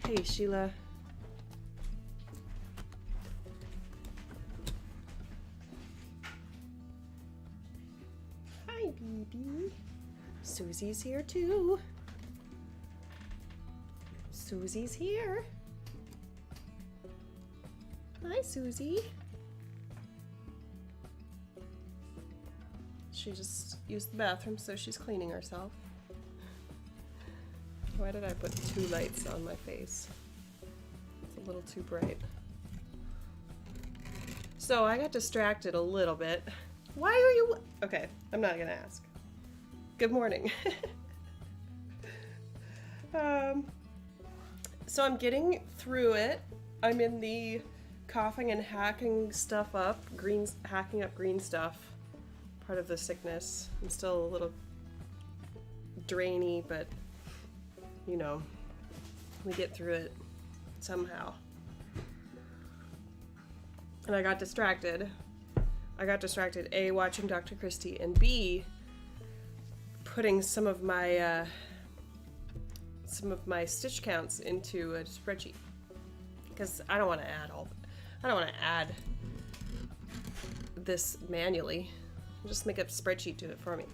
Hey, Sheila. Hi, baby. Susie's here too. Susie's here. Hi, Susie. She just used the bathroom, so she's cleaning herself. Why did I put 2 lights on my face? It's a little too bright. So I got distracted a little bit. Why are you... Okay, I'm not gonna ask. Good morning. So I'm getting through it. I'm in the coughing and hacking stuff up, hacking up green stuff. Part of the sickness. I'm still a little drainy, but you know, we get through it somehow. And I got distracted. A, watching Dr. Christie, and B, putting some of my stitch counts into a spreadsheet, because I don't want to add this manually. I'll just make a spreadsheet do it for me.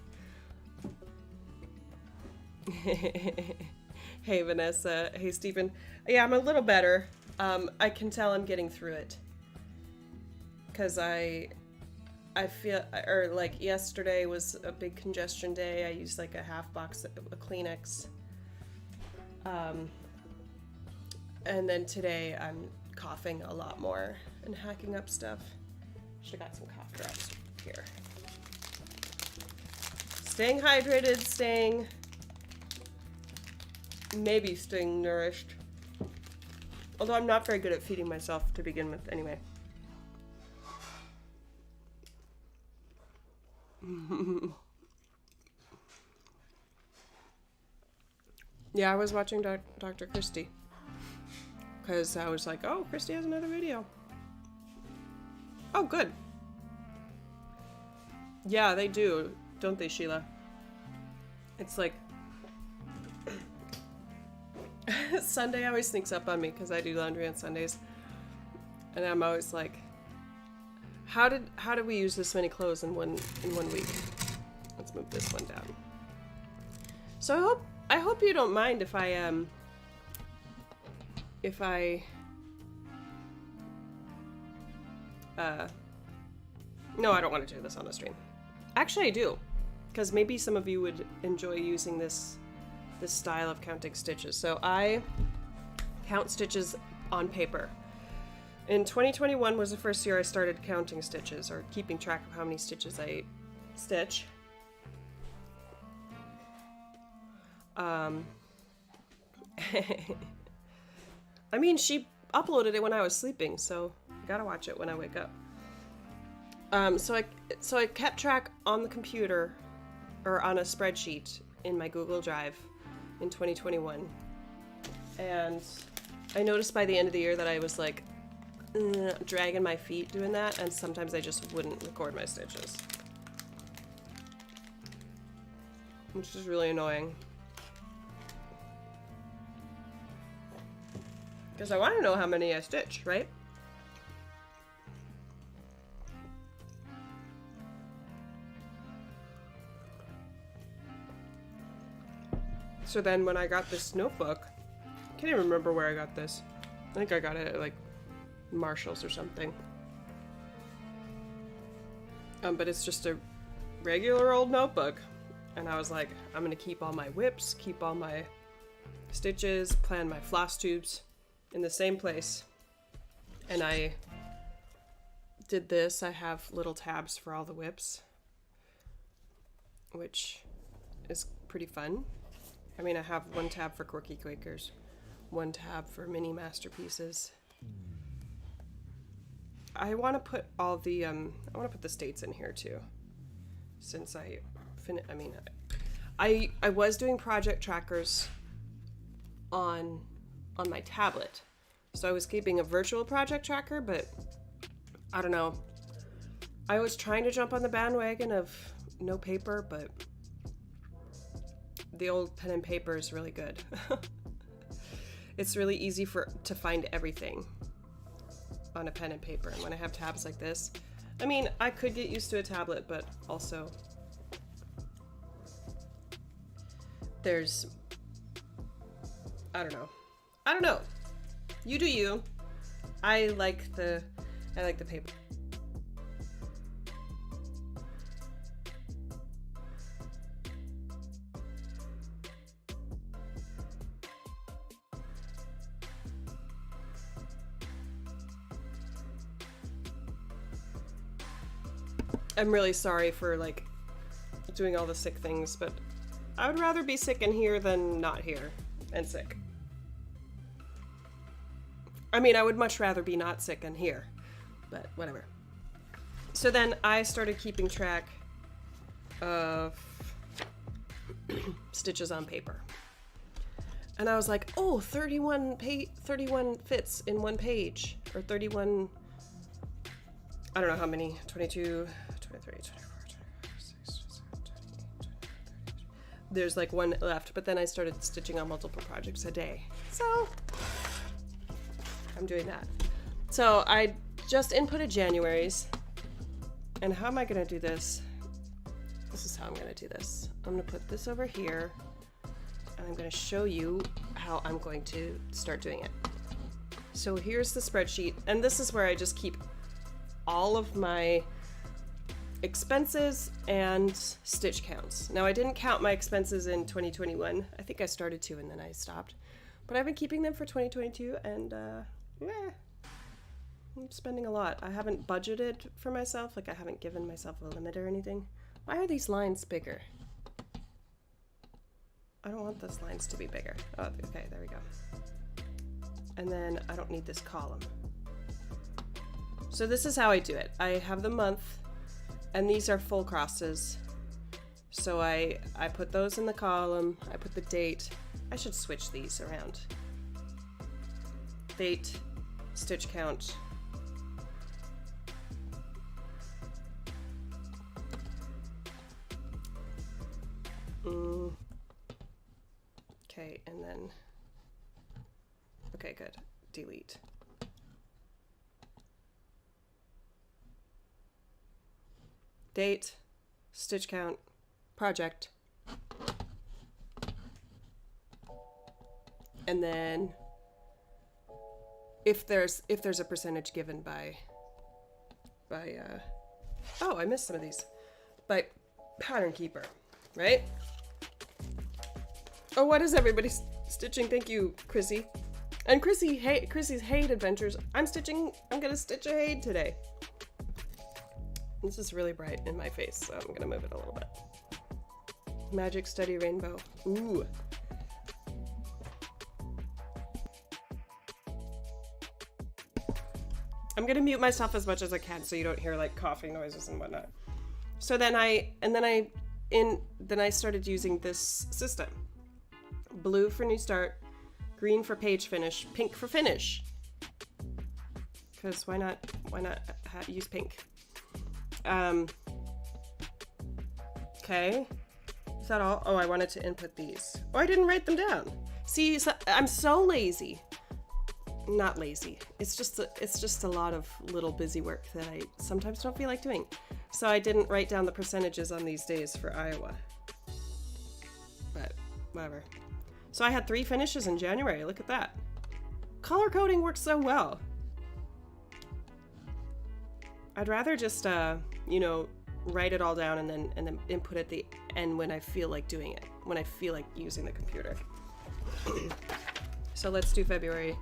Hey Vanessa, hey Stephen. Yeah, I'm a little better. I can tell I'm getting through it, because I feel, or like yesterday was a big congestion day. I used like a half box of Kleenex. And then today I'm coughing a lot more and hacking up stuff. Should have got some cough drops here. Staying hydrated, maybe staying nourished. Although I'm not very good at feeding myself to begin with anyway. Yeah, I was watching Dr. Christie, because I was like, oh, Christie has another video. Oh, good. Yeah, they do, don't they, Sheila? It's like Sunday always sneaks up on me because I do laundry on Sundays, and I'm always like, how did we use this many clothes in one week? Let's move this one down. So I hope you don't mind if no, I don't want to do this on the stream. Actually, I do, because maybe some of you would enjoy using this style of counting stitches. So I count stitches on paper. In 2021 was the first year I started counting stitches, or keeping track of how many stitches I stitch. I mean, she uploaded it when I was sleeping, so I gotta watch it when I wake up. So I kept track on the computer, or on a spreadsheet in my Google Drive in 2021. And I noticed by the end of the year that I was like dragging my feet doing that, and sometimes I just wouldn't record my stitches, which is really annoying. Because I want to know how many I stitch, right? So then when I got this notebook, I can't even remember where I got this. I think I got it at like Marshall's or something. But it's just a regular old notebook. And I was like, I'm gonna keep all my whips, keep all my stitches, plan my floss tubes in the same place. And I did this. I have little tabs for all the whips, which is pretty fun. I mean, I have one tab for Quirky Quakers, one tab for mini masterpieces. I want to put all the I want to put the states in here too, since I was doing project trackers on my tablet, so I was keeping a virtual project tracker, but I don't know. I was trying to jump on the bandwagon of no paper, but the old pen and paper is really good. it's really easy to find everything on a pen and paper. And when I have tabs like this, I mean, I could get used to a tablet, but also there's, I don't know. You do you. I like the paper. I'm really sorry for like doing all the sick things, but I would rather be sick in here than not here and sick. I mean, I would much rather be not sick and here, but whatever. So then I started keeping track of stitches on paper. And I was like, oh, 31 fits in one page, or 31, I don't know how many, 22, 23, 24, 25, 26, 27, 28, 29, 30. There's like one left, but then I started stitching on multiple projects a day. So I'm doing that. So I just inputted January's. And how am I gonna do this? This is how I'm gonna do this. I'm gonna put this over here, and I'm gonna show you how I'm going to start doing it. So here's the spreadsheet, and this is where I just keep all of my expenses and stitch counts. Now I didn't count my expenses in 2021. I think I started to and then I stopped. But I've been keeping them for 2022, and I'm spending a lot. I haven't budgeted for myself, like I haven't given myself a limit or anything. Why are these lines bigger? I don't want those lines to be bigger. Oh, okay, there we go. And then I don't need this column. So this is how I do it. I have the month, and these are full crosses. So I put those in the column, I put the date. I should switch these around. Date, stitch count. Okay, and then, okay, good. Delete. Date, stitch count, project. And then if there's a percentage given by oh, I missed some of these. By Pattern Keeper, right? Oh, what is everybody stitching? Thank you, Chrissy. And Chrissy's Haid Adventures. I'm gonna stitch a Haid today. This is really bright in my face, so I'm gonna move it a little bit. Magic Study Rainbow. Ooh. I'm gonna mute myself as much as I can so you don't hear like coughing noises and whatnot. So then I started using this system. Blue for new start, green for page finish, pink for finish. Because why not use pink? Okay. Is that all? Oh, I wanted to input these. Oh, I didn't write them down. See, I'm so lazy. Not lazy. It's just a lot of little busy work that I sometimes don't feel like doing. So I didn't write down the percentages on these days for Iowa. But whatever. So I had 3 finishes in January. Look at that. Color coding works so well. I'd rather just write it all down and then input at the end when I feel like doing it, when I feel like using the computer. So let's do February.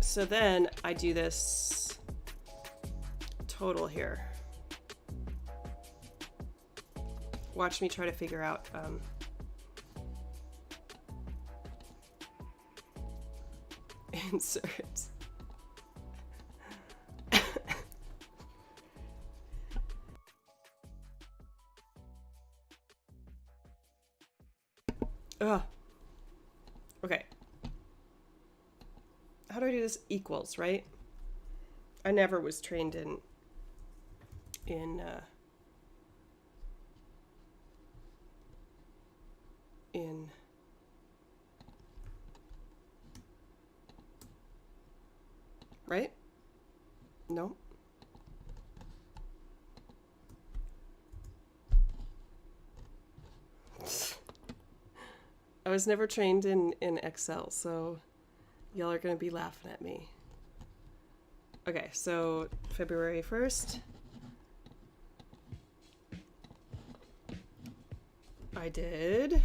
So then I do this total here. Watch me try to figure out insert. Ugh. Okay. How do I do this? Equals, right? I never was trained in in right? No. I was never trained in Excel, so y'all are gonna be laughing at me. Okay, so February 1st. I did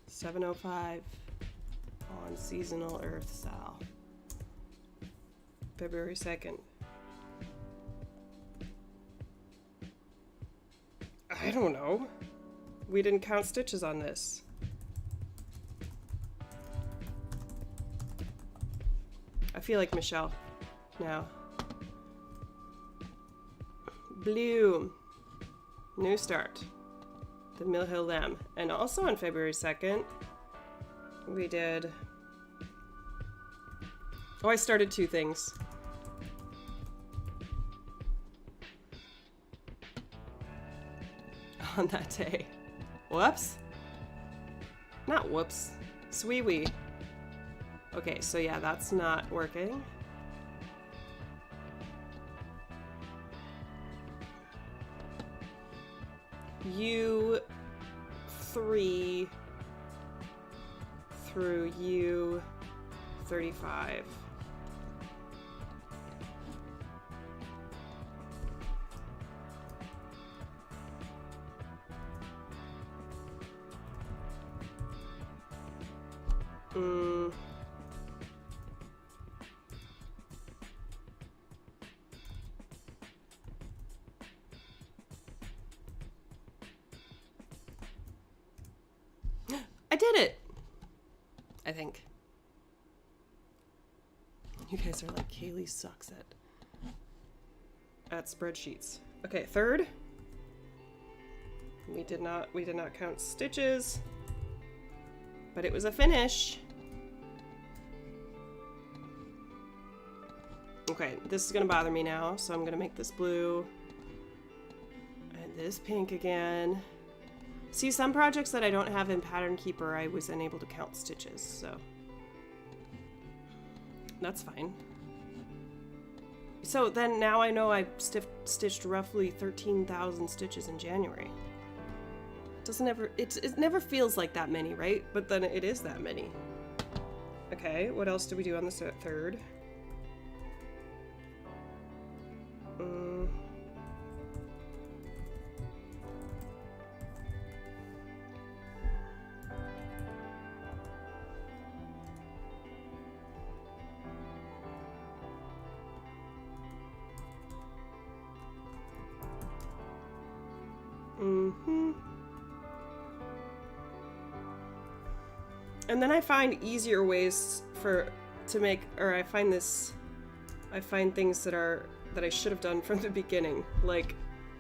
7:05 on seasonal Earth Sal. February 2nd. I don't know. We didn't count stitches on this. I feel like Michelle now. Blue. New start. The Mill Hill Lamb. And also on February 2nd, we did... Oh, I started 2 things. On that day. Whoops. Not whoops. Swee-wee. Okay, so yeah, that's not working. U3 through U35. I did it! I think. You guys are like, Kaylee sucks at spreadsheets. Okay, 3rd. We did not count stitches, but it was a finish. Okay, this is gonna bother me now, so I'm gonna make this blue and this pink again. See, some projects that I don't have in Pattern Keeper, I was unable to count stitches, so that's fine. So then now I know I stitched roughly 13,000 stitches in January. It never feels like that many, right? But then it is that many. Okay, what else did we do on the 3rd? And then I find easier ways to make, or I find things that I should have done from the beginning, like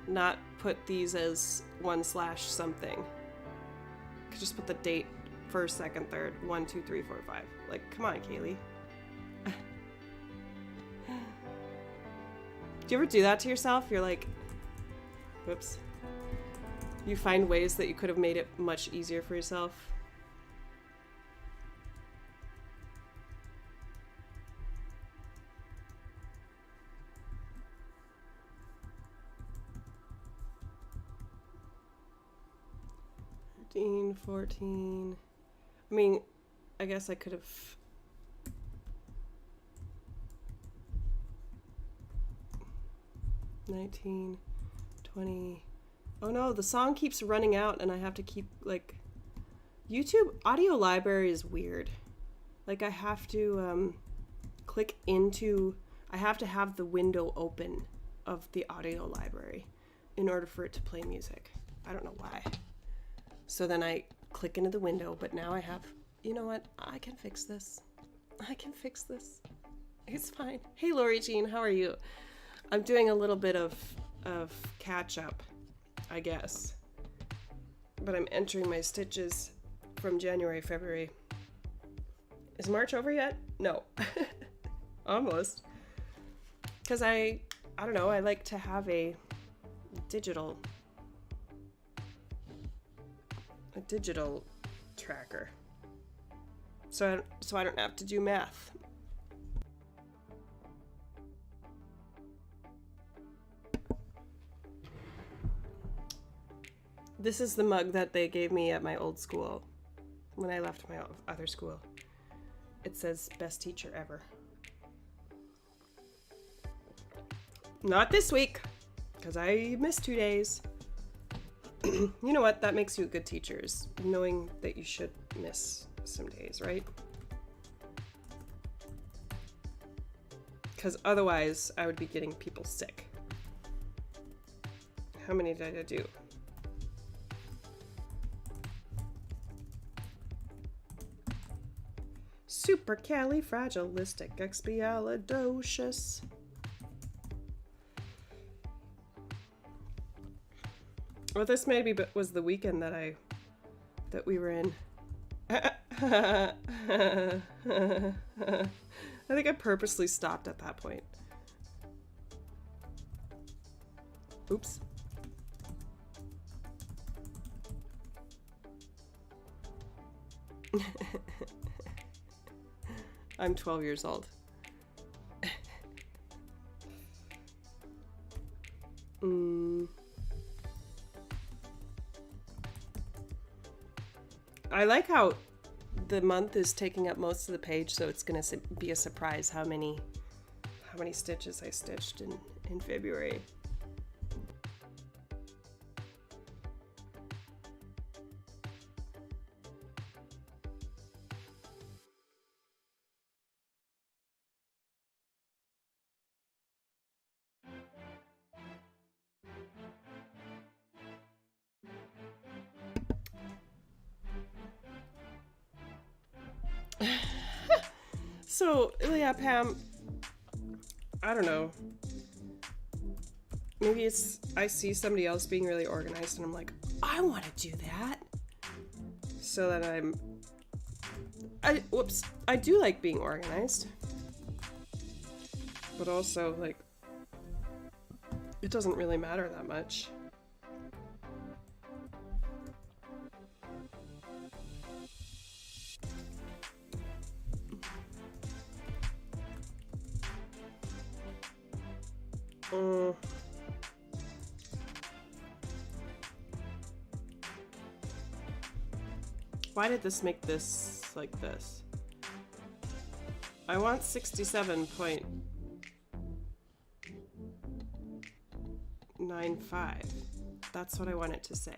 not put these as 1/something. I could just put the date 1st, 2nd, 3rd, 1, 2, 3, 4, 5. Like, come on, Kaylee. Do you ever do that to yourself? You're like, whoops. You find ways that you could have made it much easier for yourself. $13, $14. I mean, I guess I could have. $19, $20. Oh no, the song keeps running out and I have to keep, like, YouTube audio library is weird. Like, I have to click into, I have to have the window open of the audio library in order for it to play music. I don't know why. So then I click into the window, but now I have, you know what? I can fix this. I can fix this. It's fine. Hey, Lori Jean, how are you? I'm doing a little bit of catch up, I guess. But I'm entering my stitches from January, February, Is March over yet? No. Almost. Because I don't know, I like to have a digital tracker. So I don't have to do math. This is the mug that they gave me at my old school when I left my other school. It says best teacher ever. Not this week, because I missed 2 days. You know what? That makes you a good teacher, is knowing that you should miss some days, right? Because otherwise, I would be getting people sick. How many did I do? Supercalifragilisticexpialidocious. Well, this maybe was the weekend that we were in. I think I purposely stopped at that point. Oops. I'm 12 years old. I like how the month is taking up most of the page, so it's going to be a surprise how many stitches I stitched in February. So, yeah, Pam, I don't know. Maybe it's I see somebody else being really organized and I'm like, I want to do that. So then I do like being organized. But also, like, it doesn't really matter that much. Why did this make this like this? I want 67.95. That's what I want it to say.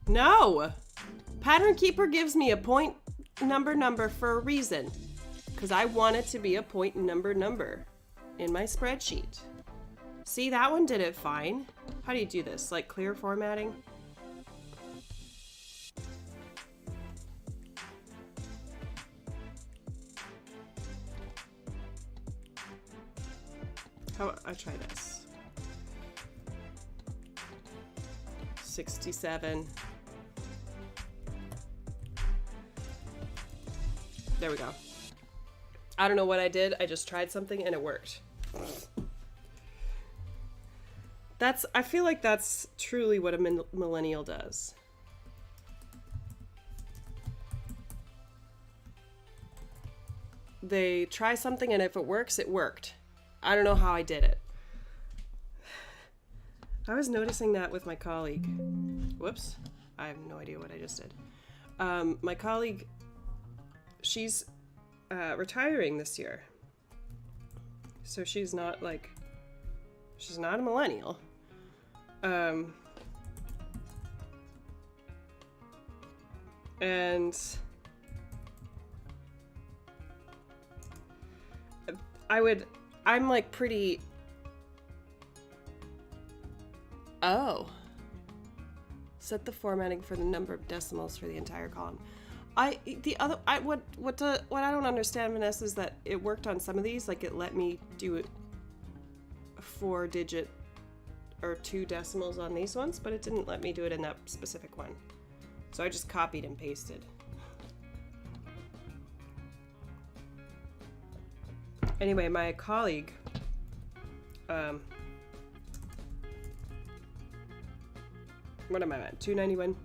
No! Pattern Keeper gives me a point number for a reason. Because I want it to be a point number in my spreadsheet. See, that one did it fine. How do you do this? Like clear formatting? How I try this. 67. There we go. I don't know what I did. I just tried something and it worked. I feel like that's truly what a millennial does. They try something and if it works, it worked. I don't know how I did it. I was noticing that with my colleague. Whoops. I have no idea what I just did. My colleague, she's retiring this year. So she's not a millennial. And I'm like pretty, set the formatting for the number of decimals for the entire column. What I don't understand, Vanessa, is that it worked on some of these, like it let me do it 4-digit or 2 decimals on these ones, but it didn't let me do it in that specific one. So I just copied and pasted. Anyway, my colleague, what am I at? 291.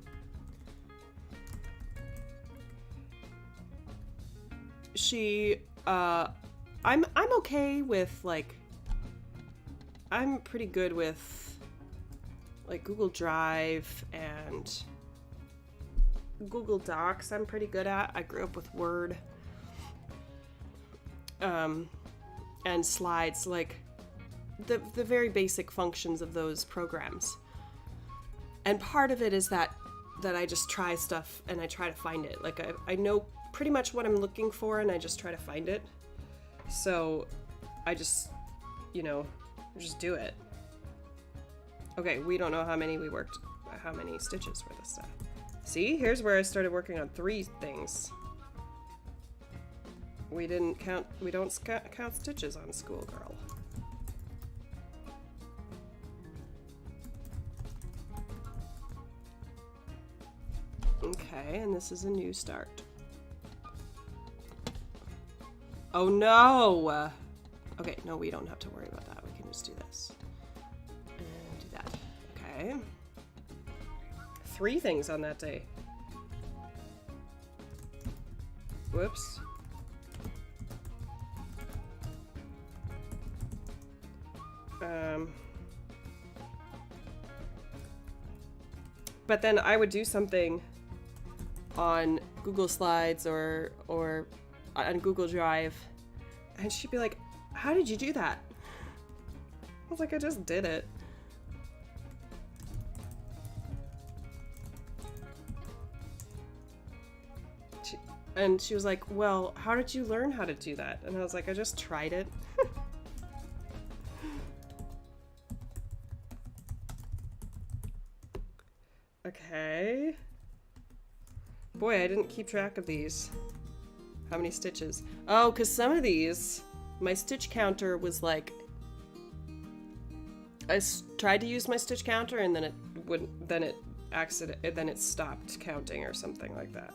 She, I'm okay with, like, I'm pretty good with, like, Google Drive and Google Docs. I'm pretty good at. I grew up with Word, and Slides, like the very basic functions of those programs. And part of it is that I just try stuff and I try to find it. Like I know pretty much what I'm looking for and I just try to find it. So I just, you know, just do it. Okay, we don't know how many stitches for this stuff. See, here's where I started working on 3 things. We don't count stitches on Schoolgirl. Okay, and this is a new start. Oh no! Okay, no, we don't have to worry about that. We can just do this. And do that. Okay. 3 things on that day. Whoops. But then I would do something on Google Slides or on Google Drive, and she'd be like, "How did you do that?" I was like, "I just did it." And she was like, "Well, how did you learn how to do that?" And I was like, "I just tried it." Okay. Boy, I didn't keep track of these. How many stitches? Oh, because some of these, my stitch counter was like, I tried to use my stitch counter and then it wouldn't, then it stopped counting or something like that.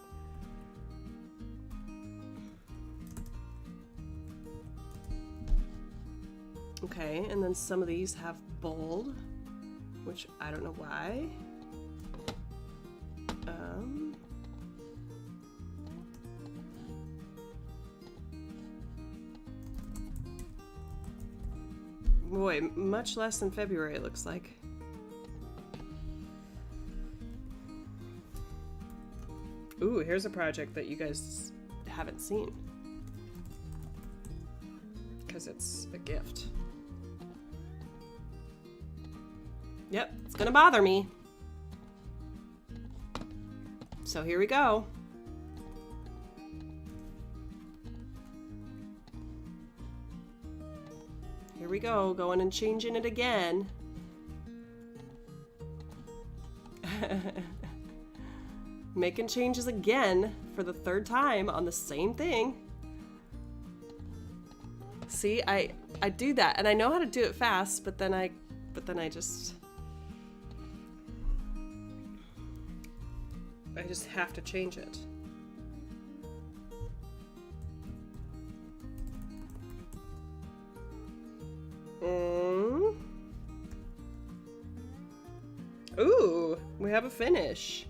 Okay, and then some of these have bold, which I don't know why. Boy, much less than February, it looks like. Ooh, here's a project that you guys haven't seen. Because it's a gift. Yep, it's gonna bother me. So here we go. Here we go, going and changing it again. Making changes again for the 3rd time on the same thing. See, I do that and I know how to do it fast, but then I just have to change it. Ooh, we have a finish.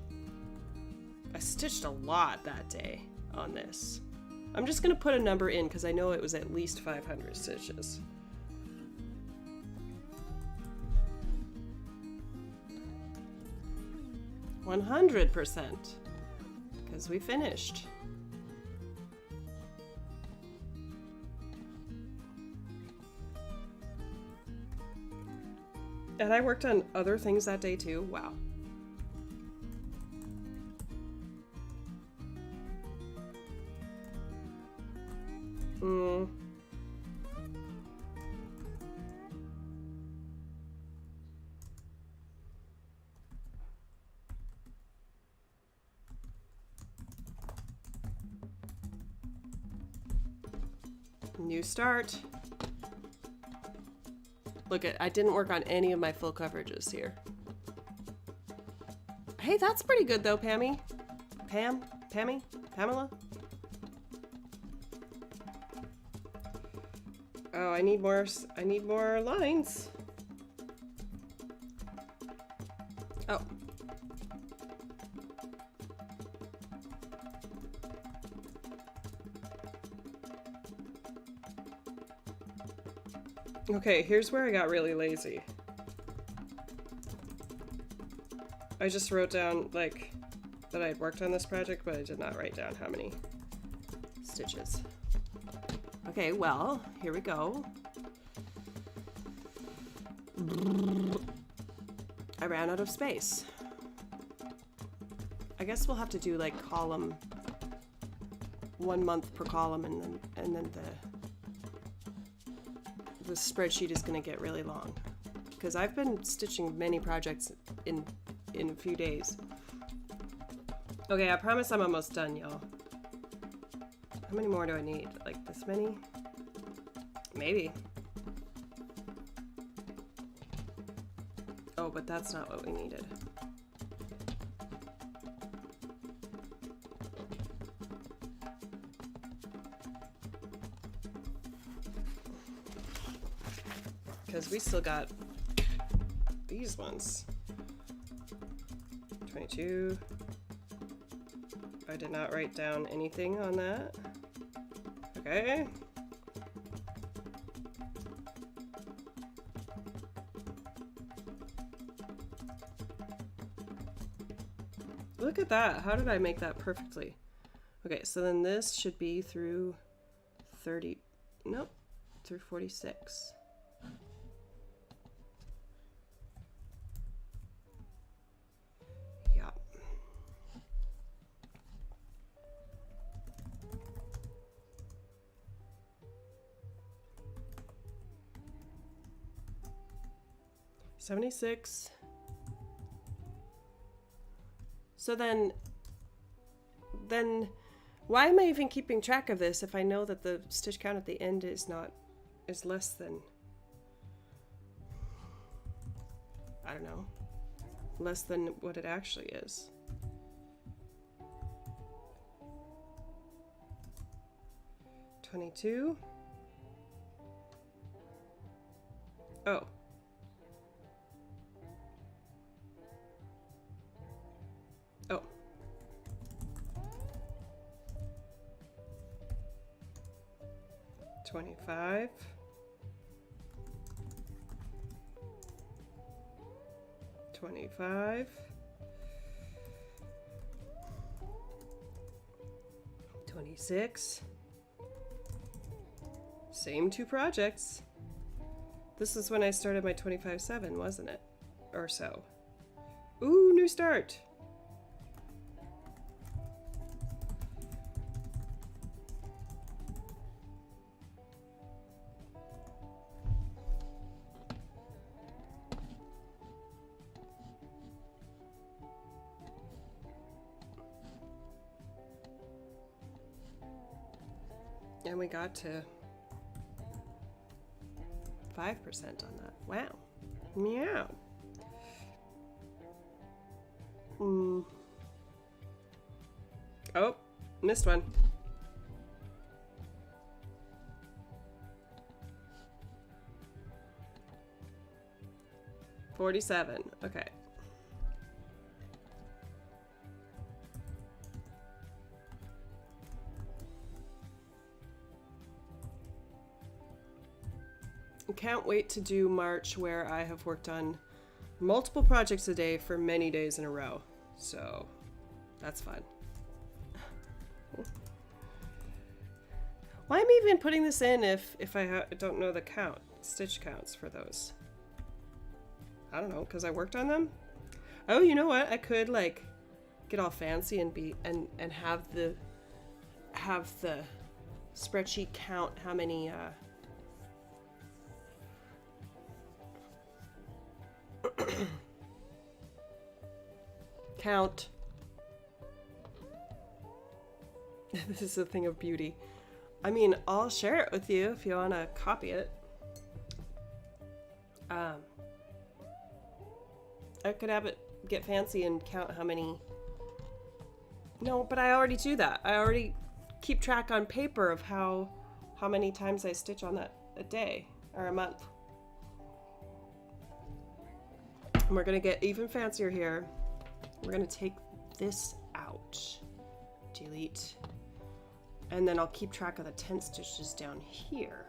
I stitched a lot that day on this. I'm just gonna put a number in because I know it was at least 500 stitches. %100%, because we finished. And I worked on other things that day too. Wow. New start. Look at, I didn't work on any of my full coverages here. Hey, that's pretty good though, Pammy. Pamela? Oh, I need more lines. Oh. Okay, here's where I got really lazy. I just wrote down, like, that I had worked on this project, but I did not write down how many stitches. Okay, well, here we go. I ran out of space. I guess we'll have to do, like, column, 1 month per column, and then the spreadsheet is going to get really long, because I've been stitching many projects in a few days. Okay, I promise I'm almost done, y'all. How many more do I need? Like this many? Maybe. Oh, but that's not what we needed. Because we still got these ones. 22. I did not write down anything on that. Okay. Look at that. How did I make that perfectly? Okay, so then this should be through 30. Nope. Through 46. Yeah. $76. So then why am I even keeping track of this if I know that the stitch count at the end is less than, I don't know, less than what it actually is. $22. Oh. Oh. $25. $25. $26. Same two projects. This is when I started my 25/7, wasn't it? Or so. Ooh, new start. And we got to 5% on that. Wow. Meow. Oh, missed one. $47. Okay. Can't wait to do March, where I have worked on multiple projects a day for many days in a row. So that's fun. Why am I even putting this in if I don't know the stitch counts for those? I don't know, because I worked on them. Oh, you know what? I could like get all fancy and have the spreadsheet count how many count. This is a thing of beauty. I mean, I'll share it with you if you want to copy it. I could have it get fancy and count how many. No, but I already do that. I already keep track on paper of how many times I stitch on that a day or a month. And we're gonna get even fancier here. We're gonna take this out, delete, and then I'll keep track of the 10 stitches down here.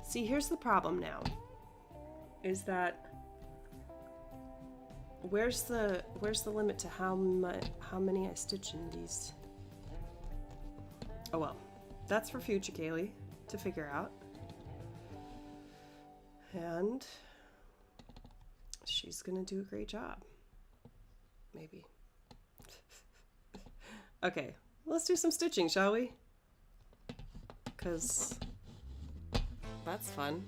See, here's the problem now, is that where's the limit to how many I stitch in these? Oh well, that's for future Kaylee to figure out. And she's gonna do a great job. Maybe. Okay, let's do some stitching, shall we? Because that's fun.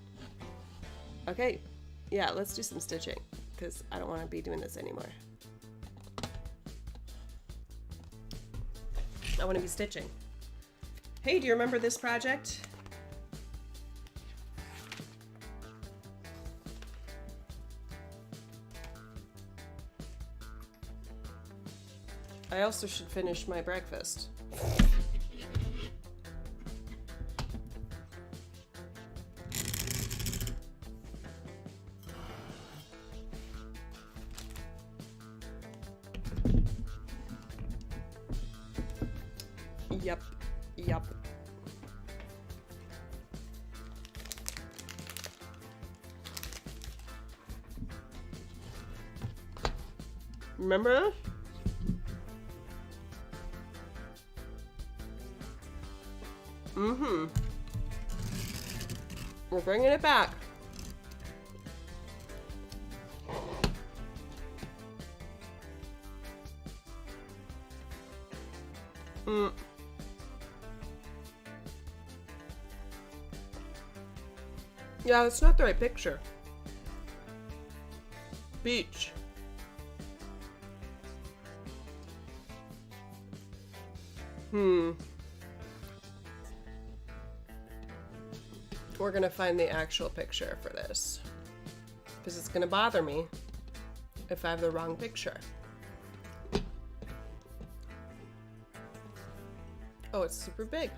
Okay, yeah, let's do some stitching, because I don't want to be doing this anymore. I want to be stitching. Hey, do you remember this project? I also should finish my breakfast. Yup. Remember? Mm-hmm. We're bringing it back. Yeah, that's not the right picture. Beach. We're gonna find the actual picture for this, because it's gonna bother me if I have the wrong picture. Oh, it's super big.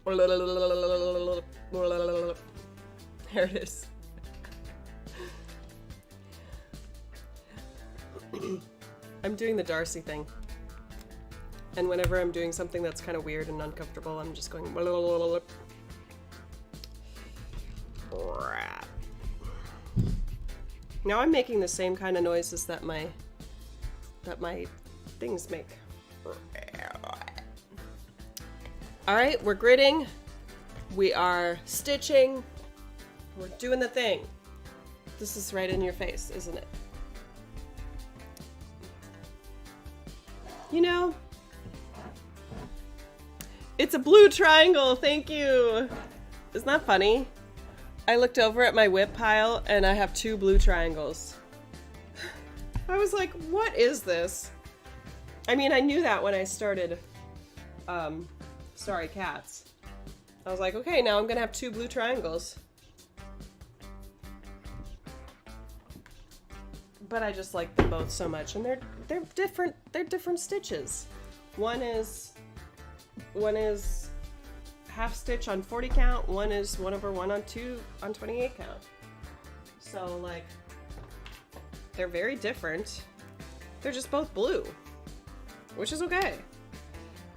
There it is. I'm doing the Darcy thing. And whenever I'm doing something that's kind of weird and uncomfortable, I'm just going. Now I'm making the same kind of noises that my things make. All right, we're gridding. We are stitching. We're doing the thing. This is right in your face, isn't it? You know, it's a blue triangle. Thank you. Isn't that funny? I looked over at my whip pile and I have 2 blue triangles. I was like, what is this? I mean, I knew that when I started Starry Cats. I was like, okay, now I'm gonna have 2 blue triangles. But I just like them both so much, and they're different. They're different stitches. One is half stitch on 40 count. One is 1/1 on 28 count. So like, they're very different. They're just both blue, which is okay.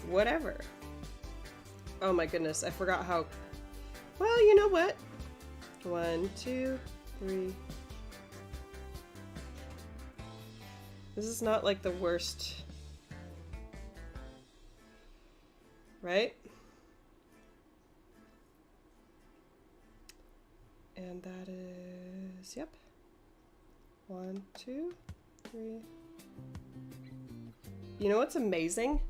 Whatever. Oh my goodness, I forgot how. Well, you know what? 1, 2, 3. This is not like the worst, right? And that is, yep. 1, 2, 3. You know what's amazing?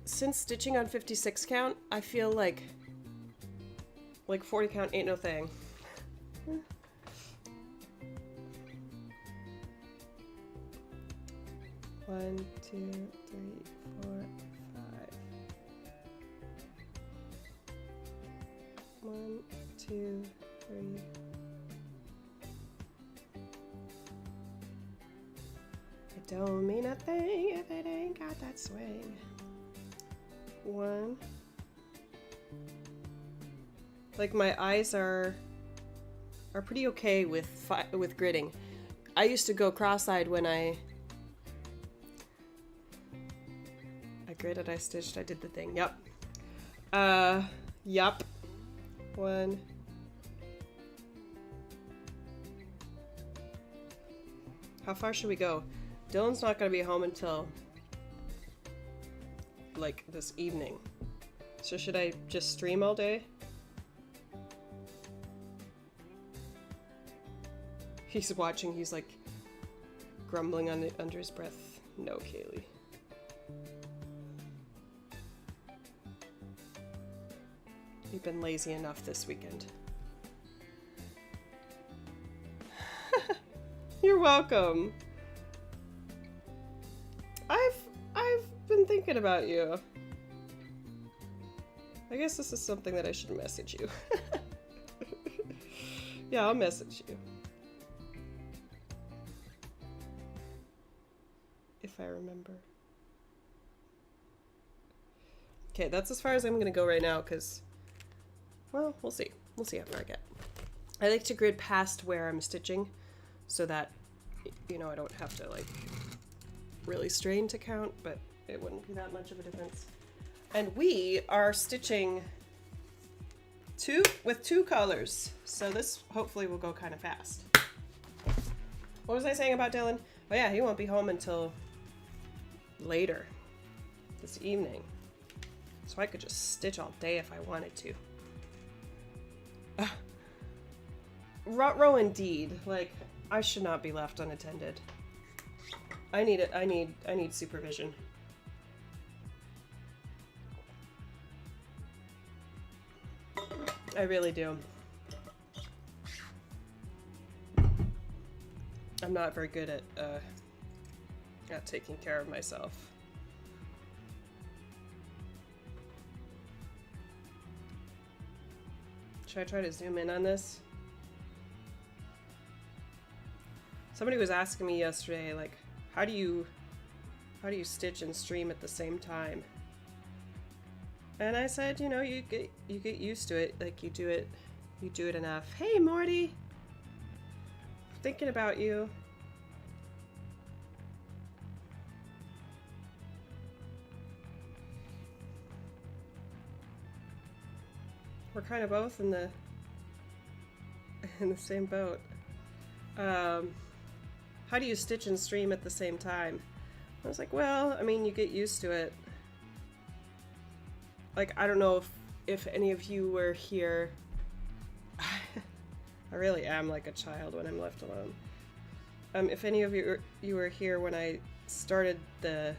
Since stitching on 56 count, I feel like 40 count ain't no thing. 1, 2, 3, 4, 5. 1, 2, 3. It don't mean a thing if it ain't got that swing. 1. Like my eyes are pretty okay with gridding. I used to go cross-eyed when I gridded, I stitched, I did the thing. Yup. Yup. 1. How far should we go? Dylan's not gonna be home until like this evening. So should I just stream all day? He's watching, he's like grumbling under his breath. No, Kaylee. You've been lazy enough this weekend. You're welcome. I've been thinking about you. I guess this is something that I should message you. Yeah, I'll message you. If I remember. Okay, that's as far as I'm gonna go right now, because, well, we'll see. We'll see how far I get. I like to grid past where I'm stitching, so that, you know, I don't have to, like, really strain to count, but it wouldn't be that much of a difference. And we are stitching with two colors, so this hopefully will go kind of fast. What was I saying about Dylan? Oh yeah, he won't be home until later this evening, so I could just stitch all day if I wanted to. Ruh-roh indeed. Like, I should not be left unattended. I need it. I need supervision. I really do. I'm not very good at taking care of myself. Should I try to zoom in on this? Somebody was asking me yesterday, like, how do you stitch and stream at the same time? And I said, you know, you get used to it. Like, you do it enough. Hey, Morty, thinking about you. We're kind of both in the same boat. How do you stitch and stream at the same time? I was like, well, I mean, you get used to it. Like, I don't know if any of you were here. I really am like a child when I'm left alone. If any of you were here when I started the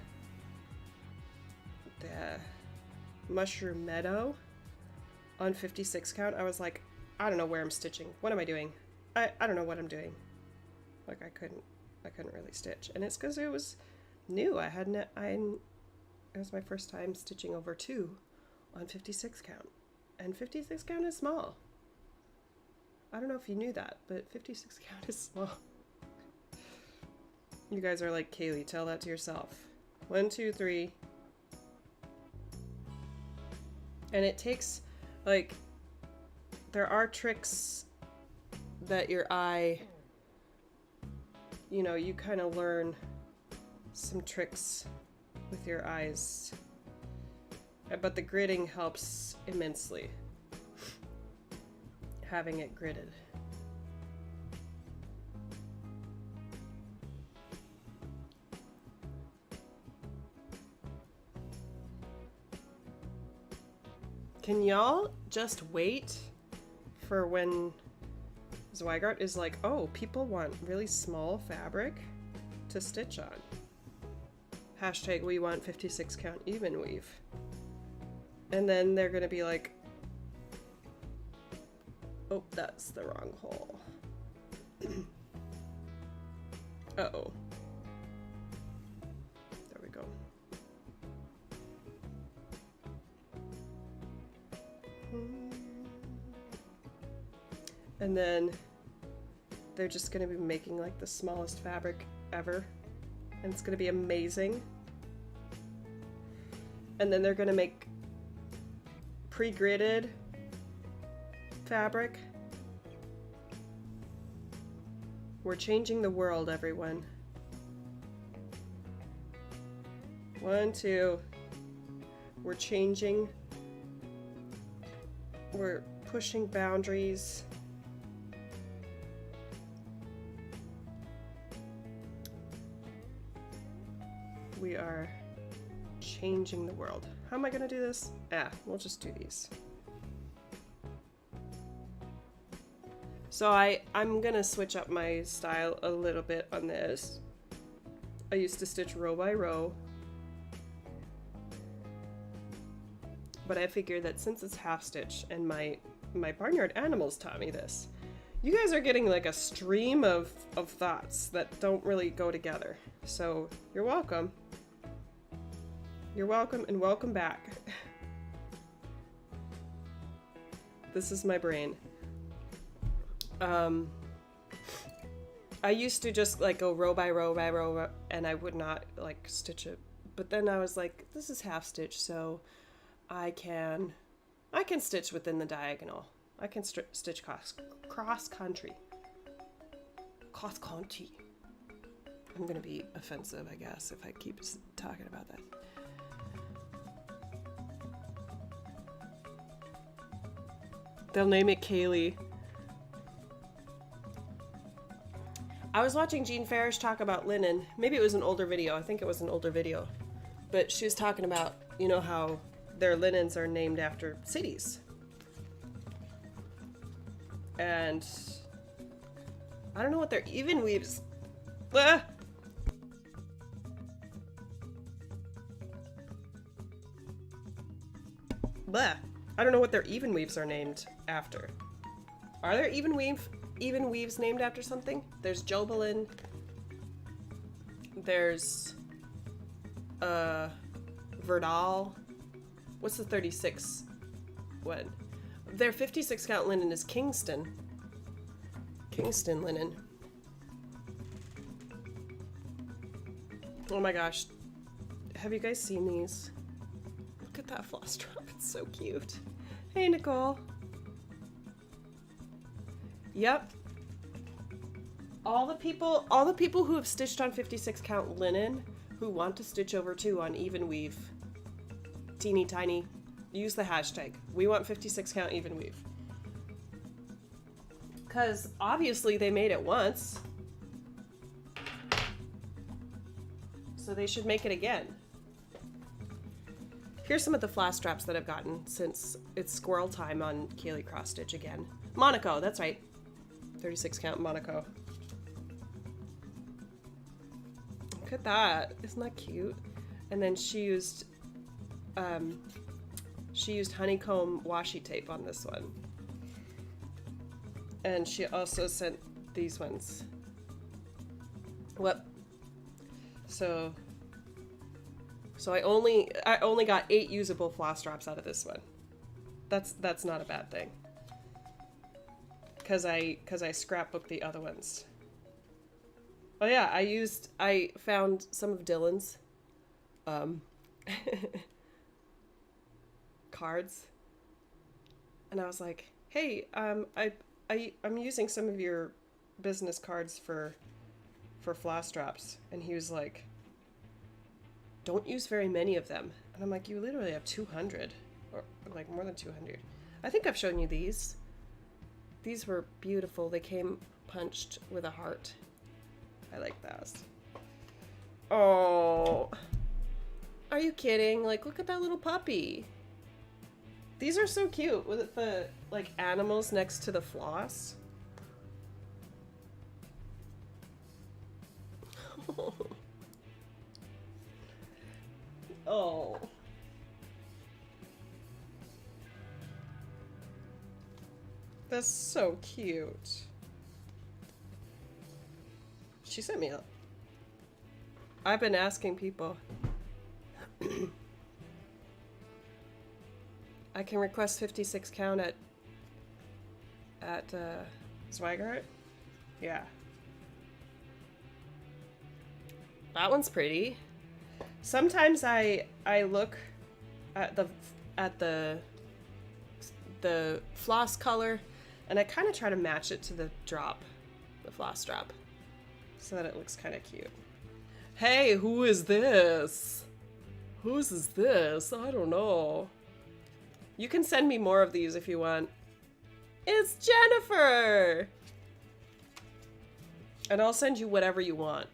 mushroom meadow on 56 count, I was like, I don't know where I'm stitching. What am I doing? I don't know what I'm doing. Like, I couldn't really stitch, and it's because it was new. It was my first time stitching over 2 on 56 count, and 56 count is small. I don't know if you knew that, but 56 count is small. You guys are like, Kaylee, tell that to yourself. 1, 2, 3. And it takes, like, there are tricks that your eye, you know, you kind of learn some tricks with your eyes. But the gridding helps immensely. Having it gridded. Can y'all just wait for when Zweigart is like, oh, people want really small fabric to stitch on. Hashtag we want 56 count even weave. And then they're gonna be like, oh, that's the wrong hole. Uh-oh. There we go. And then they're just gonna be making like the smallest fabric ever. And it's gonna be amazing. And then they're gonna make pre-gridded fabric. We're changing the world, everyone. 1, 2. We're changing. We're pushing boundaries. We are changing the world. How am I gonna do this? We'll just do these. So I'm gonna switch up my style a little bit on this. I used to stitch row by row, but I figured that since it's half stitch and my barnyard animals taught me this, you guys are getting like a stream of thoughts that don't really go together. So you're welcome. You're welcome and welcome back. This is my brain. I used to just like go row by row by row, and I would not like stitch it. But then I was like, this is half stitch, so I can stitch within the diagonal. I can stitch cross country. Cross country. I'm gonna be offensive, I guess, if I keep talking about that. They'll name it Kaylee. I was watching Jean Farish talk about linen. Maybe it was an older video. I think it was an older video. But she was talking about, you know, how their linens are named after cities. And I don't know what their even weaves. Ah! Blah. I don't know what their even weaves are named after. Are there even weaves named after something? There's Jobelin. There's Verdal. What's the 36 one? Their 56 count linen is Kingston. Kingston linen. Oh my gosh. Have you guys seen these? Look at that floss drop. It's so cute. Hey, Nicole. Yep. All the people who have stitched on 56 count linen who want to stitch over too on even weave, teeny tiny, use the hashtag. We want 56 count even weave. Because obviously they made it once. So they should make it again. Here's some of the flash straps that I've gotten since it's squirrel time on Kaylee Cross Stitch again. Monaco, that's right. 36 count Monaco. Look at that. Isn't that cute? And then she used honeycomb washi tape on this one. And she also sent these ones. Whoop. So I only got 8 usable floss drops out of this one. That's not a bad thing. Cause I scrapbooked the other ones. Oh yeah, I found some of Dylan's cards, and I was like, hey, I'm using some of your business cards for floss drops, and he was like, don't use very many of them. And I'm like, you literally have 200, or like more than 200. I think I've shown you these. These were beautiful. They came punched with a heart. I like those. Oh, are you kidding? Like, look at that little puppy. These are so cute with the like animals next to the floss. Oh. That's so cute. She sent me up. I've been asking people. I can request 56 count at Zweigart? Yeah. That one's pretty. Sometimes I look at the floss color and I kind of try to match it to the floss drop, so that it looks kind of cute. Hey, who is this? Whose is this? I don't know. You can send me more of these if you want. It's Jennifer! And I'll send you whatever you want.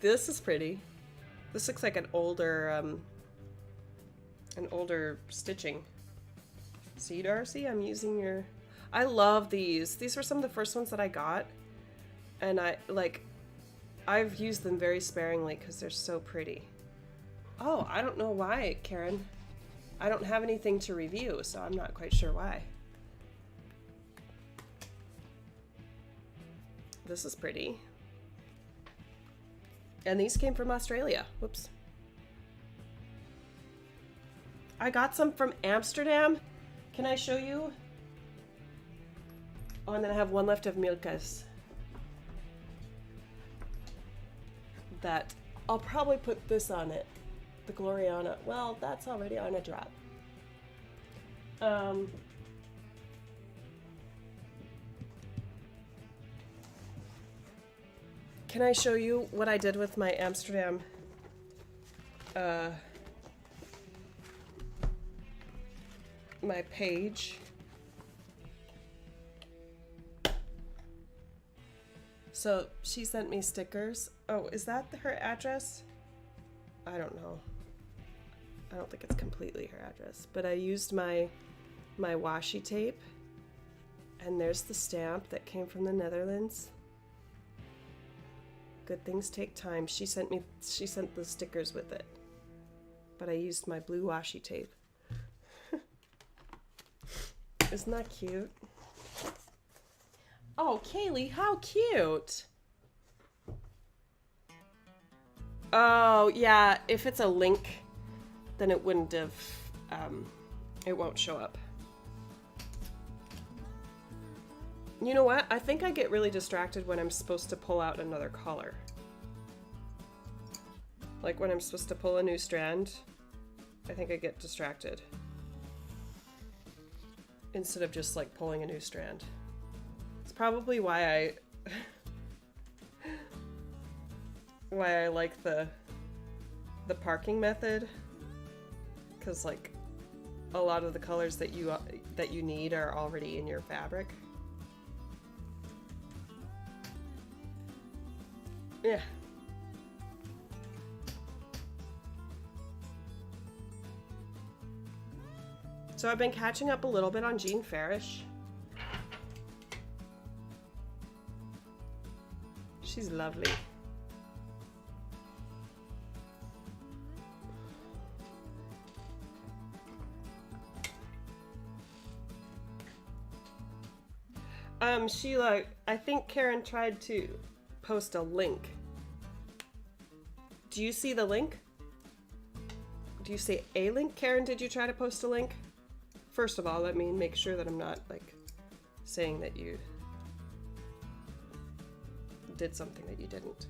This is pretty. This looks like an older stitching. See, Darcy, I'm using your... I love these. These were some of the first ones that I got. And I've used them very sparingly because they're so pretty. Oh, I don't know why, Karen. I don't have anything to review, so I'm not quite sure why. This is pretty. And these came from Australia. Whoops. I got some from Amsterdam. Can I show you? Oh, and then I have one left of Milka's. That I'll probably put this on it. The Gloriana. Well, that's already on a drop. Can I show you what I did with my Amsterdam my page? So she sent me stickers. Oh, is that her address? I don't know. I don't think it's completely her address, but I used my washi tape, and there's the stamp that came from the Netherlands. Good things take time. She sent the stickers with it, but I used my blue washi tape. Isn't that cute? Oh, Kaylee, how cute! Oh, yeah, if it's a link, then it wouldn't have, it won't show up. You know what? I think I get really distracted when I'm supposed to pull out another color. Like when I'm supposed to pull a new strand, I think I get distracted. Instead of just like pulling a new strand. It's probably why I like the parking method, because like a lot of the colors that you need are already in your fabric. Yeah. So I've been catching up a little bit on Jean Farish. She's lovely. Sheila, I think Karen tried to post a link. Do you see the link? Do you see a link? Karen, did you try to post a link? First of all, let me make sure that I'm not like saying that you did something that you didn't.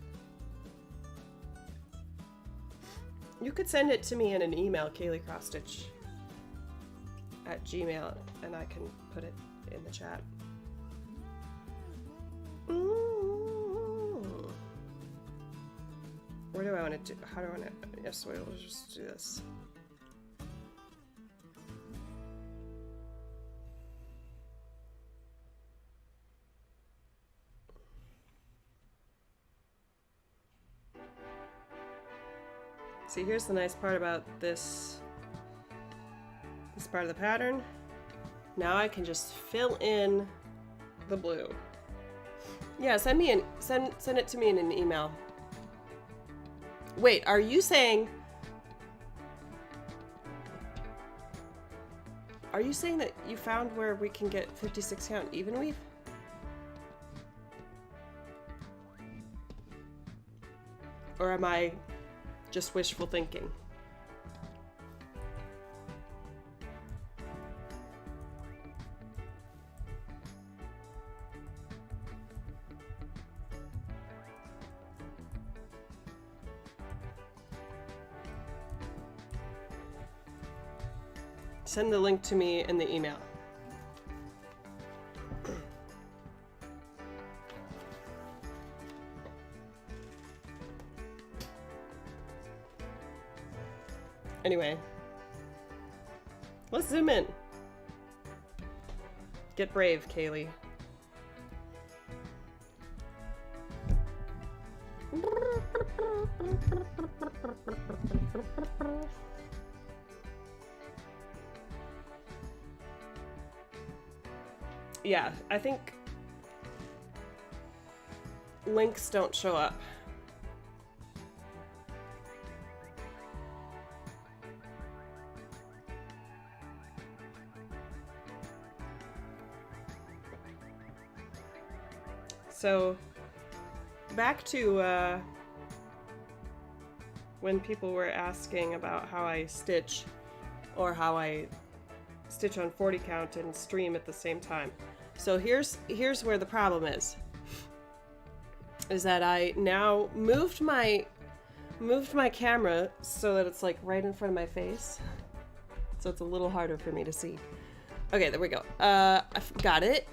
You could send it to me in an email, kayleecrosstitch@gmail, and I can put it in the chat. Where do I want to do? How do I want to? Yes, we'll just do this. See, here's the nice part about this part of the pattern. Now I can just fill in the blue. Yeah, send it to me in an email. Wait, are you saying that you found where we can get 56 count even weave? Or am I just wishful thinking? Send the link to me in the email. Anyway, let's zoom in. Get brave, Kaylee. Yeah, I think links don't show up. So, back to when people were asking about how I stitch, or how I stitch on 40 count and stream at the same time. So here's where the problem is that I now moved my camera so that it's like right in front of my face, so it's a little harder for me to see. Okay, there we go. I've got it.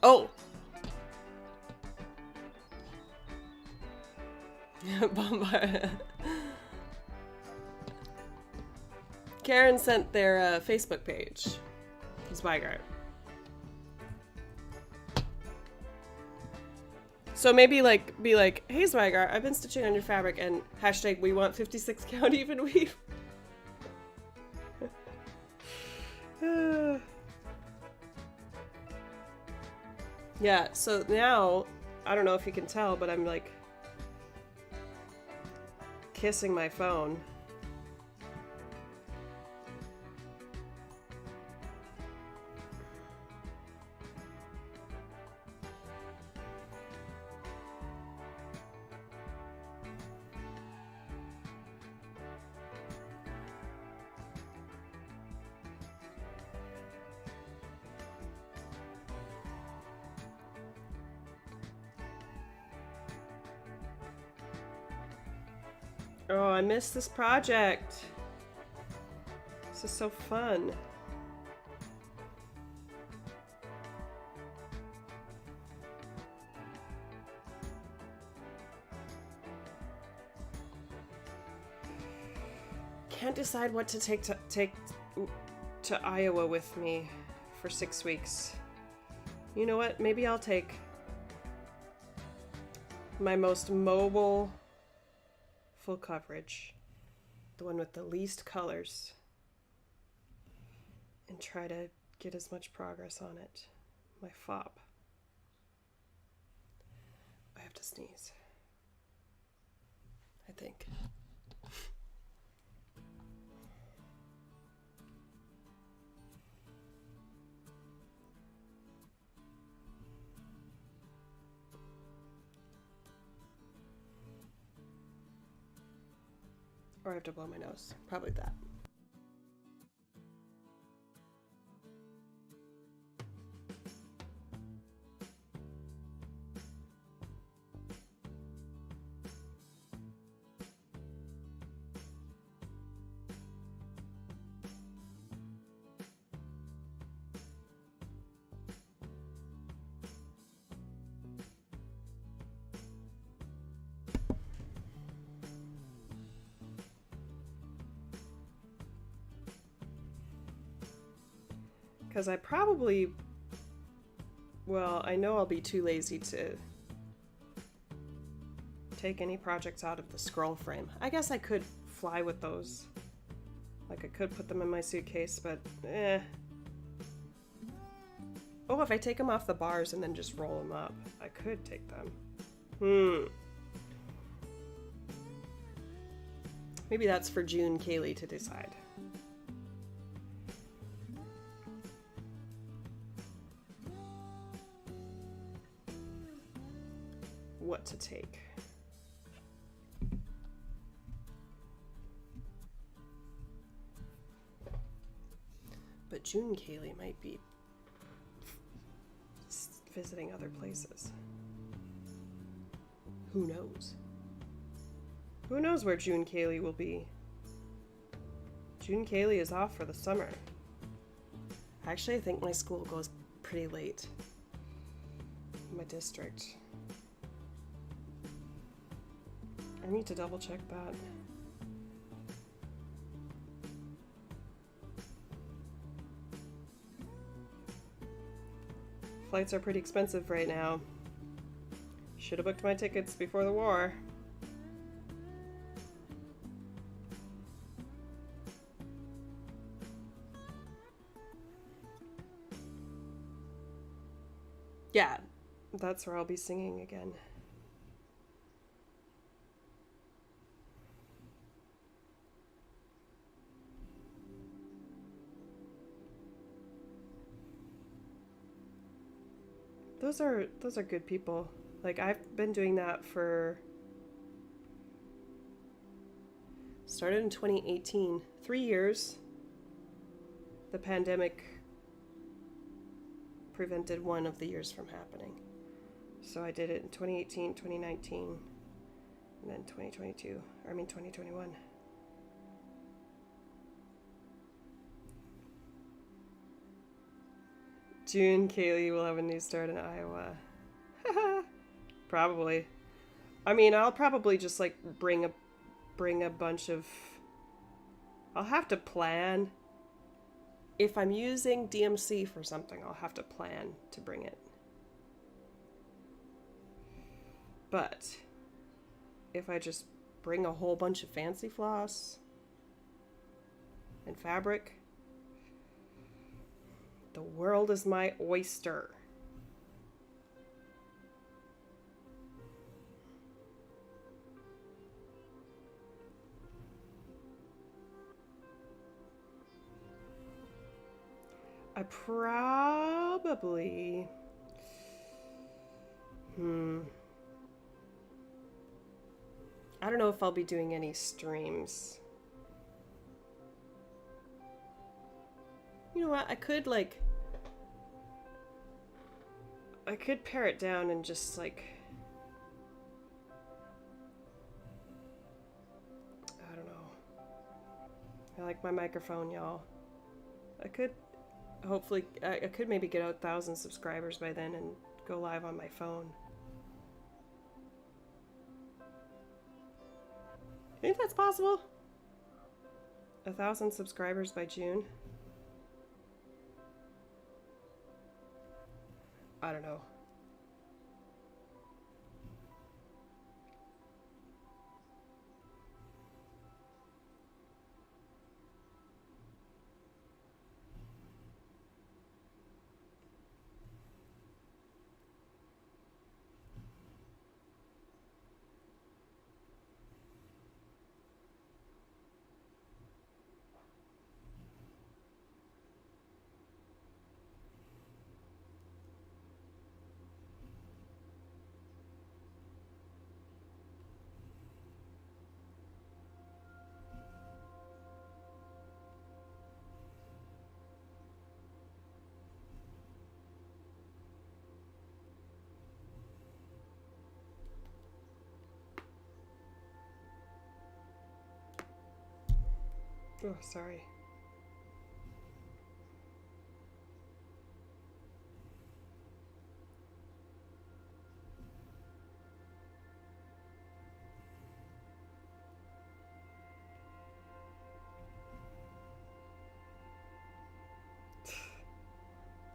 Oh! Karen sent their Facebook page. Zweigart. So maybe be like, hey Zweigart, I've been stitching on your fabric and hashtag we want 56 count even weave. Yeah, so now, I don't know if you can tell, but I'm like kissing my phone. Oh, I missed this project. This is so fun. Can't decide what to take to Iowa with me for 6 weeks. You know what? Maybe I'll take my most mobile full coverage, the one with the least colors, and try to get as much progress on it. My fop. I have to sneeze, I think. Or I have to blow my nose. Probably that. Because I probably, well, I know I'll be too lazy to take any projects out of the scroll frame. I guess I could fly with those. Like I could put them in my suitcase, but eh. Oh, if I take them off the bars and then just roll them up, I could take them. Maybe that's for June Kaylee to decide. What to take. But June Kaylee might be visiting other places. Who knows? Who knows where June Kaylee will be? June Kaylee is off for the summer. Actually, I think my school goes pretty late. My district. I need to double check that. Flights are pretty expensive right now. Should have booked my tickets before the war. Yeah, that's where I'll be singing again. Those are good people. Like, I've been doing that for... Started in 2018. 3 years. The pandemic prevented one of the years from happening. So I did it in 2018, 2019, and then 2021. June Kaylee will have a new start in Iowa. Probably. I mean, I'll probably just like bring a bunch of... I'll have to plan. If I'm using DMC for something, I'll have to plan to bring it. But if I just bring a whole bunch of fancy floss and fabric, the world is my oyster. I probably... I don't know if I'll be doing any streams. You know what? I could pare it down and just like... I don't know. I like my microphone, y'all. I could... Hopefully, I could maybe get 1,000 subscribers by then and go live on my phone. You think that's possible? 1,000 subscribers by June? I don't know. Oh, sorry.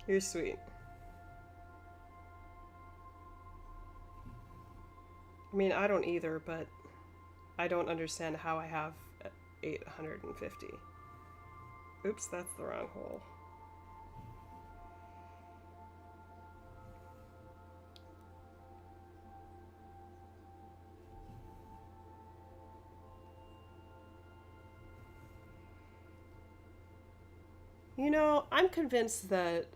You're sweet. I mean, I don't either, but I don't understand how I have 850. Oops, that's the wrong hole. You know, I'm convinced that...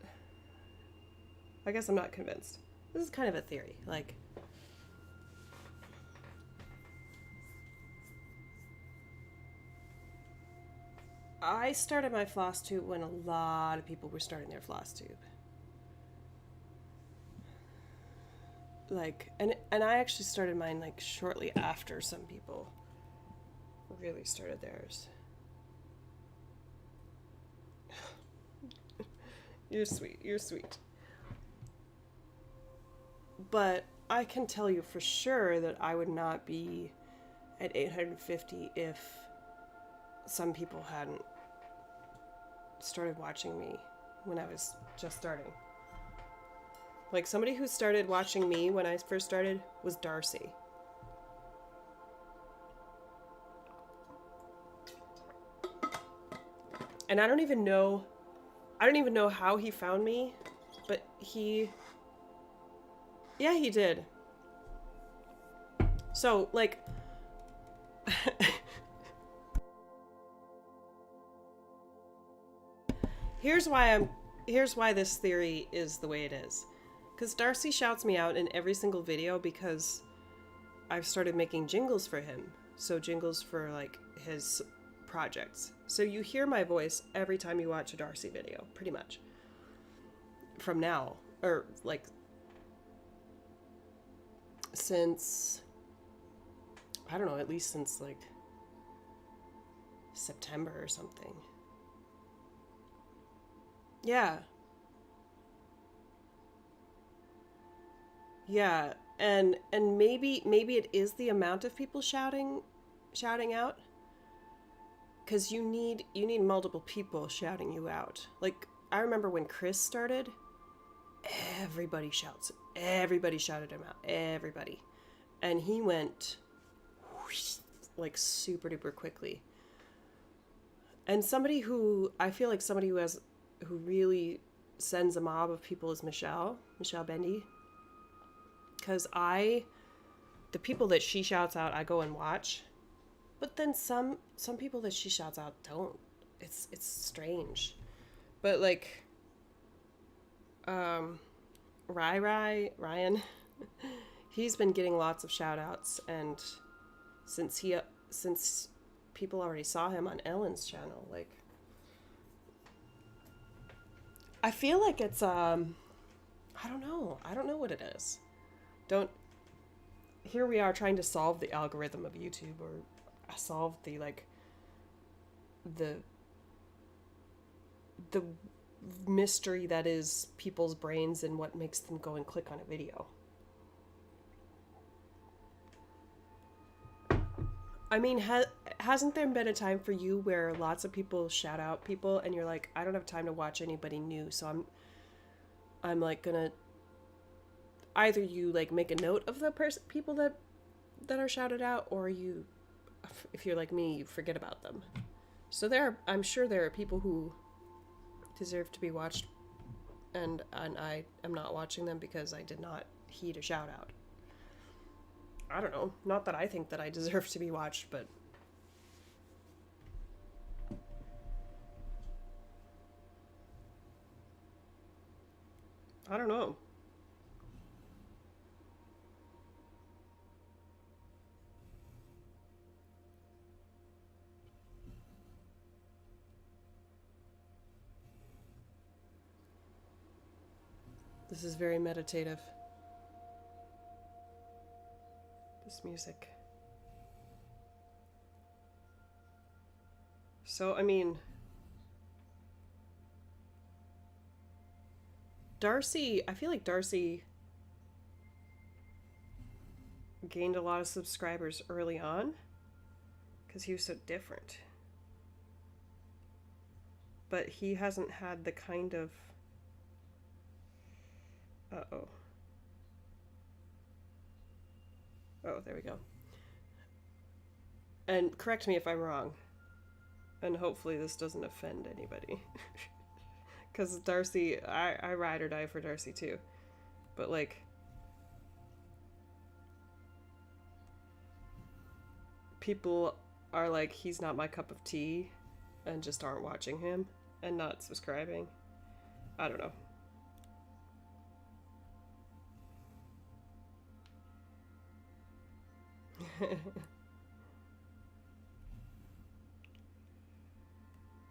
I guess I'm not convinced. This is kind of a theory. Like, I started my floss tube when a lot of people were starting their floss tube. Like, and I actually started mine like shortly after some people. really started theirs. You're sweet. You're sweet. But I can tell you for sure that I would not be at 850 if some people hadn't started watching me when I was just starting. Like, somebody who started watching me when I first started was Darcy. And I don't even know how he found me, but yeah, he did. So, like, here's why this theory is the way it is. Because Darcy shouts me out in every single video because I've started making jingles for him. So jingles for, like, his projects. So you hear my voice every time you watch a Darcy video, pretty much. From now. Or, like, since, I don't know, at least since, like, September or something. Yeah. Yeah, and maybe it is the amount of people shouting out, because you need multiple people shouting you out. Like, I remember when Chris started, everybody shouted him out, everybody, and he went whoosh, like super duper quickly. And somebody who really sends a mob of people is Michelle Bendy. Because the people that she shouts out, I go and watch. But then some people that she shouts out don't. It's strange. But, like, Ryan, he's been getting lots of shout outs. And since people already saw him on Ellen's channel, like, I feel like it's, I don't know what it is. Here we are trying to solve the algorithm of YouTube, or solve the, like, the mystery that is people's brains and what makes them go and click on a video. I mean, hasn't there been a time for you where lots of people shout out people and you're like, I don't have time to watch anybody new, so I'm like gonna, either you, like, make a note of the people that are shouted out, or you, if you're like me, you forget about them. So I'm sure there are people who deserve to be watched, and I am not watching them because I did not heed a shout out. I don't know. Not that I think that I deserve to be watched, but I don't know. This is very meditative. This music. So, I mean, Darcy, I feel like Darcy gained a lot of subscribers early on because he was so different. But he hasn't had the kind of... Uh-oh. Oh, there we go. And correct me if I'm wrong. And hopefully this doesn't offend anybody. Because Darcy, I ride or die for Darcy too. But, like, people are like, he's not my cup of tea, and just aren't watching him and not subscribing. I don't know.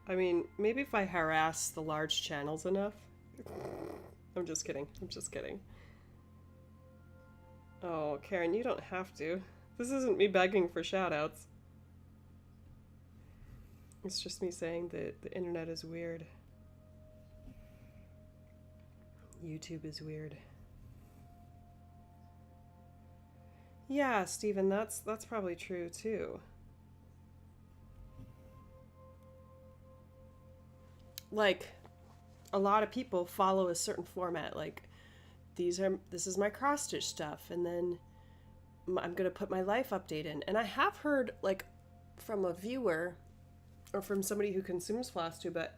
I mean, maybe if I harass the large channels enough. I'm just kidding. I'm just kidding. Oh, Karen, you don't have to. This isn't me begging for shoutouts. It's just me saying that the internet is weird. YouTube is weird. Yeah, Steven, that's probably true too. Like, a lot of people follow a certain format. Like, this is my cross stitch stuff, and then I'm gonna put my life update in. And I have heard, like, from a viewer or from somebody who consumes floss tube, but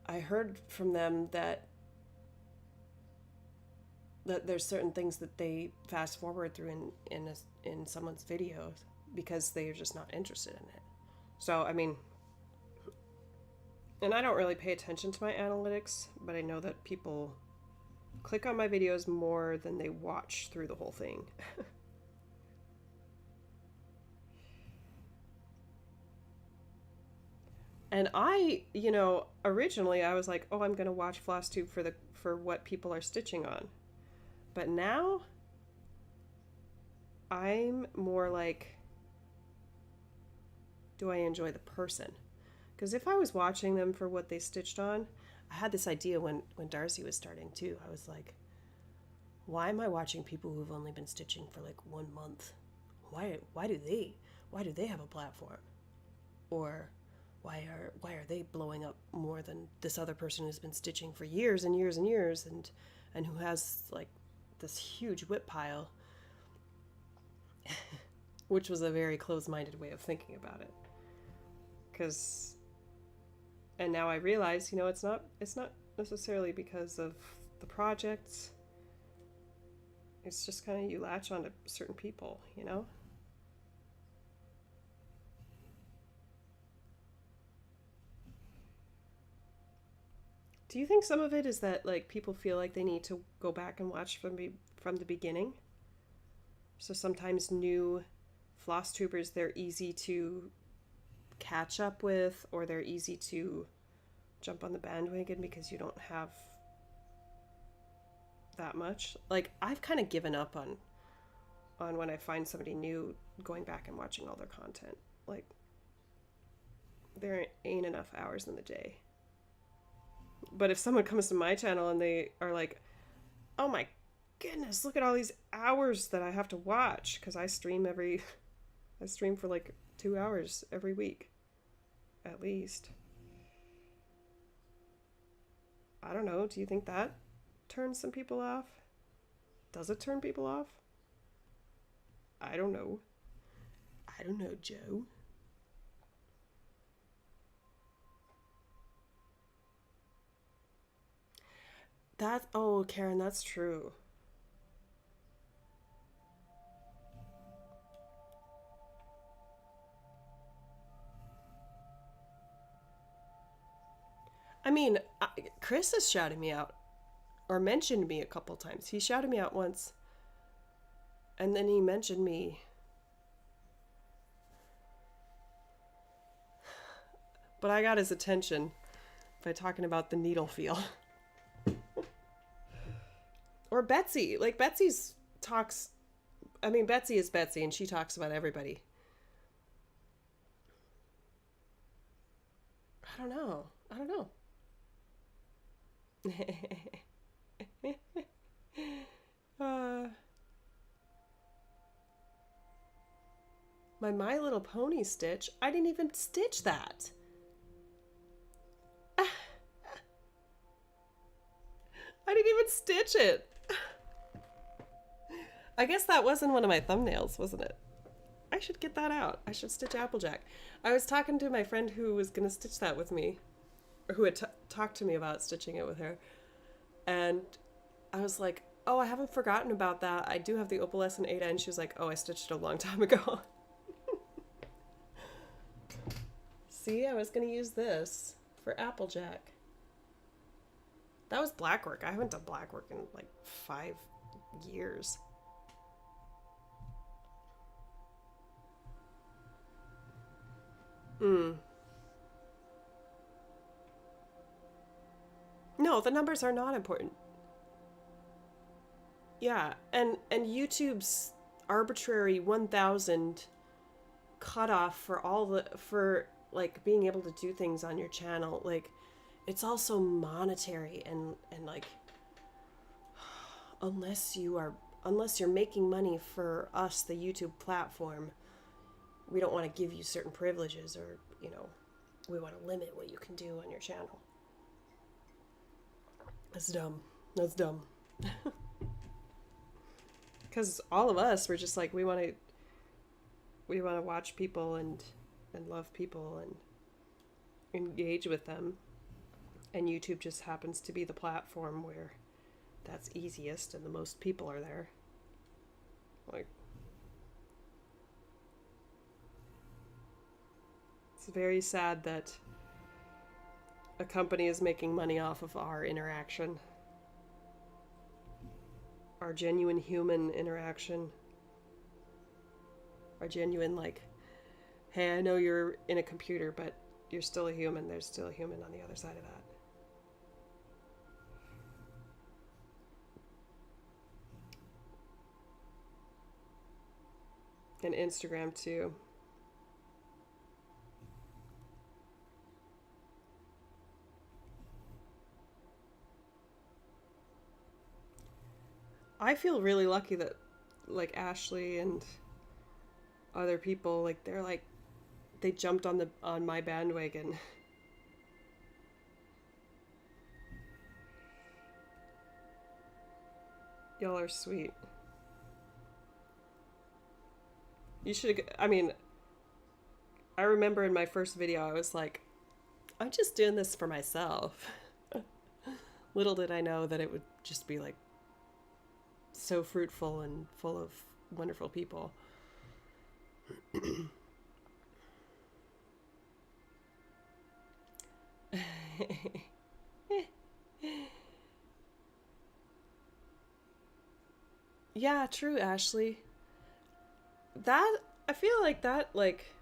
I heard from them that there's certain things that they fast forward through in someone's videos because they're just not interested in it. So I mean, and I don't really pay attention to my analytics, but I know that people click on my videos more than they watch through the whole thing. And I, originally I was like, oh, I'm going to watch floss tube for what people are stitching on. But now I'm more like, do I enjoy the person? Because if I was watching them for what they stitched on, I had this idea when Darcy was starting too. I was like, why am I watching people who've only been stitching for like 1 month? Why do they have a platform? Or why are they blowing up more than this other person who's been stitching for years and years and years and who has like this huge whip pile? Which was a very closed-minded way of thinking about it. And now I realize, it's not necessarily because of the projects. It's just kind of you latch on to certain people, Do you think some of it is that like people feel like they need to go back and watch from the beginning? So sometimes new floss tubers, they're easy to catch up with, or they're easy to jump on the bandwagon because you don't have that much. Like, I've kind of given up on when I find somebody new going back and watching all their content. Like, there ain't enough hours in the day. But if someone comes to my channel and they are like, oh my goodness, look at all these hours that I have to watch, because I stream for like 2 hours every week at least. I don't know, do you think that turns some people off? Does it turn people off? I don't know, Joe. Oh, Karen, that's true. I mean, Chris has shouted me out, or mentioned me a couple times. He shouted me out once, and then he mentioned me. But I got his attention by talking about the needle feel. Or Betsy. Like, Betsy is Betsy, and she talks about everybody. I don't know. My Little Pony stitch, I didn't even stitch that. I didn't even stitch it. I guess that wasn't one of my thumbnails, wasn't it? I should get that out. I should stitch Applejack. I was talking to my friend who was going to stitch that with me, or who had talked to me about stitching it with her. And I was like, oh, I haven't forgotten about that. I do have the opalescent Ada. And she was like, oh, I stitched it a long time ago. See, I was going to use this for Applejack. That was black work. I haven't done black work in like 5 years. No, the numbers are not important. Yeah, and YouTube's arbitrary 1,000 cutoff for for like being able to do things on your channel. Like, it's also monetary, and like, unless you're making money for us, the YouTube platform, we don't want to give you certain privileges, or, you know, we want to limit what you can do on your channel. That's dumb. That's dumb. Because all of us, we're just like, we want to watch people and love people and engage with them. And YouTube just happens to be the platform where that's easiest and the most people are there. Like, it's very sad that a company is making money off of our interaction. Our genuine human interaction. Our genuine, like, hey, I know you're in a computer, but you're still a human. There's still a human on the other side of that. And Instagram too. I feel really lucky that, like, Ashley and other people, like, they jumped on my bandwagon. Y'all are sweet. You should, I mean, I remember in my first video I was like, I'm just doing this for myself. Little did I know that it would just be like so fruitful and full of wonderful people. Yeah, true, Ashley. That, I feel like that, like,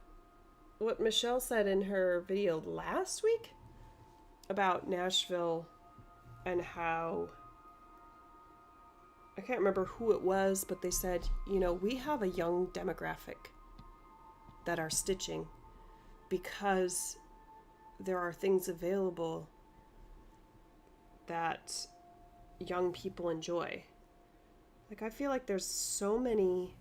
what Michelle said in her video last week about Nashville and how, I can't remember who it was, but they said, you know, we have a young demographic that are stitching because there are things available that young people enjoy. Like, I feel like there's so many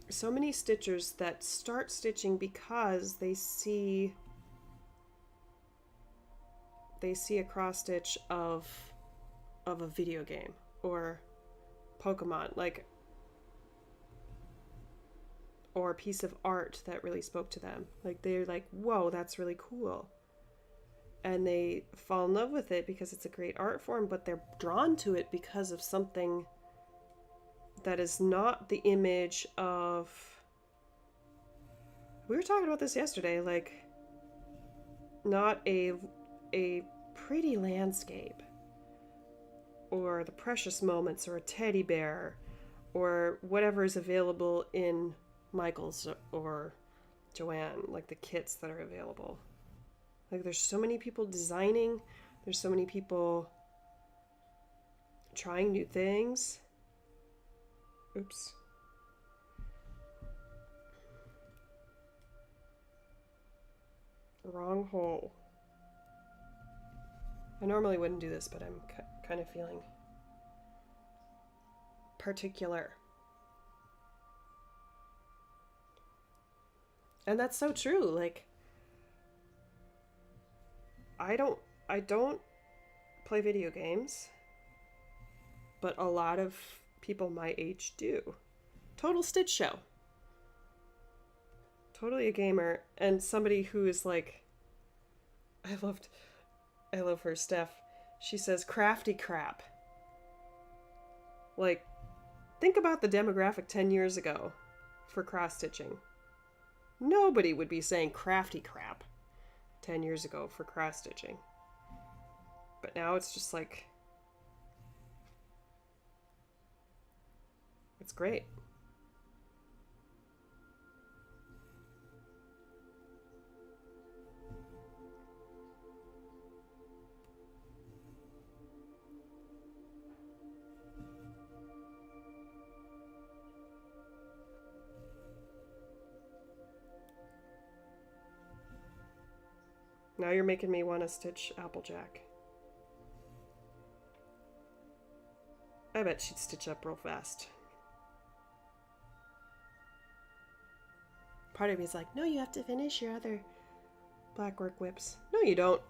stitchers that start stitching because they see a cross stitch of a video game or Pokemon, like, or a piece of art that really spoke to them. Like, they're like, whoa, that's really cool. And they fall in love with it because it's a great art form, but they're drawn to it because of something that is not the image of, we were talking about this yesterday, like, not a pretty landscape or the precious moments or a teddy bear or whatever is available in Michael's or Joanne, like the kits that are available. Like, there's so many people designing, there's so many people trying new things. Oops. Wrong hole. I normally wouldn't do this, but I'm kind of feeling particular. And that's so true. Like, I don't play video games, but a lot of people my age do. Total Stitch Show. Totally a gamer, and somebody who is like, I love her, Steph. She says crafty crap. Like, think about the demographic 10 years ago for cross stitching. Nobody would be saying crafty crap 10 years ago for cross stitching. But now it's just like, it's great. Now you're making me want to stitch Applejack. I bet she'd stitch up real fast. Part of me is like, no, you have to finish your other black work whips. No, you don't.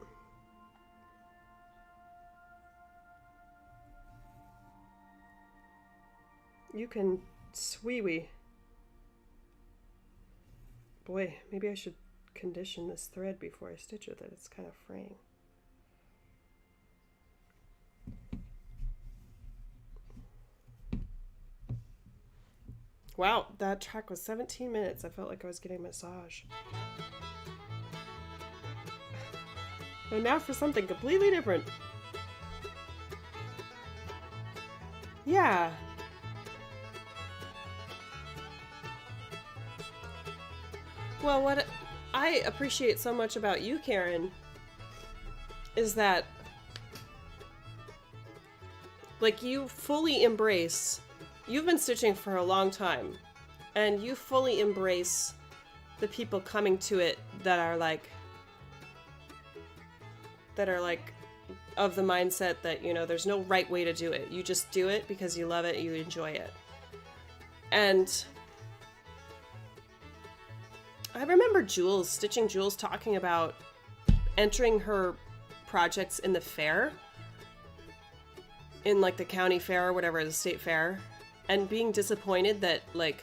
You can swee-wee. Boy, maybe I should condition this thread before I stitch with it. It's kind of fraying. Wow, that track was 17 minutes. I felt like I was getting a massage. And now for something completely different. Yeah. Well, what I appreciate so much about you, Karen, is that, like, you fully embrace, you've been stitching for a long time, and you fully embrace the people coming to it that are like of the mindset that, you know, there's no right way to do it. You just do it because you love it, you enjoy it. And I remember Jules, Stitching Jules, talking about entering her projects in the fair, in like the county fair or whatever, the state fair, and being disappointed that, like,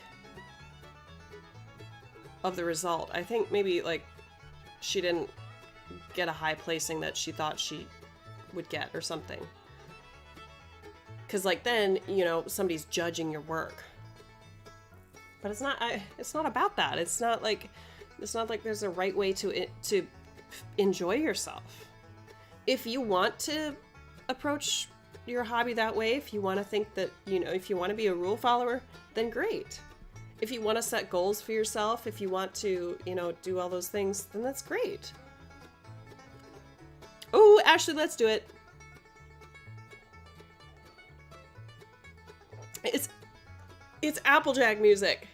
of the result. I think maybe like she didn't get a high placing that she thought she would get or something. Because like then, you know, somebody's judging your work. But it's not about that. It's not like there's a right way to enjoy yourself. If you want to approach your hobby that way, if you want to think that, you know, if you want to be a rule follower, then great. If you want to set goals for yourself, if you want to, you know, do all those things, then that's great. Oh, Ashley, let's do it. It's Applejack music.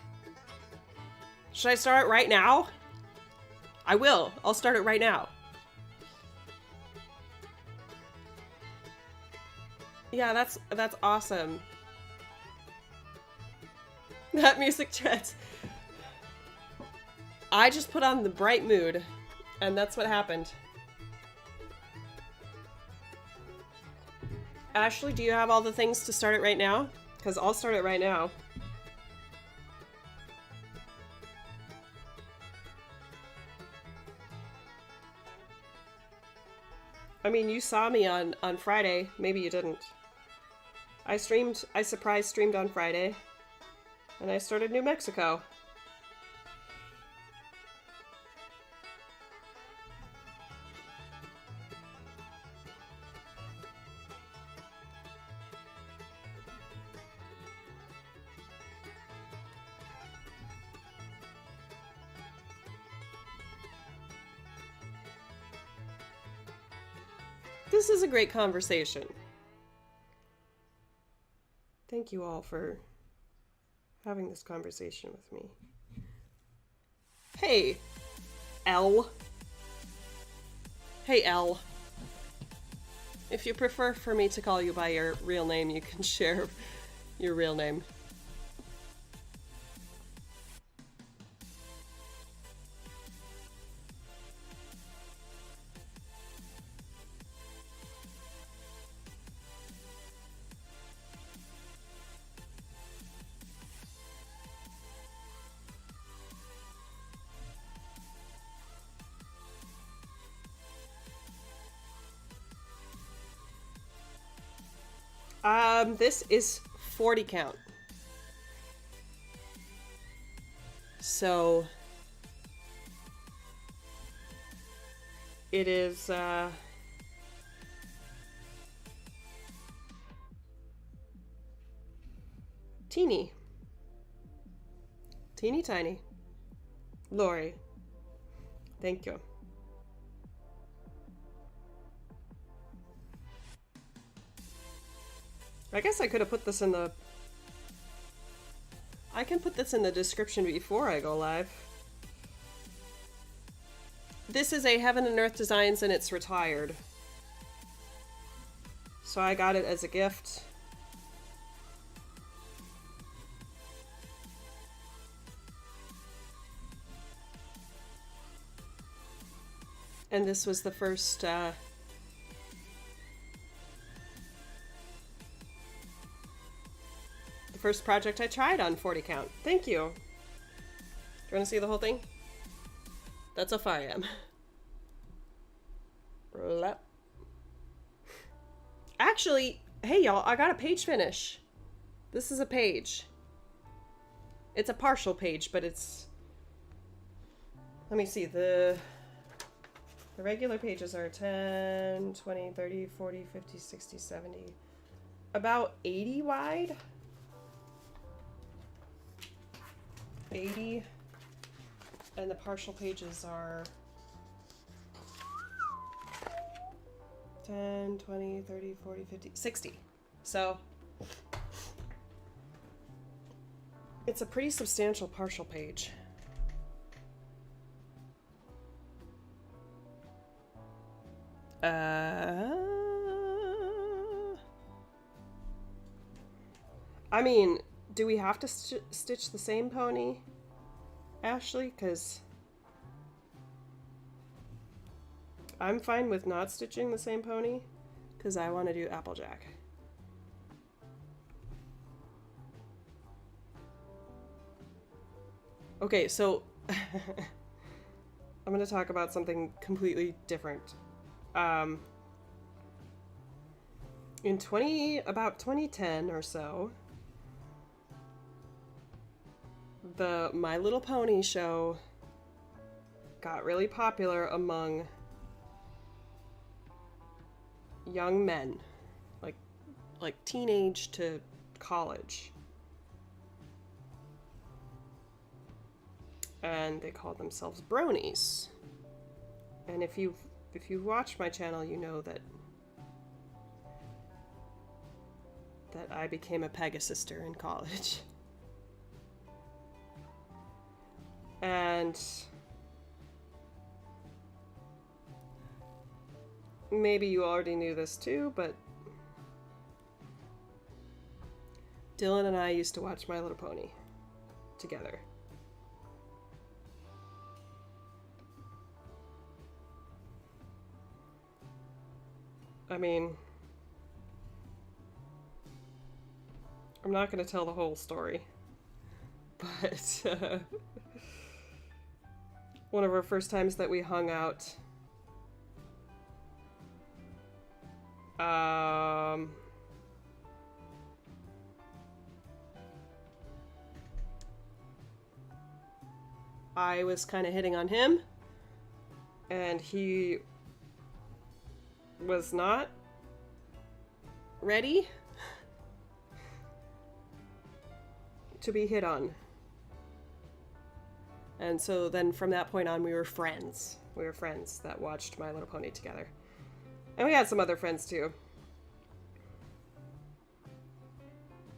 Should I start it right now? I will. I'll start it right now. Yeah, that's awesome. That music trends. I just put on the bright mood, and that's what happened. Ashley, do you have all the things to start it right now? Because I'll start it right now. I mean, you saw me on Friday. Maybe you didn't. I surprise streamed on Friday. And I started New Mexico. This is a great conversation. Thank you all for having this conversation with me. Hey, L. Hey, L. If you prefer for me to call you by your real name, you can share your real name. This is 40 count. So it is teeny tiny. Lori, thank you. I guess I could have put this in the... I can put this in the description before I go live. This is a Heaven and Earth Designs and it's retired. So I got it as a gift. And this was the first project I tried on 40 count. Thank you. Do you want to see the whole thing? That's how far I am. Roll up. Actually, hey y'all, I got a page finish. This is a page. It's a partial page, but it's... Let me see, the regular pages are 10, 20, 30, 40, 50, 60, 70. About 80 wide. 80. And the partial pages are 10, 20, 30, 40, 50, 60. So it's a pretty substantial partial page. I mean, do we have to stitch the same pony, Ashley? Because I'm fine with not stitching the same pony, because I want to do Applejack. Okay, so I'm going to talk about something completely different. In about 2010 or so, the My Little Pony show got really popular among young men, like teenage to college. And they called themselves bronies. And if you've watched my channel, you know that I became a Pegasister in college. And maybe you already knew this too, but Dylan and I used to watch My Little Pony together. I mean, I'm not going to tell the whole story, but one of our first times that we hung out, I was kind of hitting on him, and he was not ready to be hit on. And so then from that point on, we were friends. We were friends that watched My Little Pony together. And we had some other friends too.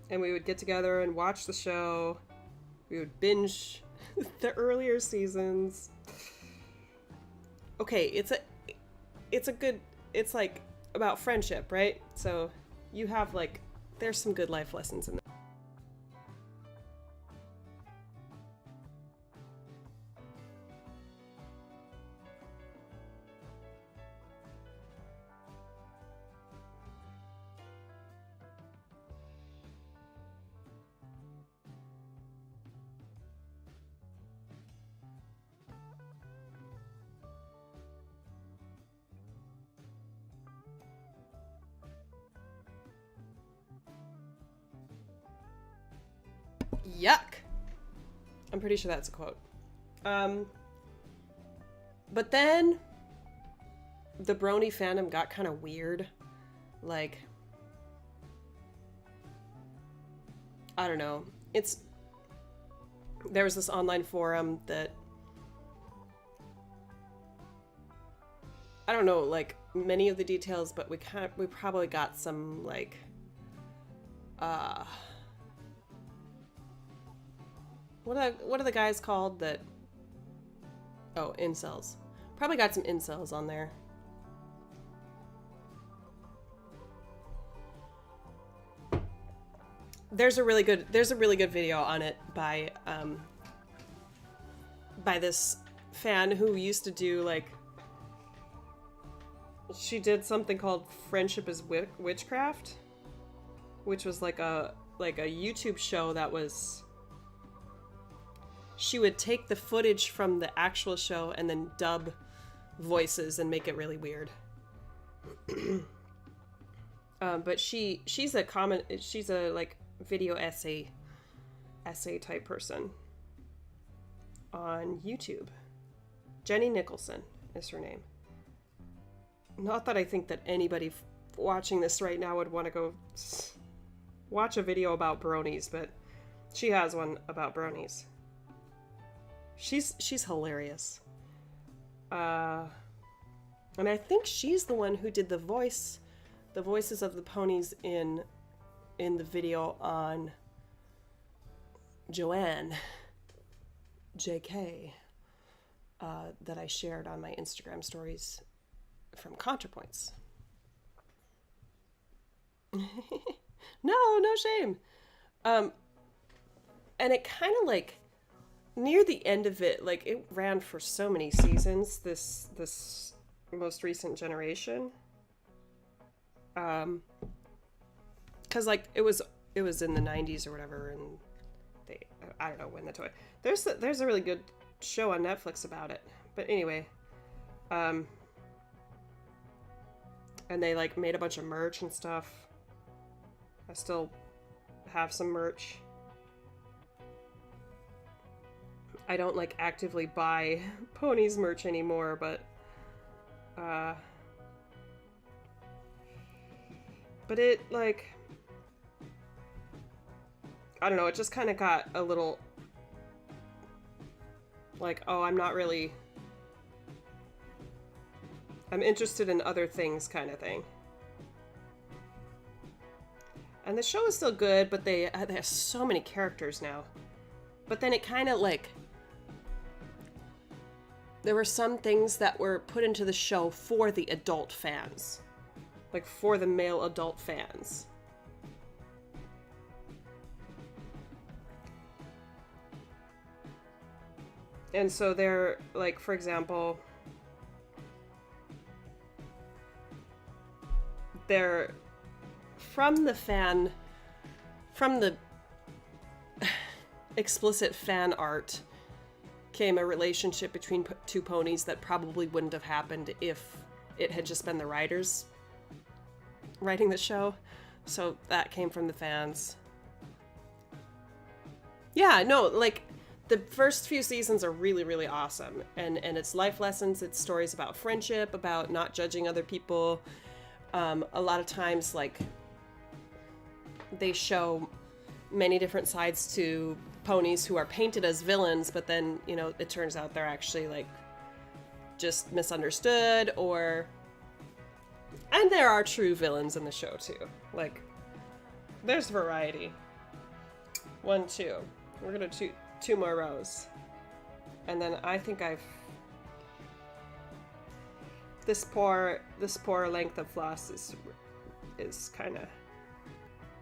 And we would get together and watch the show. We would binge the earlier seasons. Okay, it's like about friendship, right? So you have there's some good life lessons in there. Yuck! I'm pretty sure that's a quote. But then the brony fandom got kind of weird. Like, I don't know. There was this online forum that, I don't know, many of the details, but we probably got some, what are the guys called that... Oh, incels. Probably got some incels on there. There's a really good video on it by this fan who used to do like, she did something called Friendship is Witchcraft, which was like a YouTube show that was, she would take the footage from the actual show and then dub voices and make it really weird. But she's a like video essay type person on YouTube. Jenny Nicholson is her name. Not that I think that anybody watching this right now would want to go watch a video about bronies, but she has one about bronies. She's hilarious. And I think she's the one who did the voices of the ponies in the video on Joanne, JK, that I shared on my Instagram stories from ContraPoints. No shame. And it kind of like, near the end of it, like it ran for so many seasons, this most recent generation. Cause like it was in the 90s or whatever, and I don't know when the toy. There's a really good show on Netflix about it. But anyway, and they like made a bunch of merch and stuff. I still have some merch. I don't like actively buy ponies merch anymore, but it like, I don't know, it just kind of got a little like, oh, I'm interested in other things kind of thing. And the show is still good, but they have so many characters now. But then it kind of like, there were some things that were put into the show for the adult fans. Like for the male adult fans. And so they're like, for example, they're from the explicit fan art came a relationship between two ponies that probably wouldn't have happened if it had just been the writers writing the show. So that came from the fans. Yeah, no, like the first few seasons are really, really awesome. And it's life lessons, it's stories about friendship, about not judging other people. A lot of times, like, they show many different sides to ponies who are painted as villains, but then, you know, it turns out they're actually, like, just misunderstood, or... And there are true villains in the show, too. Like, there's variety. 1, 2. We're gonna do 2 more rows. And then I think I've... This poor length of floss is kind of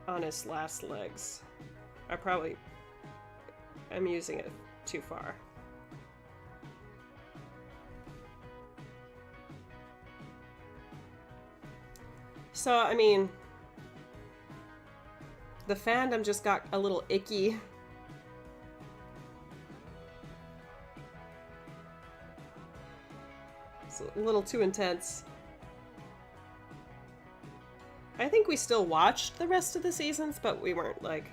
on its last legs. I'm using it too far. So, I mean, the fandom just got a little icky. It's a little too intense. I think we still watched the rest of the seasons, but we weren't, like...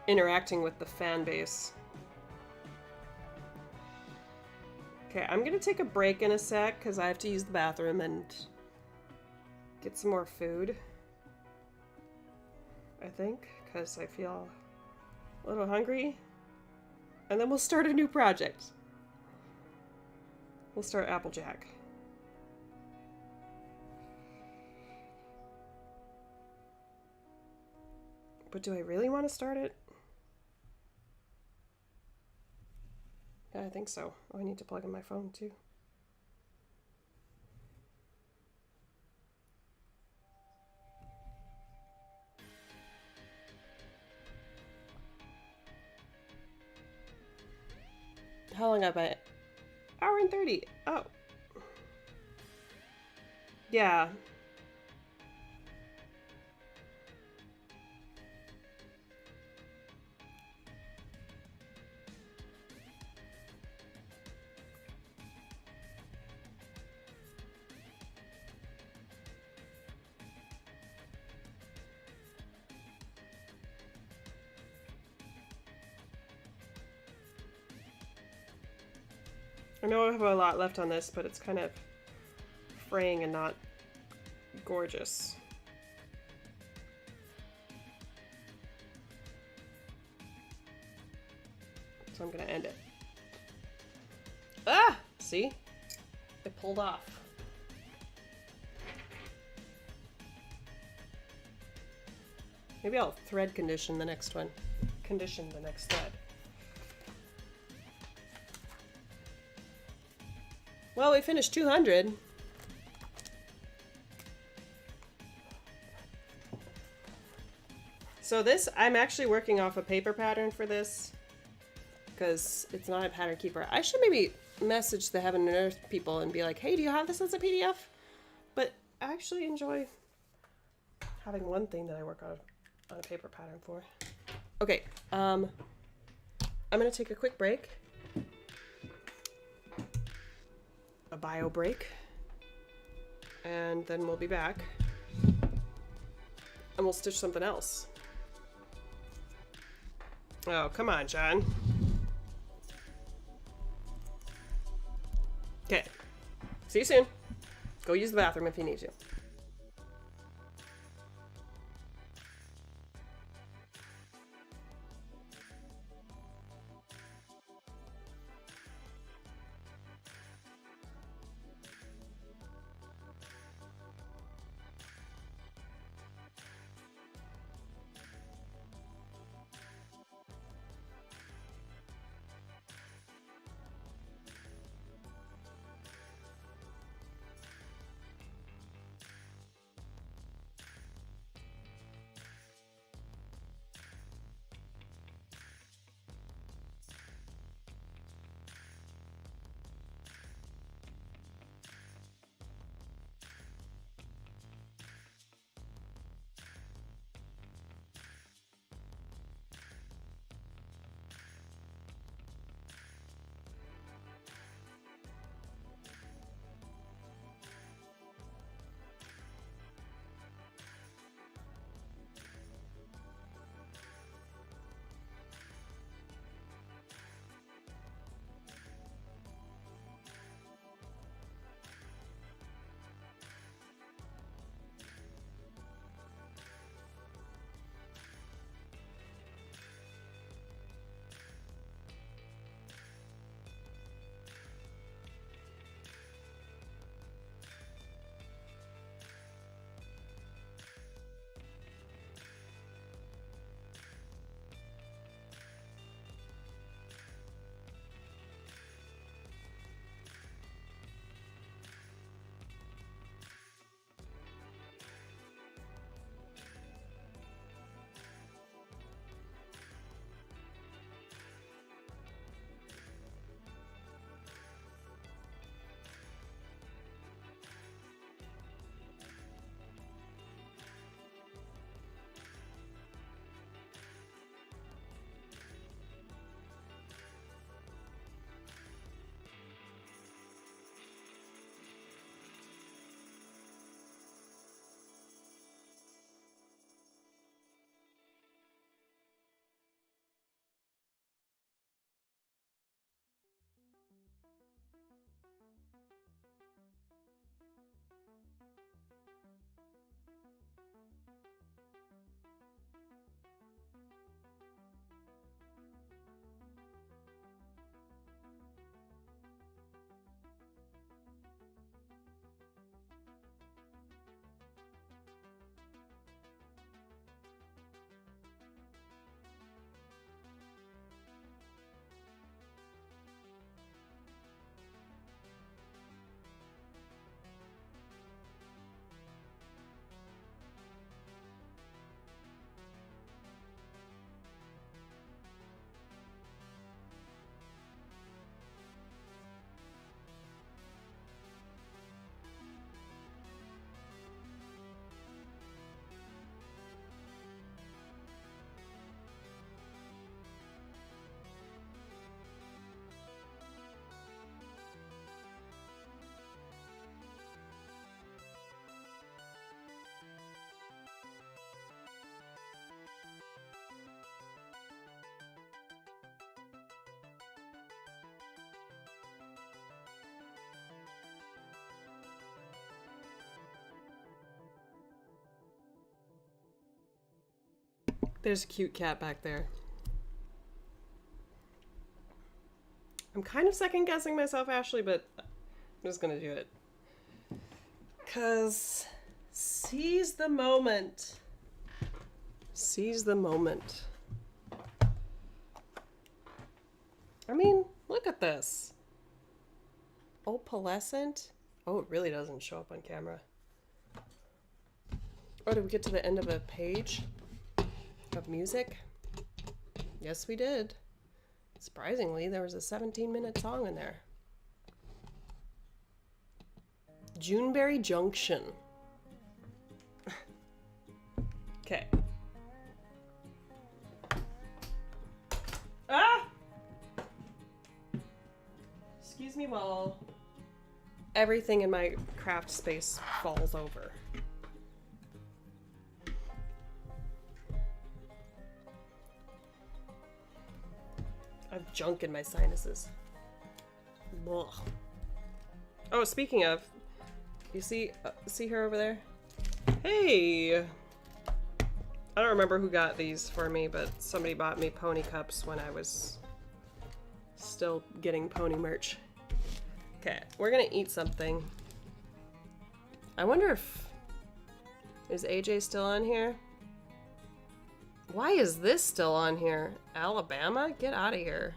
interacting with the fan base. Okay, I'm gonna take a break in a sec, because I have to use the bathroom and get some more food. I think, because I feel a little hungry. And then we'll start a new project. We'll start Applejack. But do I really want to start it? I think so. Oh, I need to plug in my phone too. How long have I? Hour and 30. Oh. Yeah. I know I have a lot left on this, but it's kind of fraying and not gorgeous. So I'm gonna end it. Ah! See? It pulled off. Maybe I'll thread condition the next one. Condition the next thread. Well, we finished 200. So this, I'm actually working off a paper pattern for this because it's not a pattern keeper. I should maybe message the Heaven and Earth people and be like, hey, do you have this as a PDF? But I actually enjoy having one thing that I work on a paper pattern for. Okay, I'm gonna take a quick break. A bio break. And then we'll be back. And we'll stitch something else. Oh, come on, John. Okay. See you soon. Go use the bathroom if you need to. There's a cute cat back there. I'm kind of second guessing myself, Ashley, but I'm just gonna do it. 'Cause seize the moment. Seize the moment. I mean, look at this. Opalescent. Oh, it really doesn't show up on camera. Oh, did we get to the end of a page of music? Yes, we did. Surprisingly, there was a 17-minute song in there. Juneberry Junction. Okay. Ah! Excuse me while everything in my craft space falls over. I have junk in my sinuses. Ugh. Oh, speaking of, you see her over there? Hey! I don't remember who got these for me, but somebody bought me pony cups when I was still getting pony merch. Okay, we're gonna eat something. I wonder if... Is AJ still on here? Why is this still on here? Alabama? Get out of here.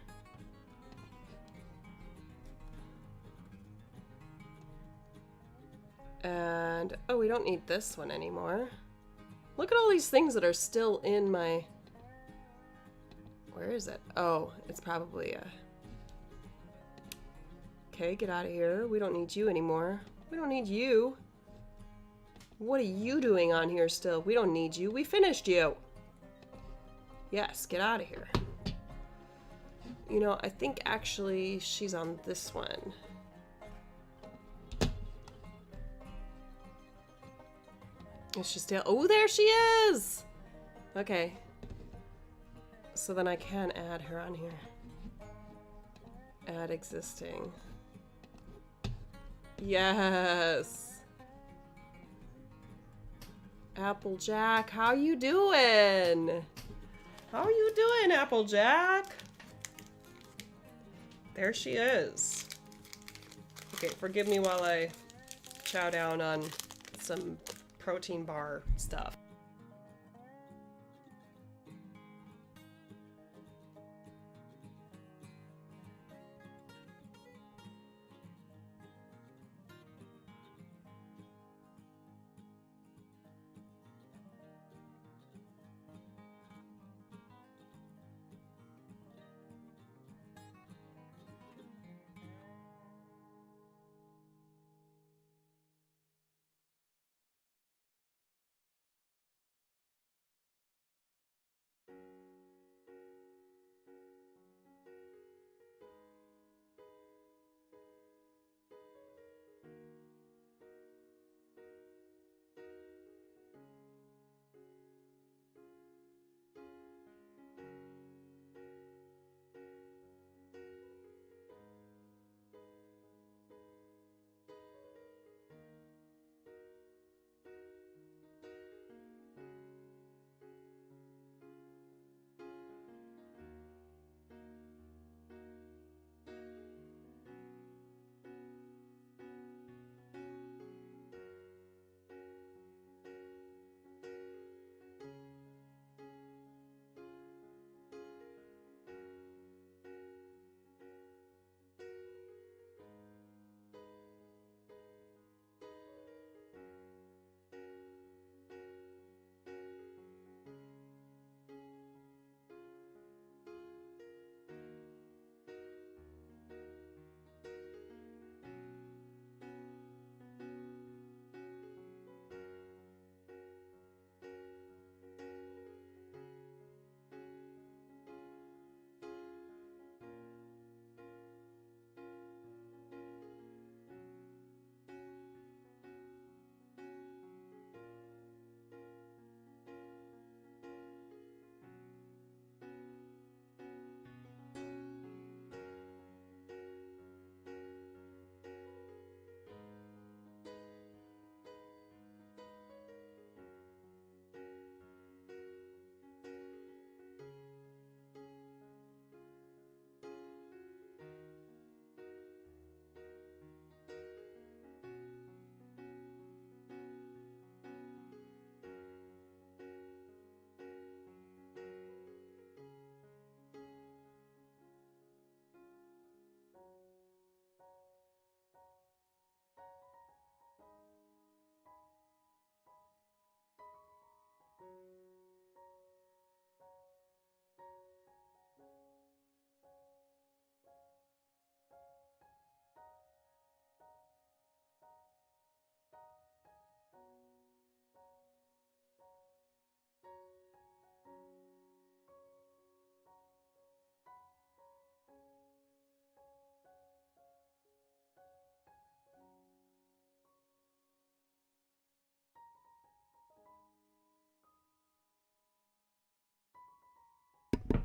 And, oh, we don't need this one anymore. Look at all these things that are still in my... Where is it? Oh, it's probably a... Okay, get out of here. We don't need you anymore. We don't need you. What are you doing on here still? We don't need you. We finished you. Yes, get out of here. You know, I think actually she's on this one. Is she still? Oh, there she is! Okay. So then I can add her on here. Add existing. Yes! Applejack, how you doing? How are you doing, Applejack? There she is. Okay, forgive me while I chow down on some protein bar stuff.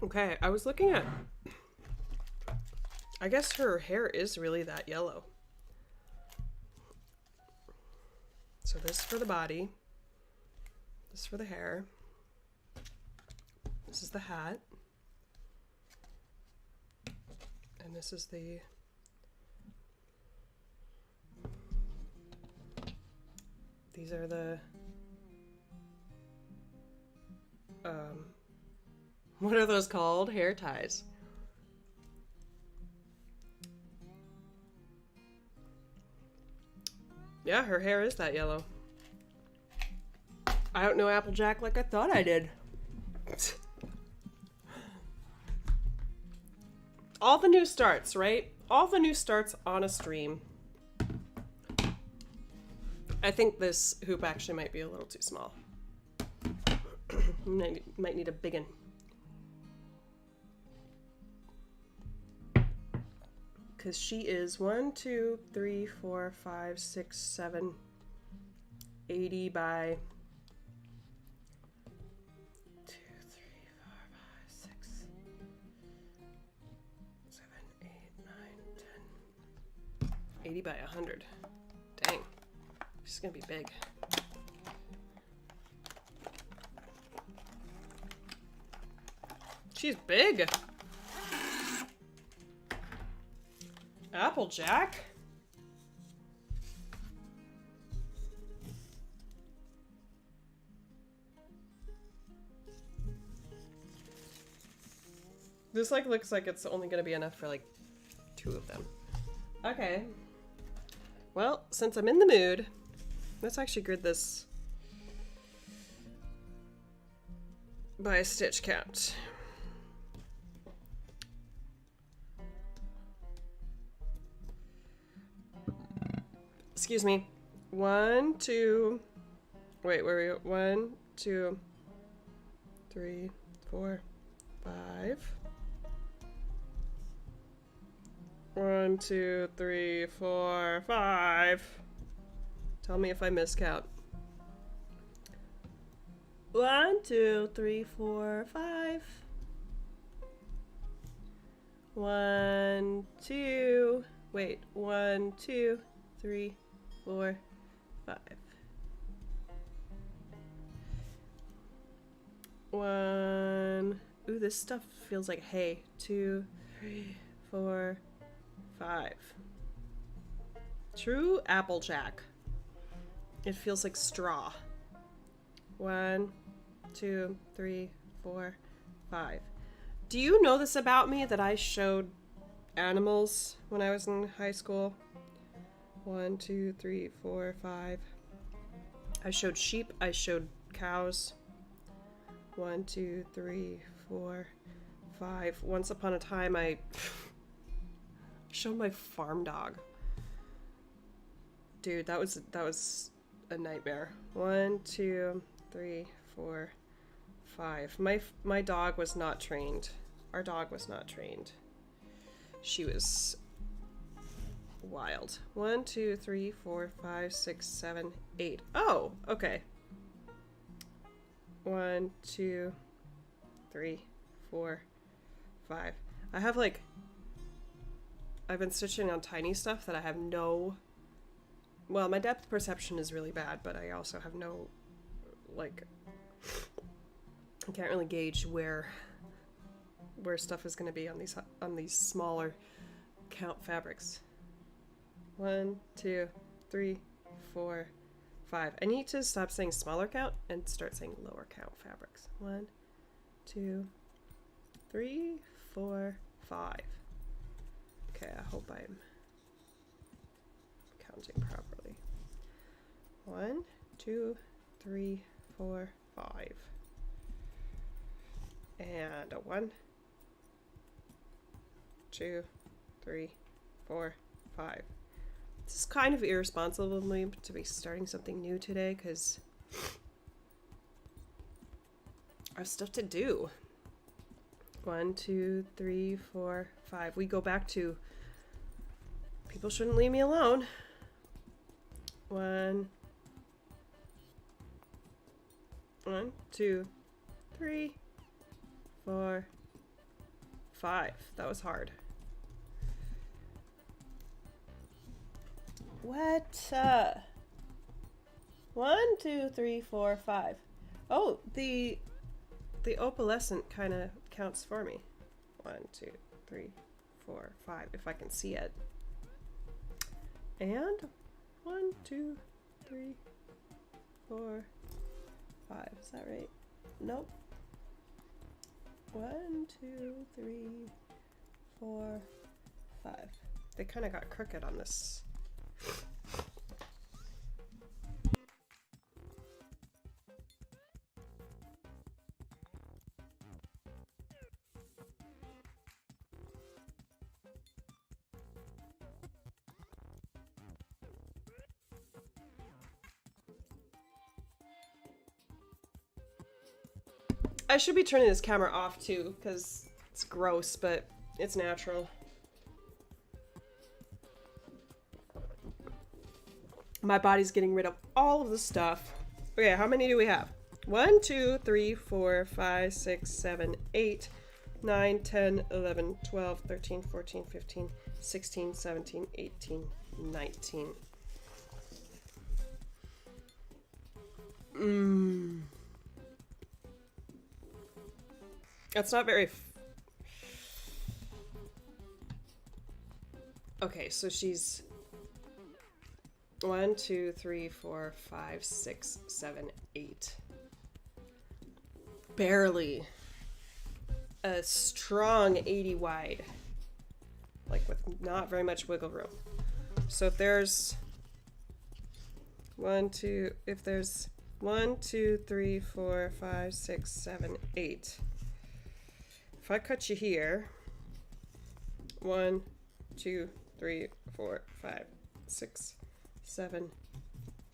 Okay, I was looking at... I guess her hair is really that yellow. So this for the body. This for the hair. This is the hat. And this is the... These are the... what are those called? Hair ties. Yeah, her hair is that yellow. I don't know Applejack like I thought I did. All the new starts, right? All the new starts on a stream. I think this hoop actually might be a little too small. Might need a big one. Because she is 1, 2, 3, 4, 5, 6, 7, 80 by 2, 3, 4, 5, 6, 7, 8, 9, 10. 80 by 100. Dang. She's gonna be big. She's big. Applejack? This like looks like it's only gonna be enough for like 2 of them. Okay. Well, since I'm in the mood, let's actually grid this by a stitch count. Excuse me. 1, 2. Wait, where are we? 1, 2, 3, 4, 5. 1, 2, 3, 4, 5. Tell me if I miscount. 1, 2, 3, 4, 5. 1, 2. Wait. 1, 2, 3, 4, 5. 1. Ooh, this stuff feels like hay. 2, 3, 4, 5. True Applejack. It feels like straw. 1, 2, 3, 4, 5. Do you know this about me, that I showed animals when I was in high school? 1, 2, 3, 4, 5. I showed sheep. I showed cows. 1, 2, 3, 4, 5. Once upon a time, I showed my farm dog. Dude, that was a nightmare. 1, 2, 3, 4, 5. My dog was not trained. Our dog was not trained. She was wild. 1, 2, 3, 4, 5, 6, 7, 8. Oh, okay. 1, 2, 3, 4, 5. I have like... I've been stitching on tiny stuff that I have no... Well, my depth perception is really bad, but I also have no... Like... I can't really gauge where stuff is going to be on these smaller count fabrics. 1, 2, 3, 4, 5. I need to stop saying smaller count and start saying lower count fabrics. 1, 2, 3, 4, 5. Okay, I hope I'm counting properly. 1, 2, 3, 4, 5. And a 1, 2, 3, 4, 5. This is kind of irresponsible of me to be starting something new today because I have stuff to do. 1, 2, 3, 4, 5. We go back to people shouldn't leave me alone. 1, 2, 3, 4, 5. That was hard. What? 1, 2, 3, 4, 5. Oh, the opalescent kind of counts for me. 1, 2, 3, 4, 5. If I can see it. And 1, 2, 3, 4, 5. Is that right? Nope. 1, 2, 3, 4, 5. They kind of got crooked on this. I should be turning this camera off too, because it's gross, but it's natural. My body's getting rid of all of the stuff. Okay, how many do we have? 1, 2, 3, 4, 5, 6, 7, 8, 9, 10, 11, 12, 13, 14, 15, 16, 17, 18, 19. That's not very... Okay, so she's 1, 2, 3, 4, 5, 6, 7, 8. Barely. A strong 80 wide. Like with not very much wiggle room. So if there's 1, 2, if there's 1, 2, 3, 4, 5, 6, 7, 8. If I cut you here, 1, 2, 3, 4, 5, 6, 7,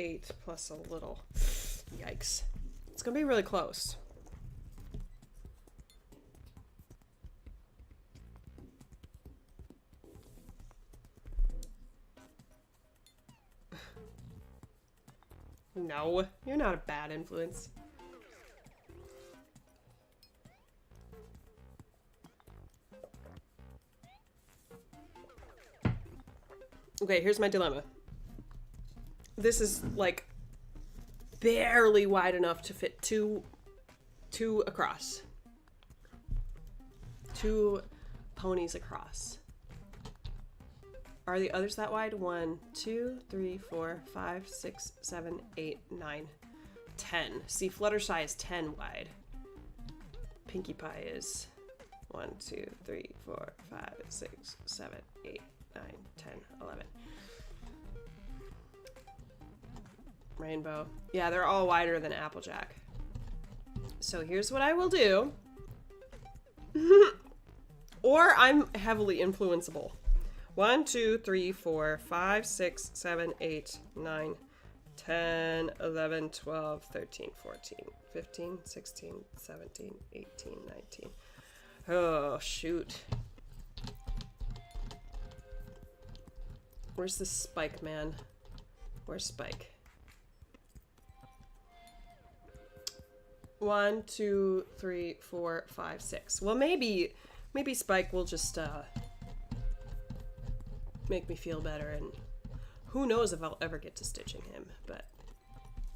8, plus a little. Yikes. It's gonna be really close. No, you're not a bad influence. Okay, here's my dilemma. This is like barely wide enough to fit two across. 2 ponies across. Are the others that wide? 1, 2, 3, 4, 5, 6, 7, 8, 9, 10. See, Fluttershy is 10 wide. Pinkie Pie is 1, 2, 3, 4, 5, 6, 7, 8, 9, 10, 11. Rainbow. Yeah, they're all wider than Applejack. So here's what I will do. Or I'm heavily influenceable. 1, 2, 3, 4, 5, 6, 7, 8, 9, 10, 11, 12, 13, 14, 15, 16, 17, 18, 19. Oh, shoot. Where's the Spike, man? Where's Spike? 1, 2, 3, 4, 5, 6. Well, maybe Spike will just make me feel better, and who knows if I'll ever get to stitching him. But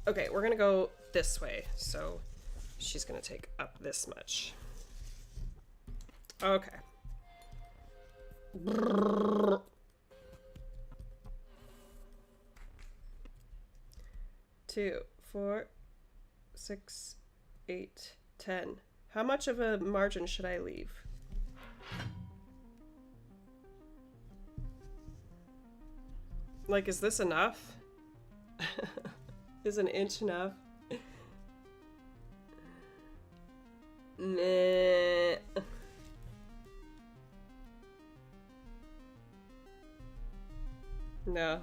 okay, we're gonna go this way, so she's gonna take up this much. Okay. 2, 4, 6, 8, 10. How much of a margin should I leave? Like, is this enough? Is an inch enough? Nah. No.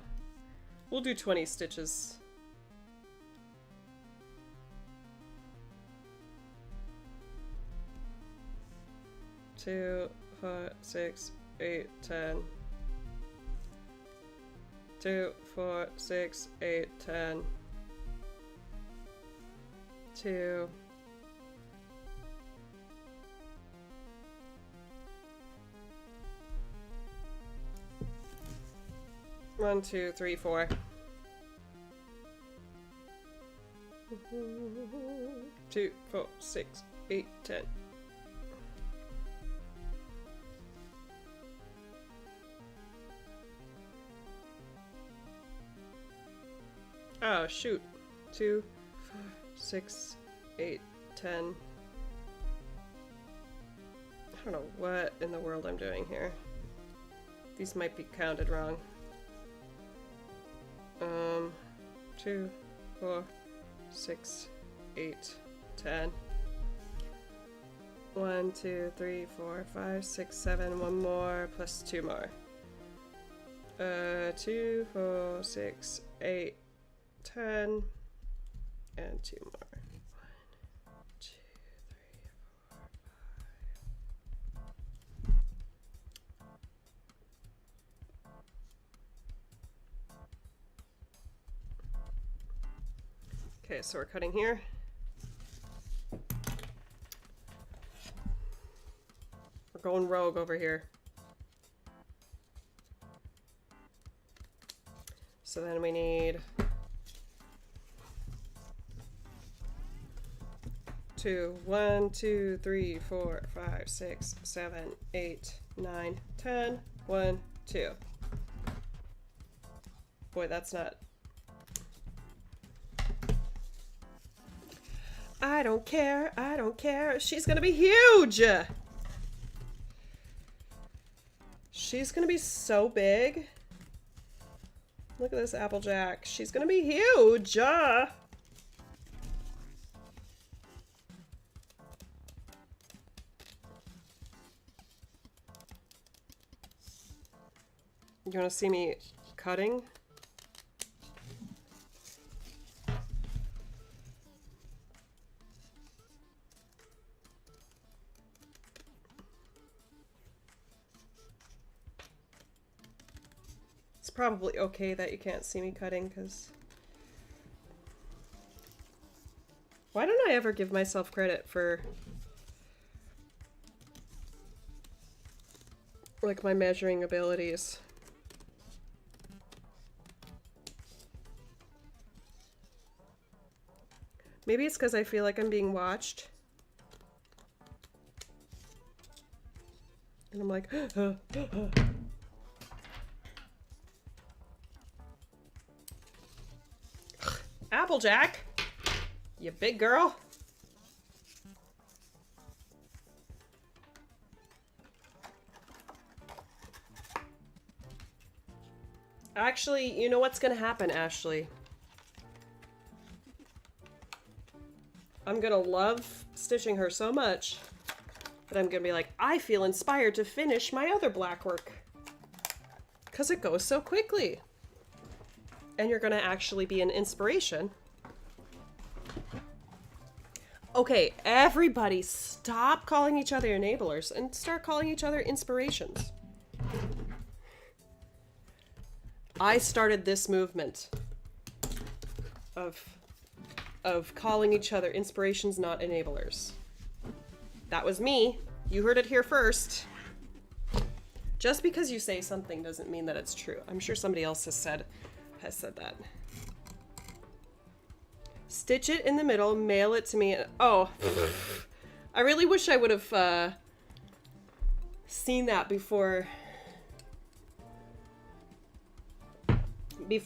We'll do 20 stitches. Two, 4, 6, 8, 10. 2, 4, 6, 8, 10. 2. 1, 2, 3, 4. 2, 4, 6, 8, 10. Oh, shoot. 2, 4, 6, 8, 10. I don't know what in the world I'm doing here. These might be counted wrong. 2, 4, 6, 8, 10. 1, 2, 3, 4, 5, 6, 7. One more plus 2 more. 2, 4, 6, 8, 10. And 2 more. 1, 2, 3, 4, 5. Okay, so we're cutting here. We're going rogue over here. So then we need 2, 1, 2, 3, 4, 5, 6, 7, 8, 9, 10. 1, 2. Boy, that's not. I don't care. I don't care. She's gonna be huge. She's gonna be so big. Look at this Applejack. She's gonna be huge. You want to see me cutting? It's probably okay that you can't see me cutting, because why don't I ever give myself credit for like my measuring abilities? Maybe it's because I feel like I'm being watched. And I'm like, Applejack, you big girl. Actually, you know what's gonna happen, Ashley? I'm gonna love stitching her so much that I'm gonna be like, I feel inspired to finish my other black work. Because it goes so quickly. And you're gonna actually be an inspiration. Okay, everybody stop calling each other enablers and start calling each other inspirations. I started this movement of calling each other inspirations, not enablers. That was me. You heard it here first. Just because you say something doesn't mean that it's true. I'm sure somebody else has said that. Stitch it in the middle, mail it to me. Oh, I really wish I would have seen that before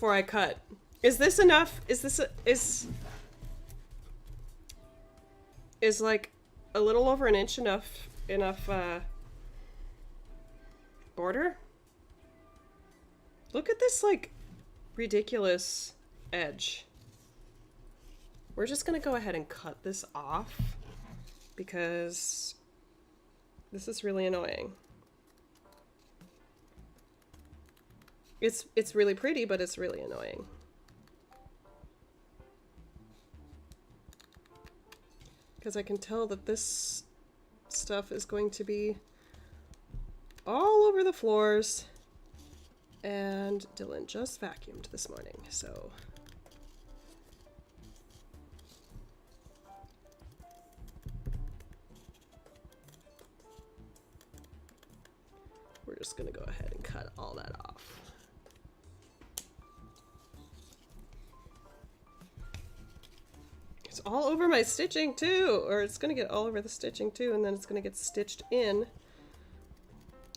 I cut. Is this enough? Is this is like a little over an inch enough border? Look at this like ridiculous edge. We're just gonna go ahead and cut this off because this is really annoying. It's really pretty, but it's really annoying. Because I can tell that this stuff is going to be all over the floors. And Dylan just vacuumed this morning, so... we're just gonna go ahead and cut all that off. It's all over my stitching too, or it's gonna get all over the stitching too, and then it's gonna get stitched in.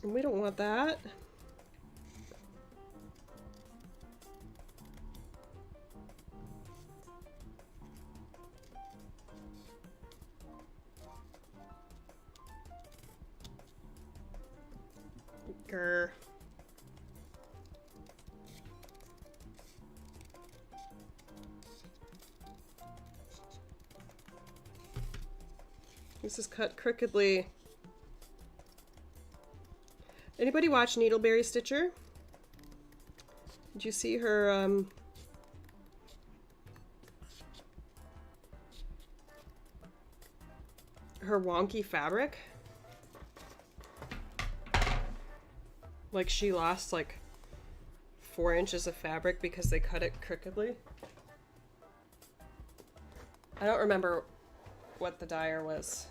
And we don't want that. Grr. This is cut crookedly. Anybody watch Needleberry Stitcher? Did you see her her wonky fabric? Like she lost like 4 inches of fabric because they cut it crookedly. I don't remember what the dyer was,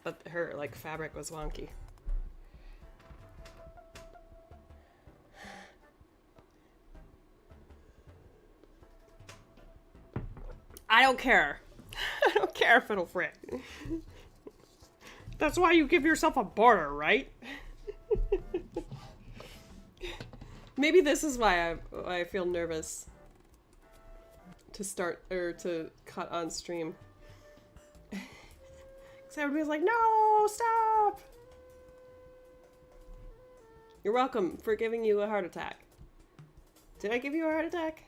but her like fabric was wonky. I don't care. I don't care if it'll fray. That's why you give yourself a border, right? Maybe this is why I feel nervous to start or to cut on stream. Because everybody's like, no, stop! You're welcome for giving you a heart attack. Did I give you a heart attack?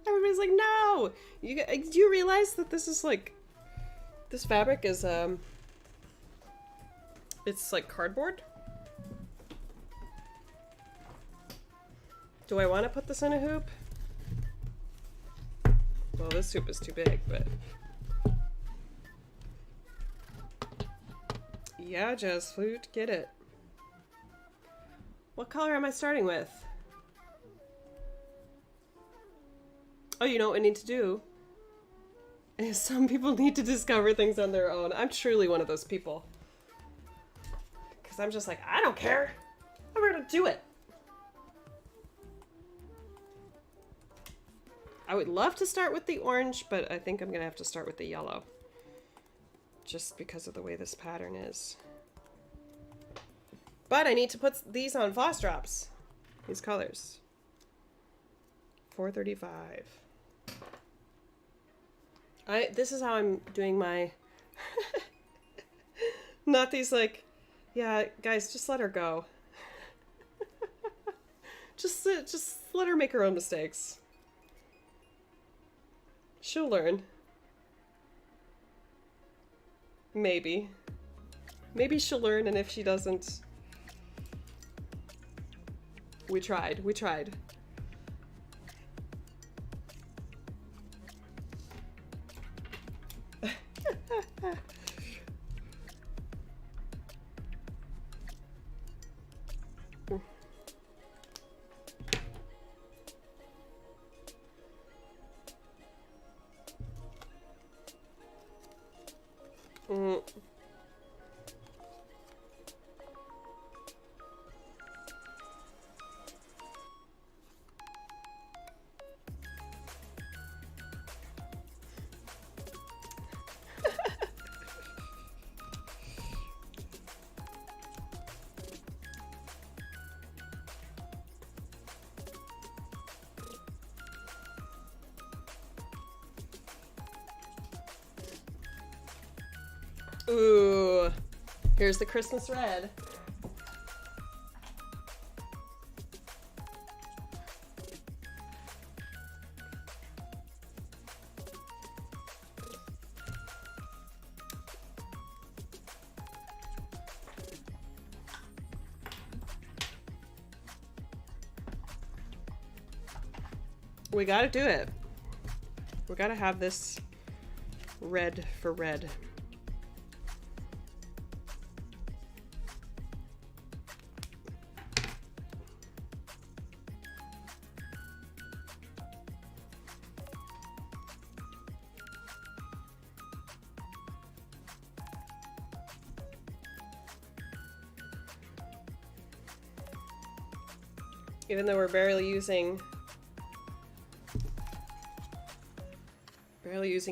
Everybody's like, no! Do you realize that this is like, this fabric is, it's like cardboard? Do I want to put this in a hoop? Well, this hoop is too big, but... Yeah, Jazz Flute, get it. What color am I starting with? Oh, you know what we need to do? Is some people need to discover things on their own. I'm truly one of those people. Because I'm just like, I don't care. I'm gonna do it. I would love to start with the orange, but I think I'm gonna have to start with the yellow. Just because of the way this pattern is. But I need to put these on floss drops. These colors. 435. This is how I'm doing my... Not these like, yeah, guys, just let her go. just let her make her own mistakes. She'll learn. Maybe. Maybe she'll learn, and if she doesn't... We tried. Ooh, here's the Christmas red. We gotta do it. We gotta have this red for red. Even though we're barely using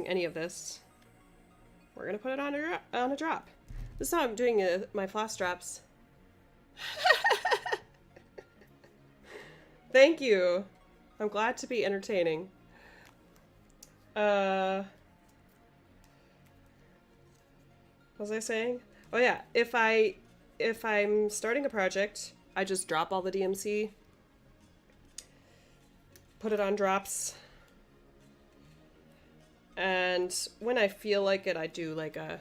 any of this, we're gonna put it on a drop. This is how I'm doing my floss drops. Thank you. I'm glad to be entertaining. What was I saying? Oh yeah, if I'm starting a project, I just drop all the DMC, put it on drops, and when I feel like it, I do like a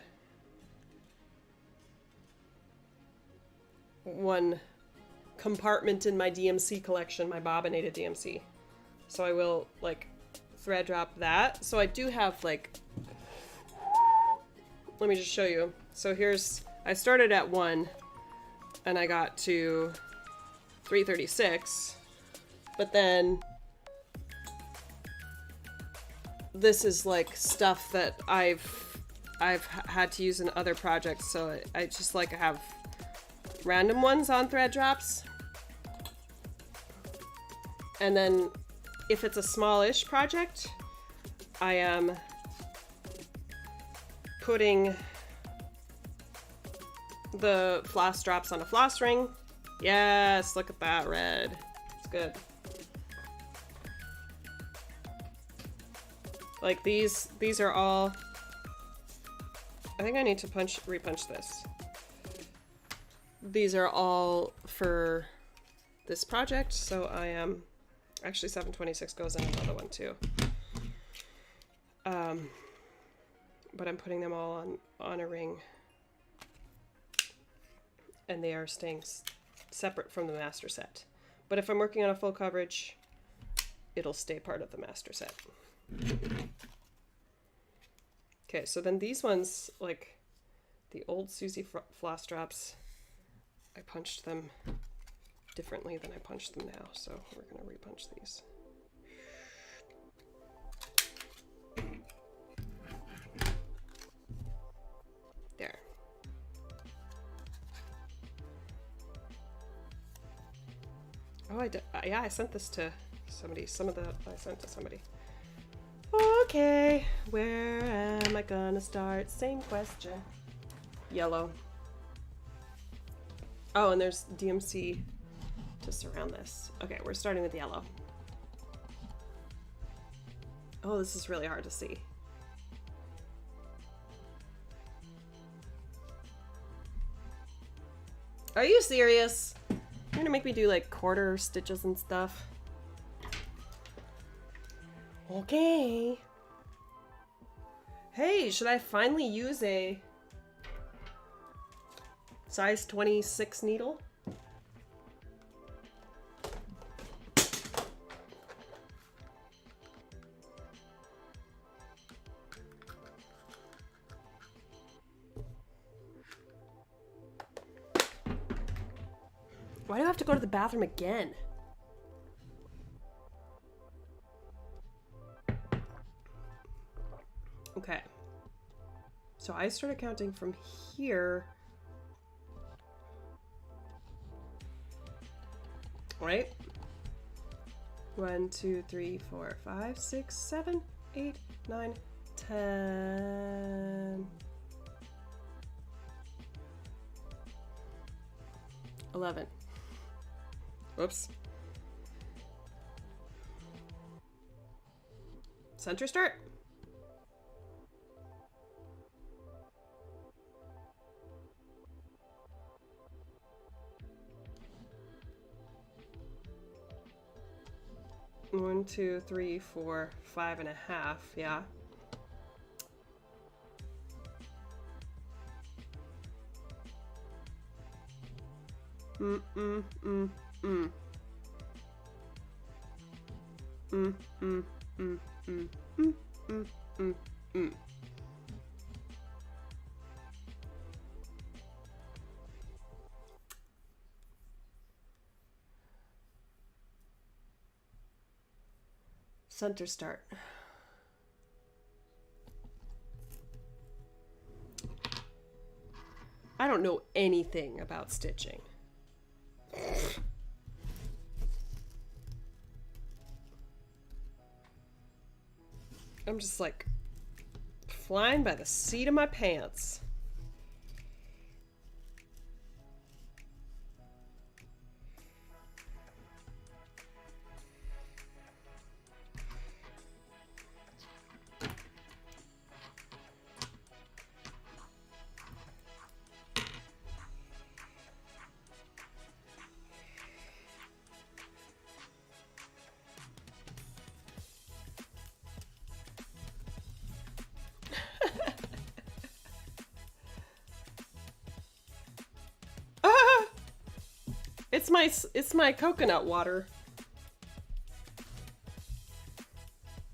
one compartment in my DMC collection, my bobinated DMC. So I will like thread drop that. So I do have like, let me just show you. So here's, I started at 1 and I got to 336, but then this is like stuff that I've had to use in other projects. So I just like have random ones on thread drops. And then if it's a smallish project, I am putting the floss drops on a floss ring. Yes, look at that red. It's good. Like these are all, I think I need to repunch this. These are all for this project, so I am, actually 726 goes in another one too. But I'm putting them all on a ring, and they are staying separate from the master set. But if I'm working on a full coverage, it'll stay part of the master set. Okay, so then these ones, like the old Susie floss drops, I punched them differently than I punched them now, so we're gonna repunch these. There. Oh, yeah, I sent this to somebody. Some of that I sent to somebody. Okay, where am I gonna start? Same question. Yellow. Oh, and there's DMC to surround this. Okay, we're starting with yellow. Oh, this is really hard to see. Are you serious? You're gonna make me do like quarter stitches and stuff? Okay. Hey, should I finally use a size 26 needle? Why do I have to go to the bathroom again? Okay. So I started counting from here. Right? 1, 2, 3, 4, 5, 6, 7, 8, 9, 10. 11. Whoops. Center start. One, 2, 3, 4, 5 and a half, yeah. Mm. Center start. I don't know anything about stitching. I'm just like flying by the seat of my pants. It's my coconut water.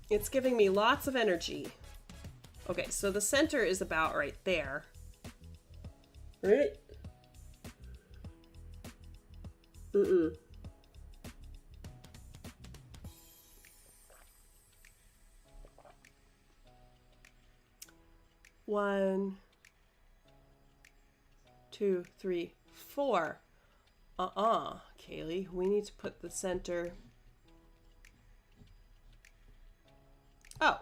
It's giving me lots of energy. Okay, so the center is about right there. Right? Mm-mm. One, two, three, four. Kaylee, we need to put the center. Oh.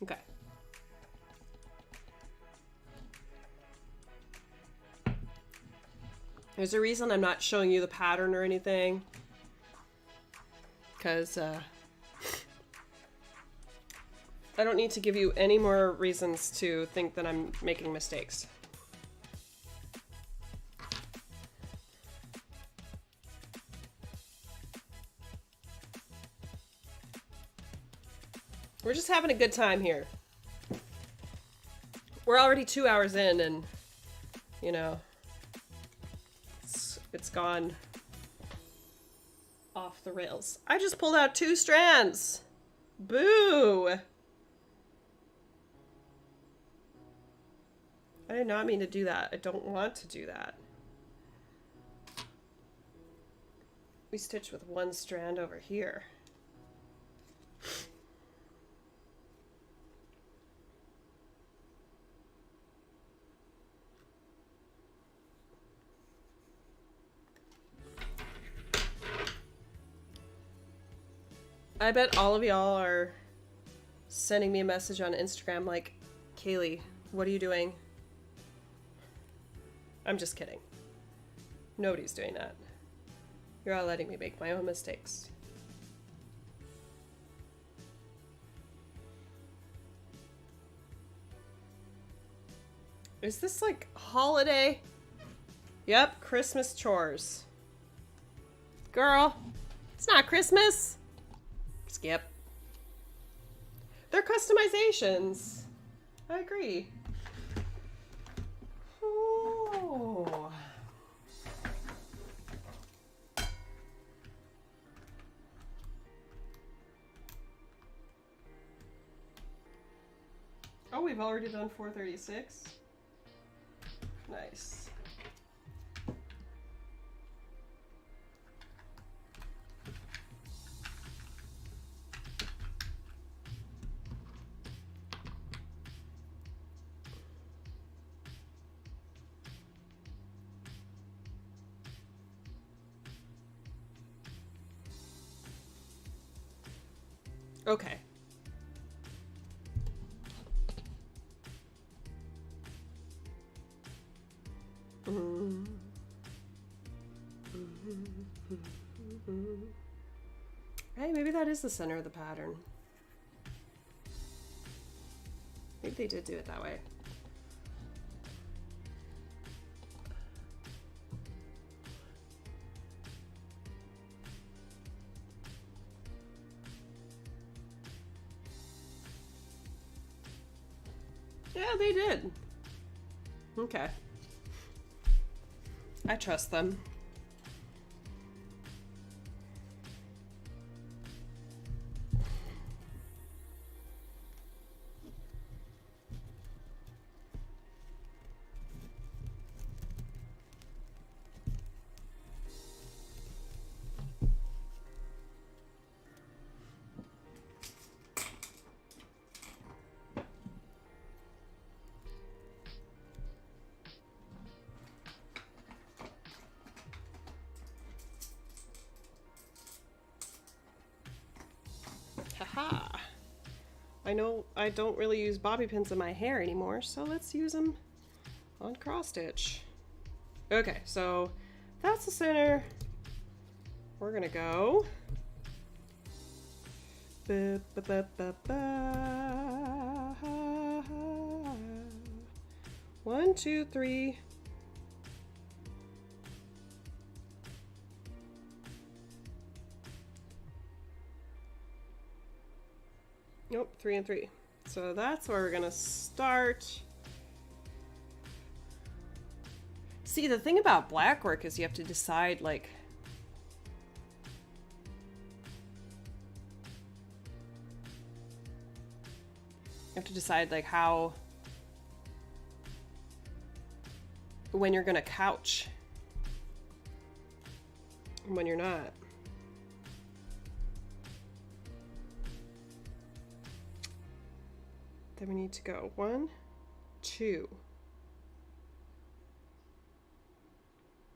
Okay. There's a reason I'm not showing you the pattern or anything. Because, I don't need to give you any more reasons to think that I'm making mistakes. We're just having a good time here. We're already 2 hours in and, you know, it's gone off the rails. I just pulled out 2 strands. Boo! I did not mean to do that. I don't want to do that. We stitch with 1 strand over here. I bet all of y'all are sending me a message on Instagram like, Kaylee, what are you doing? I'm just kidding. Nobody's doing that. You're all letting me make my own mistakes. Is this like holiday? Yep, Christmas chores. Girl, it's not Christmas. Skip. They're customizations. I agree. Oh. Oh, we've already done 436. Nice. Okay. Hey, maybe that is the center of the pattern. Maybe they did do it that way. Yeah, they did. Okay. I trust them. I know I don't really use bobby pins in my hair anymore, so let's use them on cross stitch. Okay, so that's the center. We're gonna go. Ba, ba, ba, ba, ba. 1, 2, 3. Nope, 3 and 3. So that's where we're gonna start. See, the thing about black work is you have to decide, like, how, when you're gonna couch and when you're not. Then we need to go 1, 2.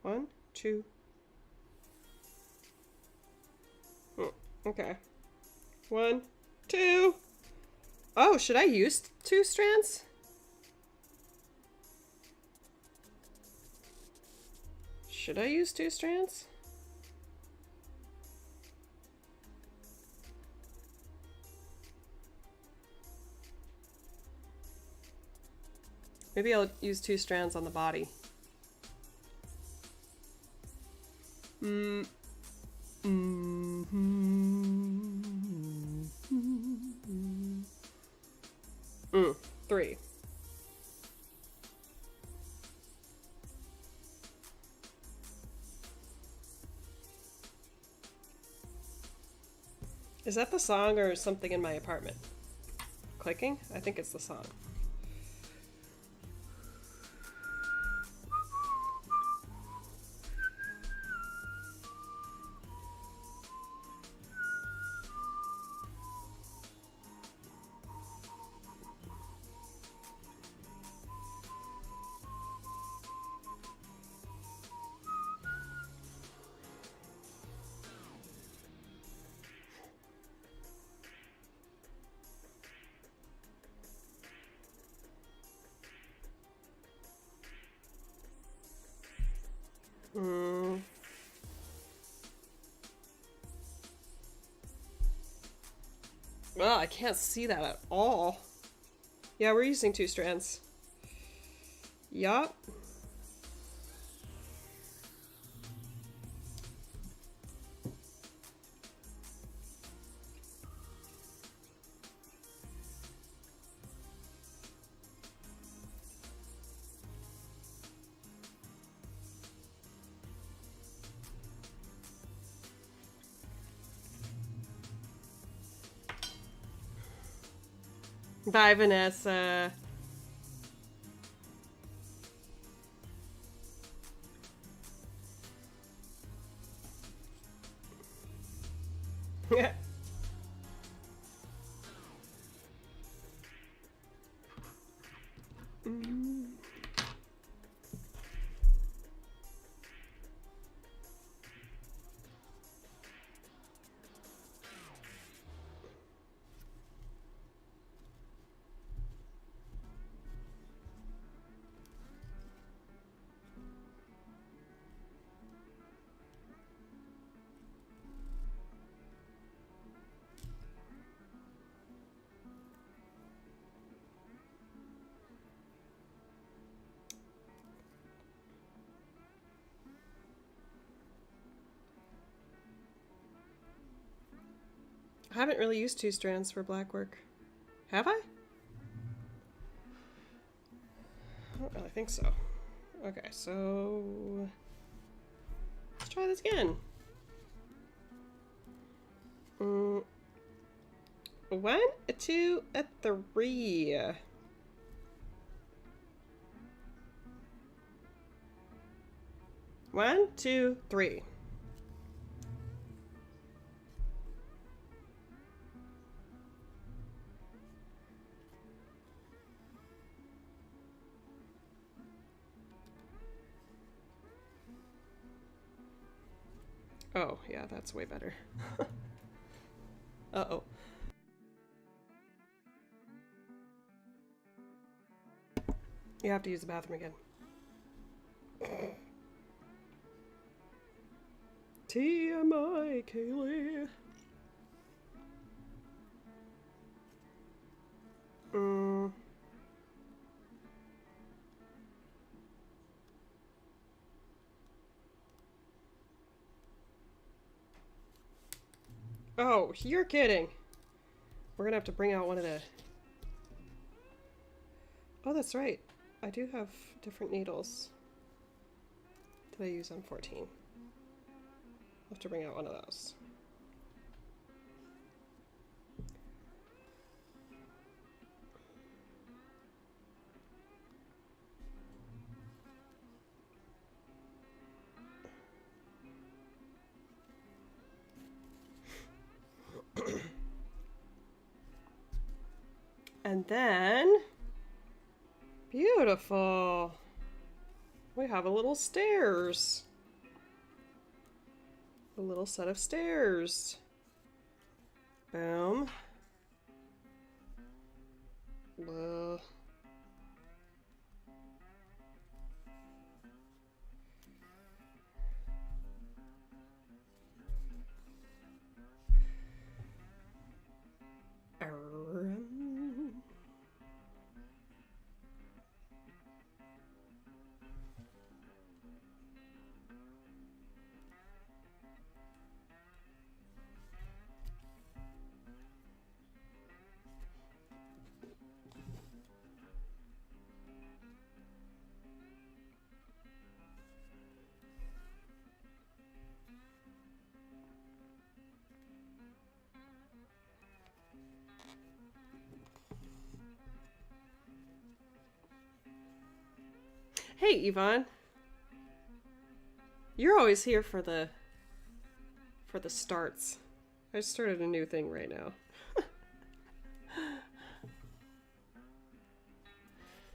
1, 2. Okay. 1, 2. Oh, should I use 2 strands? Should I use 2 strands? Maybe I'll use 2 strands on the body. Three. Is that the song or something in my apartment? Clicking? I think it's the song. Well, I can't see that at all. Yeah, we're using 2 strands. Yup. Bye, Vanessa. Yeah. I haven't really used 2 strands for black work. Have I? I don't really think so. Okay, so let's try this again. 1, 2, 3. One, two, three. Oh, yeah, that's way better. Uh-oh. You have to use the bathroom again. TMI, Kaylee. Oh, you're kidding. We're gonna have to bring out one of the... Oh, that's right. I do have different needles that I use on 14. I'll have to bring out one of those. And then... Beautiful. We have a little stairs. A little set of stairs. Boom. Well. Hey, Yvonne. You're always here for the starts. I just started a new thing right now.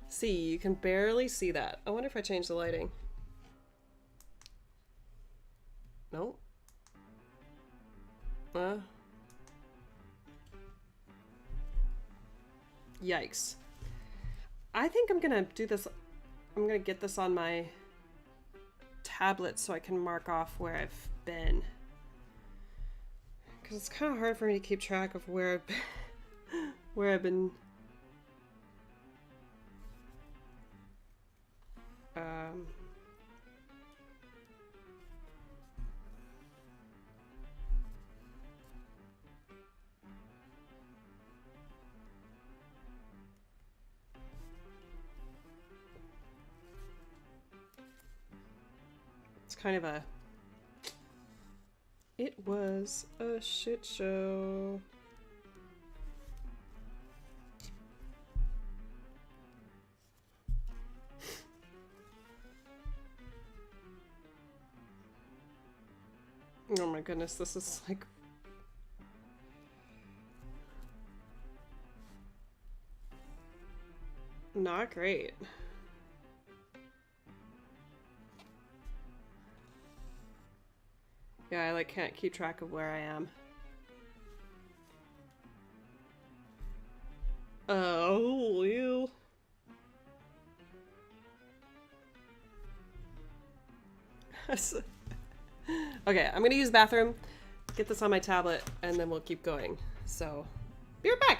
See, you can barely see that. I wonder if I change the lighting. No. Yikes. I think I'm gonna do this. I'm gonna get this on my tablet so I can mark off where I've been. Because it's kind of hard for me to keep track of where I've been. Where I've been. It's kind of a... It was a shit show. Oh my goodness, this is like... Not great. Yeah, I like can't keep track of where I am. Oh, you. Okay, I'm gonna use the bathroom, get this on my tablet, and then we'll keep going. So, be right back.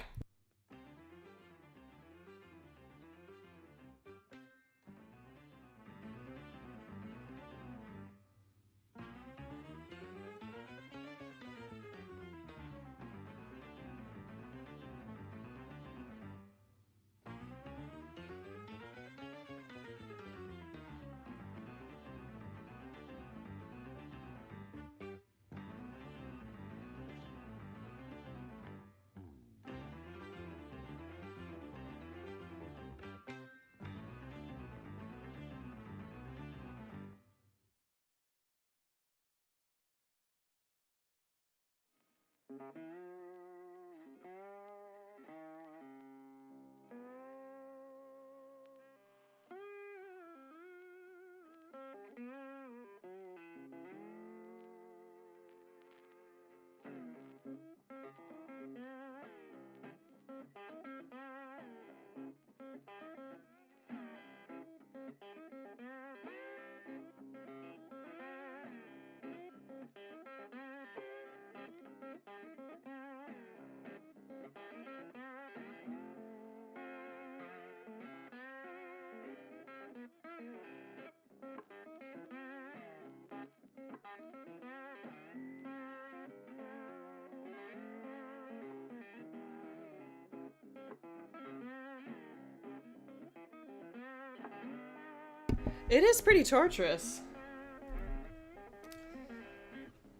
It is pretty torturous.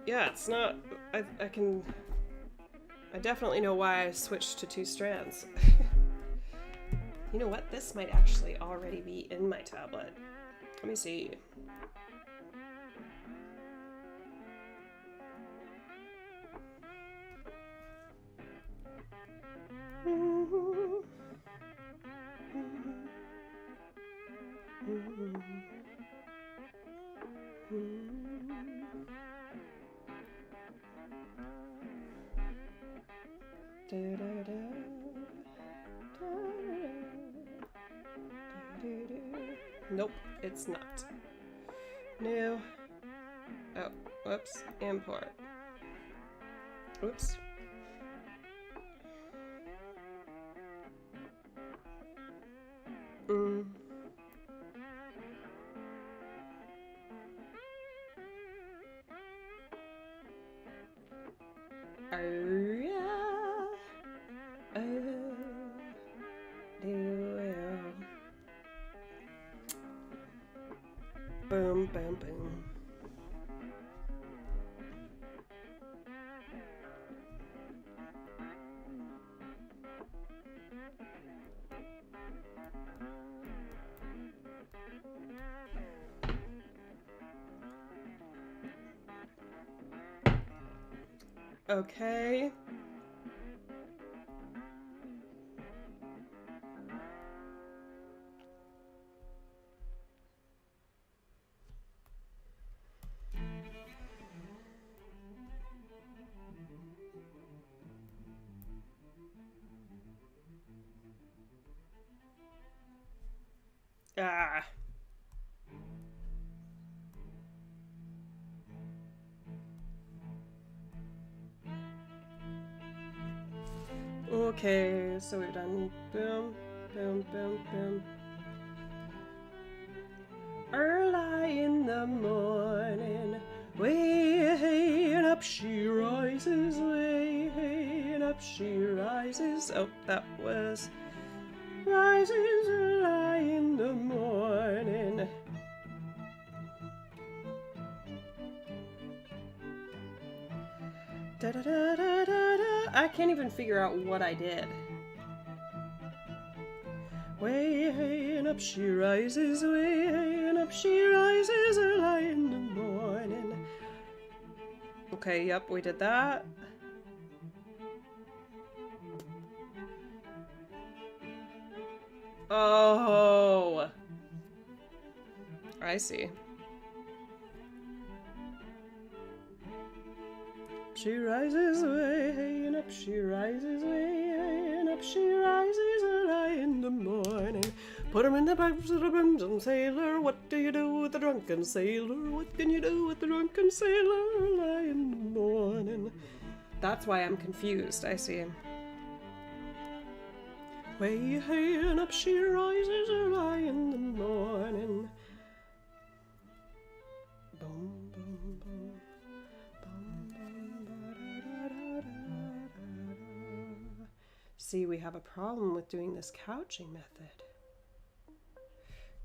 Yeah, it's not... I definitely know why I switched to 2 strands. You know what? This might actually already be in my tablet. Let me see. Nope, it's not. New. Oh, whoops. Import. Oops. Boom, boom, boom. Okay. Ah. Okay, so we've done boom, boom, boom, boom. Early in the morning, way and up she rises, way and up she rises. Oh, that was rises early in the morning. Da da da da da da. I can't even figure out what I did. Way and up she rises, way and up she rises early in the morning. Okay, yep, we did that. Oh, I see. She rises way and up she rises way and up she rises early in the morning. Put 'em in the pipes of the drunken sailor. What do you do with the drunken sailor? What can you do with the drunken sailor early in the morning? That's why I'm confused, I see. Way and up she rises early in the morning. Boom, boom, boom. See, we have a problem with doing this couching method.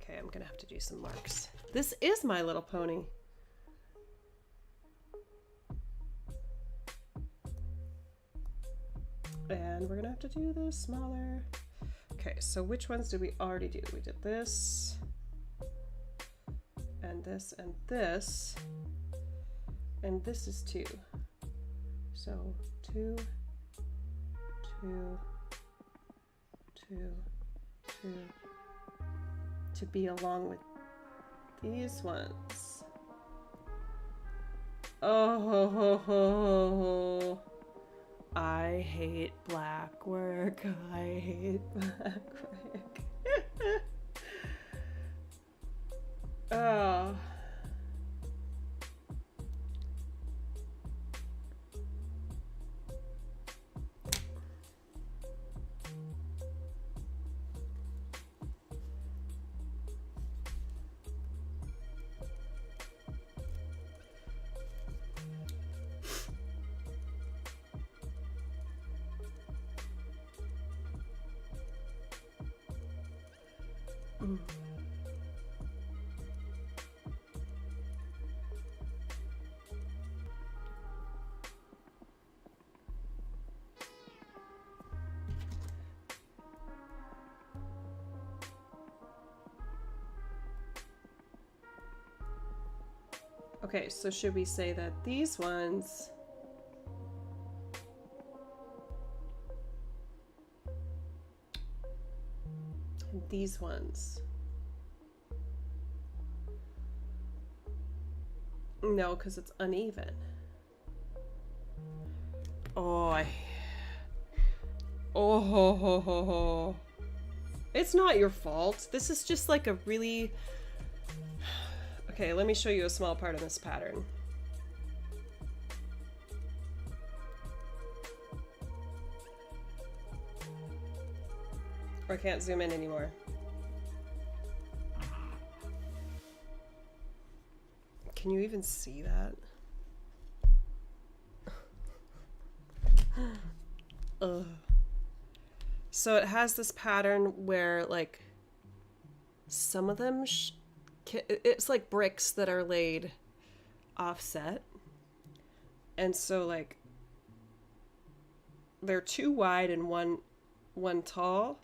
Okay, I'm gonna have to do some marks. This is My Little Pony. And we're gonna have to do this smaller. Okay, so which ones did we already do? We did this, and this, and this, and this is 2. So 2, 2, 2, 2, to be along with these ones. Oh, I hate black work. I hate black work. Oh. Okay, so should we say that these ones and these ones? No, because it's uneven. Oh, oh, ho, ho, ho, ho. It's not your fault. This is just like a really... Okay, let me show you a small part of this pattern. Or I can't zoom in anymore. Can you even see that? Ugh. So it has this pattern where, like, some of them, it's like bricks that are laid offset. And so, like, they're two wide and one tall,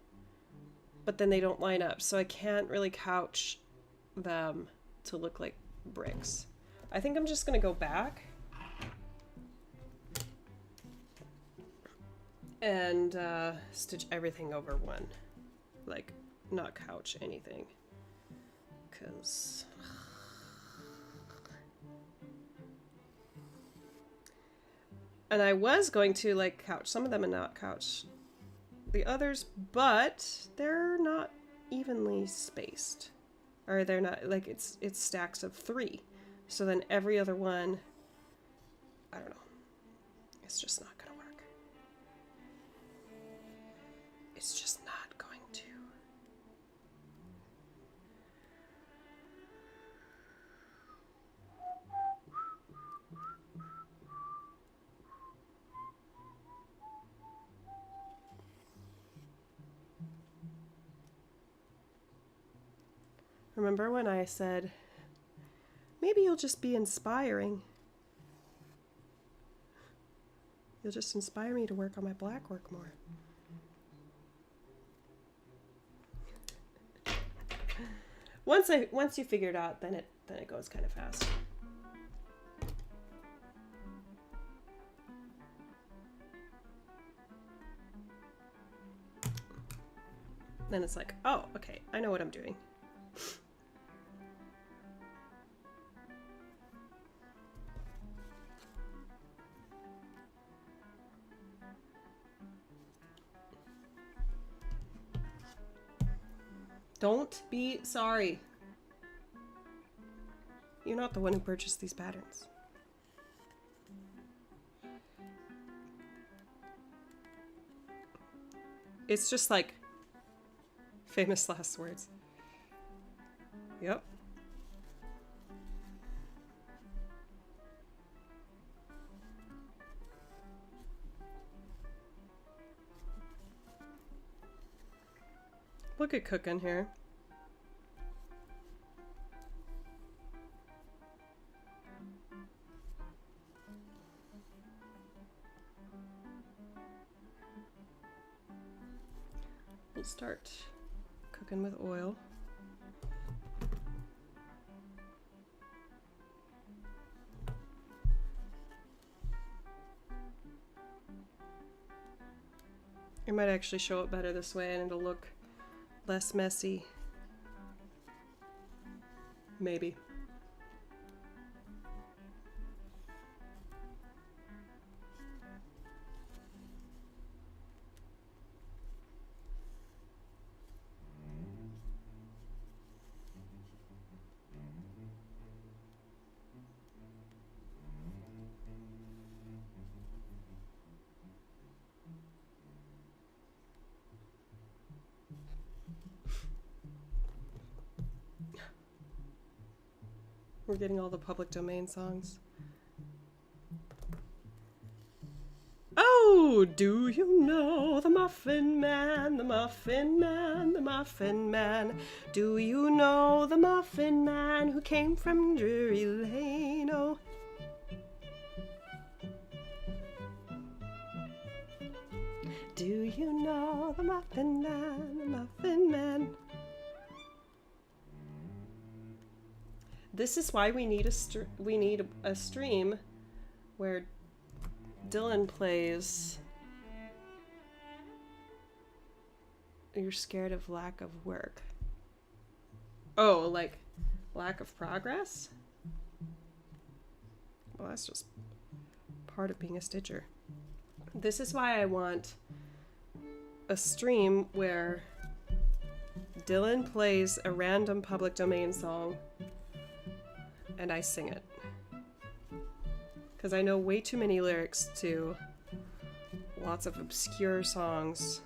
but then they don't line up. So I can't really couch them to look like bricks. I think I'm just gonna go back and stitch everything over one, like not couch anything, because and I was going to like couch some of them and not couch the others, but they're not evenly spaced, or they're not, like, it's stacks of 3, so then every other one, I don't know, it's just not gonna work. It's just not going to. Remember when I said, maybe you'll just be inspiring? You'll just inspire me to work on my black work more. Once you figure it out, then it goes kind of fast. Then it's like, oh, okay, I know what I'm doing. Don't be sorry. You're not the one who purchased these patterns. It's just like famous last words. Yep. Look at cooking here. We'll start cooking with oil. It might actually show up better this way and it'll look less messy. Maybe. We're getting all the public domain songs. Oh, do you know the Muffin Man, the Muffin Man, the Muffin Man? Do you know the Muffin Man who came from Drury Lane? Oh. Do you know the Muffin Man, the Muffin Man? This is why we need a stream where Dylan plays You're Scared of Lack of Work. Oh, like lack of progress? Well, that's just part of being a stitcher. This is why I want a stream where Dylan plays a random public domain song and I sing it. Because I know way too many lyrics to lots of obscure songs.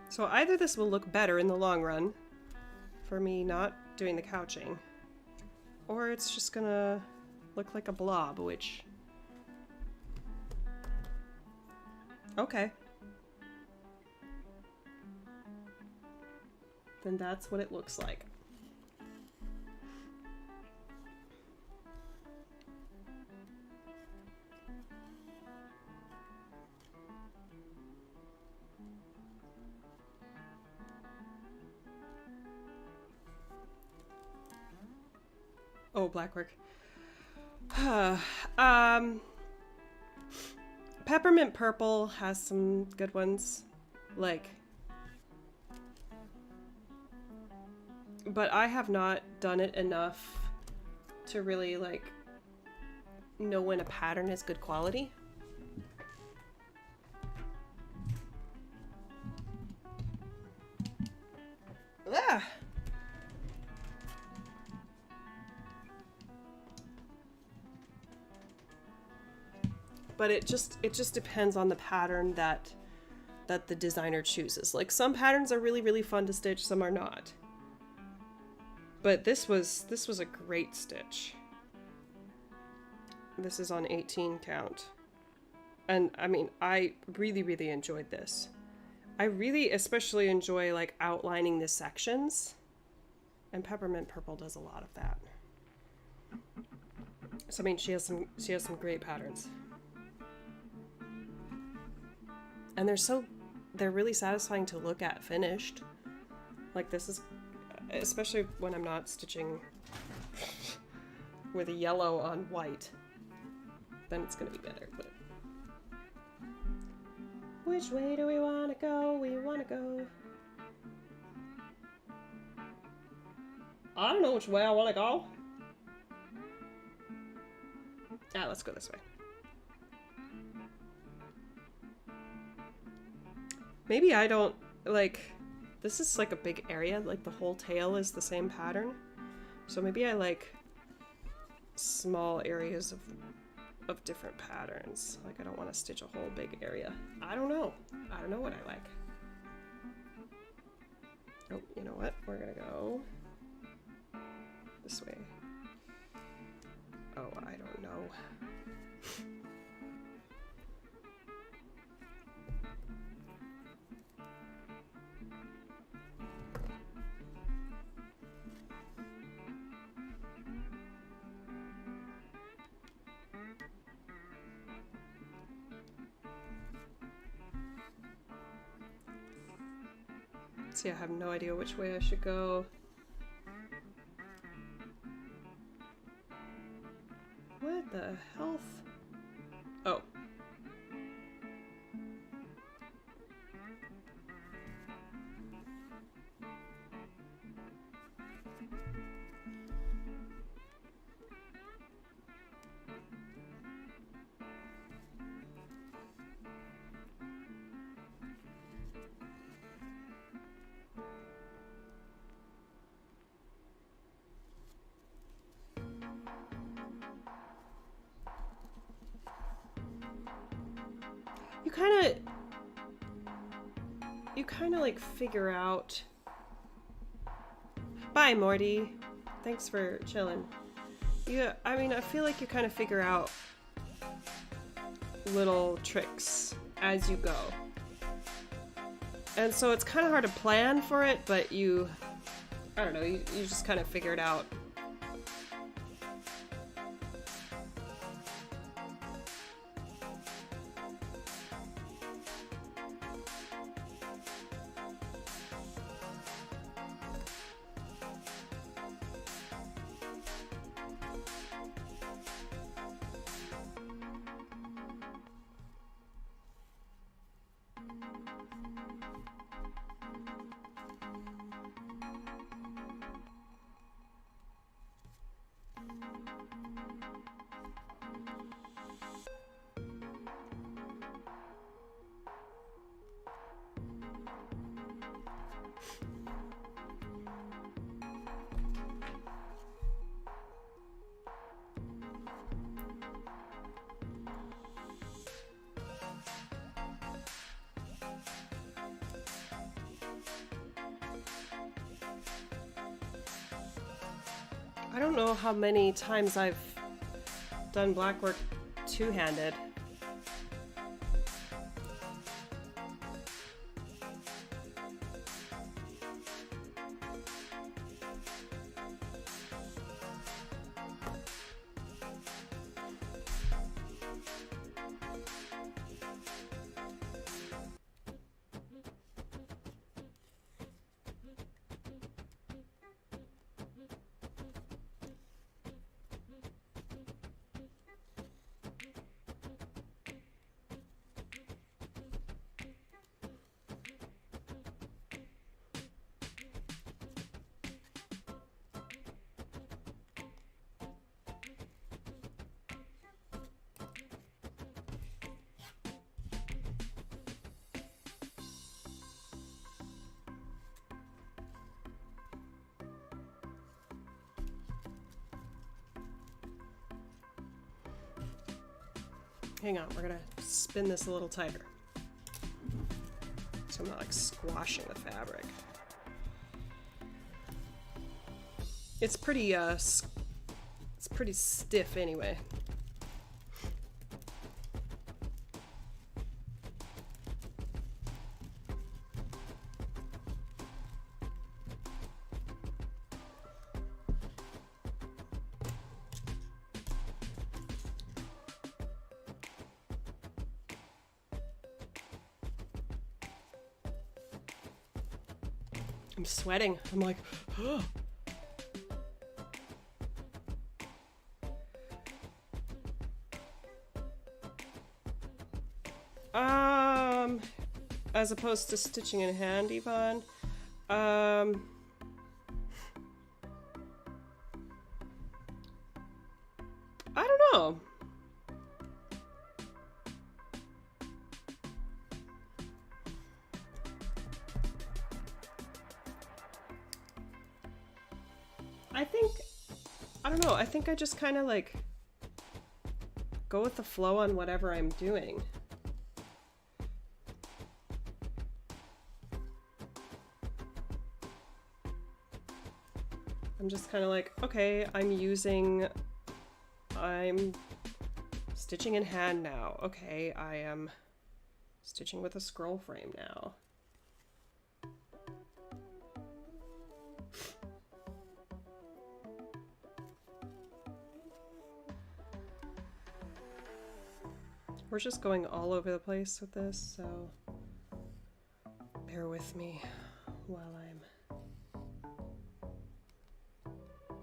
So either this will look better in the long run for me not doing the couching, or it's just gonna look like a blob, which... Okay. Then that's what it looks like. Oh, blackwork. Peppermint Purple has some good ones, like, but I have not done it enough to really, like, know when a pattern is good quality. Ah! But it just depends on the pattern that the designer chooses. Like, some patterns are really, really fun to stitch, some are not. But this was a great stitch. This is on 18 count. And I mean, I really, really enjoyed this. I really especially enjoy, like, outlining the sections. And Peppermint Purple does a lot of that. So I mean, she has some great patterns. And they're really satisfying to look at finished. Like, this is, especially when I'm not stitching with yellow on white, then it's gonna be better. But which way do we wanna go? We wanna go. I don't know which way I wanna go. Ah, let's go this way. Maybe I don't, like, this is like a big area, like the whole tail is the same pattern. So maybe I like small areas of different patterns. Like, I don't want to stitch a whole big area. I don't know. I don't know what I like. Oh, you know what? We're gonna go this way. Oh, I don't know. See, I have no idea which way I should go. What the health? Oh. You kind of like figure out. Bye, Morty. Thanks for chilling. Yeah, I mean, I feel like you kind of figure out little tricks as you go. And so it's kind of hard to plan for it, but I don't know, you just kind of figure it out. I don't know how many times I've done black work two-handed. Hang on, we're gonna spin this a little tighter, so I'm not like squashing the fabric. It's pretty stiff anyway. I'm sweating. I'm like, oh. As opposed to stitching in hand, Yvonne. I don't know. I don't know, I think I just kind of like go with the flow on whatever I'm doing. I'm just kind of like, okay, I'm stitching in hand now. Okay, I am stitching with a scroll frame now. We're just going all over the place with this, so bear with me while I'm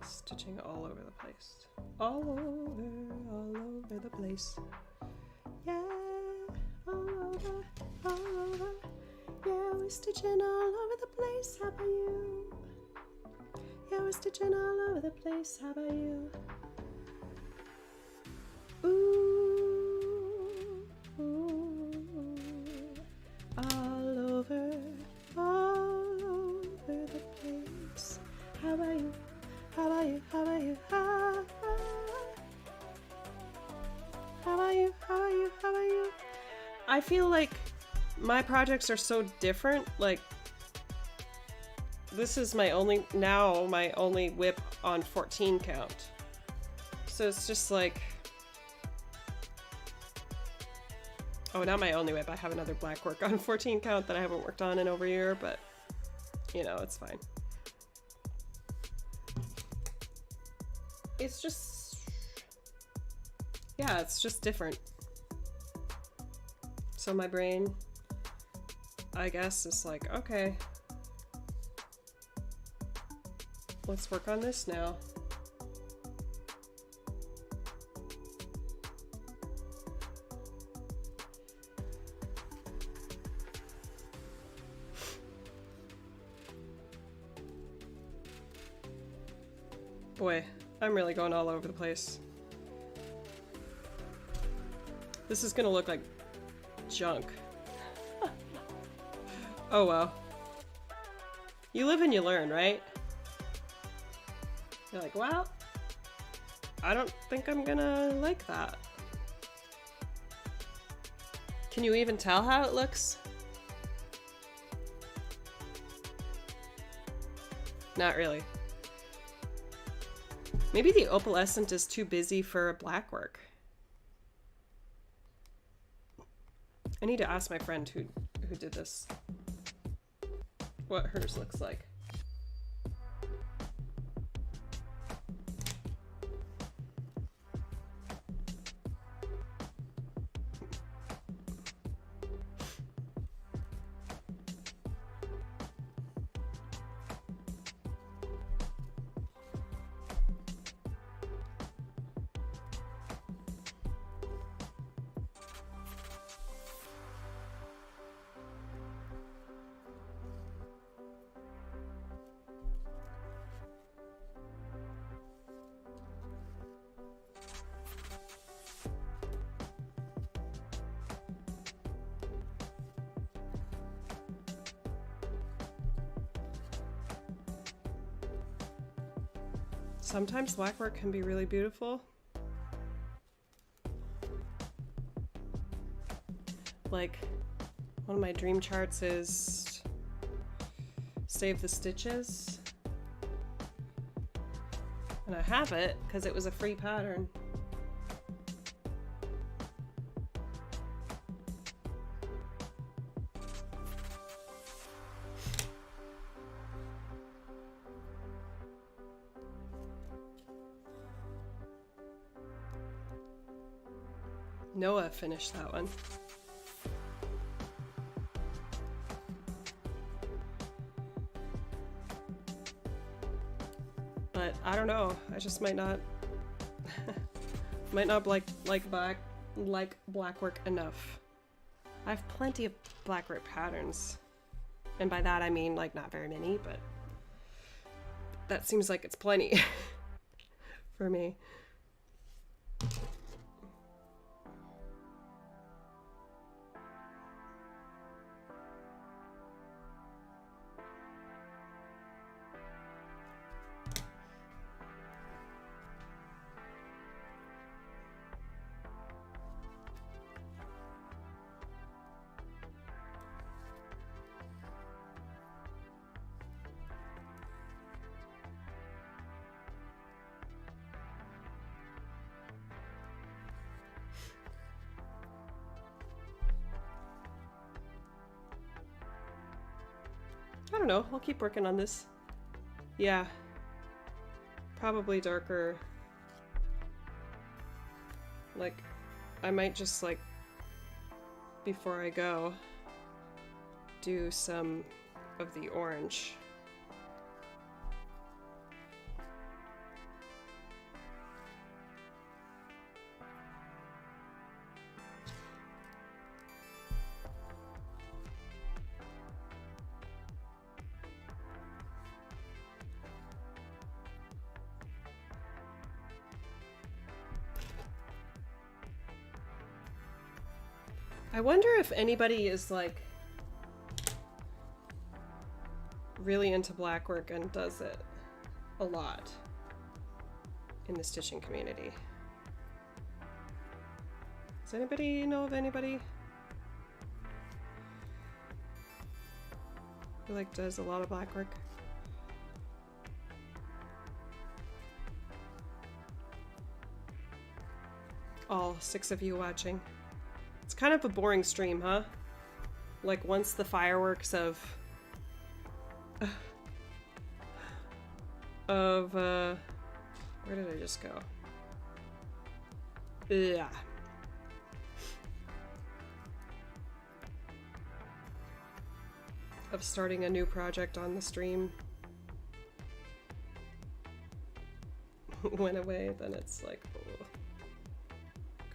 stitching all over the place. All over the place. Yeah, all over. Yeah, we're stitching all over the place. How about you? Yeah, we're stitching all over the place. How about you? Ooh. All over the place. How about you? How about you? How about you? How about you? How about you? How about you? I feel like my projects are so different. Like, this is my only whip on 14 count. So it's just like, Oh, not my only whip. I have another black work on 14 count that I haven't worked on in over a year, but you know, it's fine. It's just, yeah, it's just different. So my brain, I guess, is like, okay, let's work on this now. Boy, I'm really going all over the place. This is gonna look like junk. Oh well. You live and you learn, right? You're like, well, I don't think I'm gonna like that. Can you even tell how it looks? Not really. Maybe the opalescent is too busy for black work. I need to ask my friend who did this what hers looks like. Sometimes black work can be really beautiful. Like, one of my dream charts is Save the Stitches. And I have it because it was a free pattern. Noah finished that one. But I don't know. I just might not like black work enough. I have plenty of black work patterns. And by that I mean like not very many, but that seems like it's plenty for me. I don't know, I'll keep working on this. Yeah. Probably darker. Like, I might just like, before I go, do some of the orange. I wonder if anybody is like really into black work and does it a lot in the stitching community. Does anybody know of anybody who like does a lot of black work? All 6 of you watching. It's kind of a boring stream, huh? Like, once the fireworks of... where did I just go? Yeah. Of starting a new project on the stream went away, then it's like,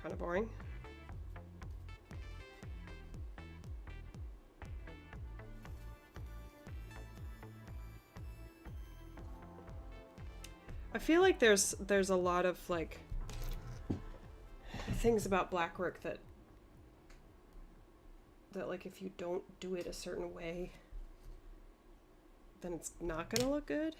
kind of boring. I feel like there's a lot of like things about blackwork that like if you don't do it a certain way, then it's not gonna look good.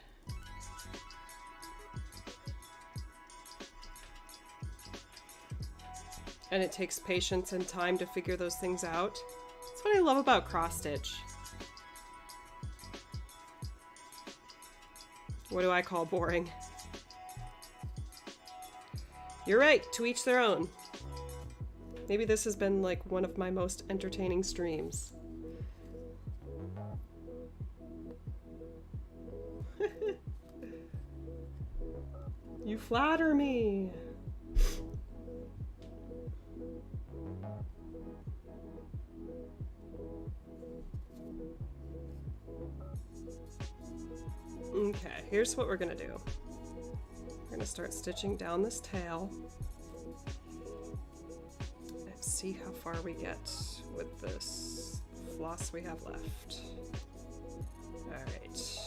And it takes patience and time to figure those things out. That's what I love about cross stitch. What do I call boring? You're right, to each their own. Maybe this has been like one of my most entertaining streams. You flatter me. Okay, here's what we're gonna do. We're gonna start stitching down this tail and see how far we get with this floss we have left. All right.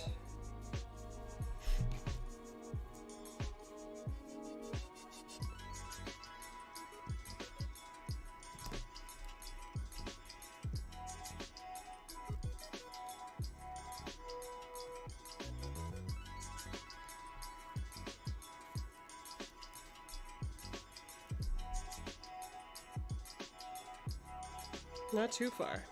Not too far.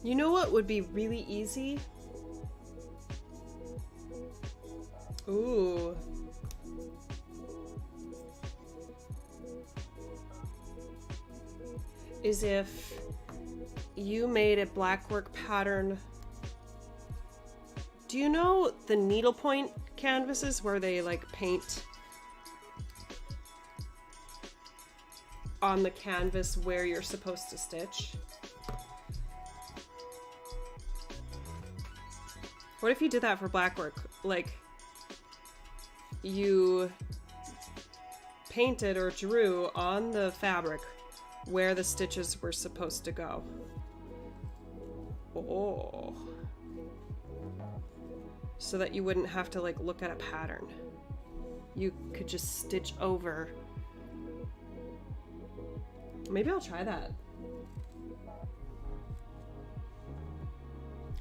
You know what would be really easy? Ooh. Is if you made a blackwork pattern. Do you know the needlepoint canvases where they like paint on the canvas where you're supposed to stitch? What if you did that for blackwork? Like, you painted or drew on the fabric where the stitches were supposed to go. Oh. So that you wouldn't have to like look at a pattern. You could just stitch over. Maybe I'll try that.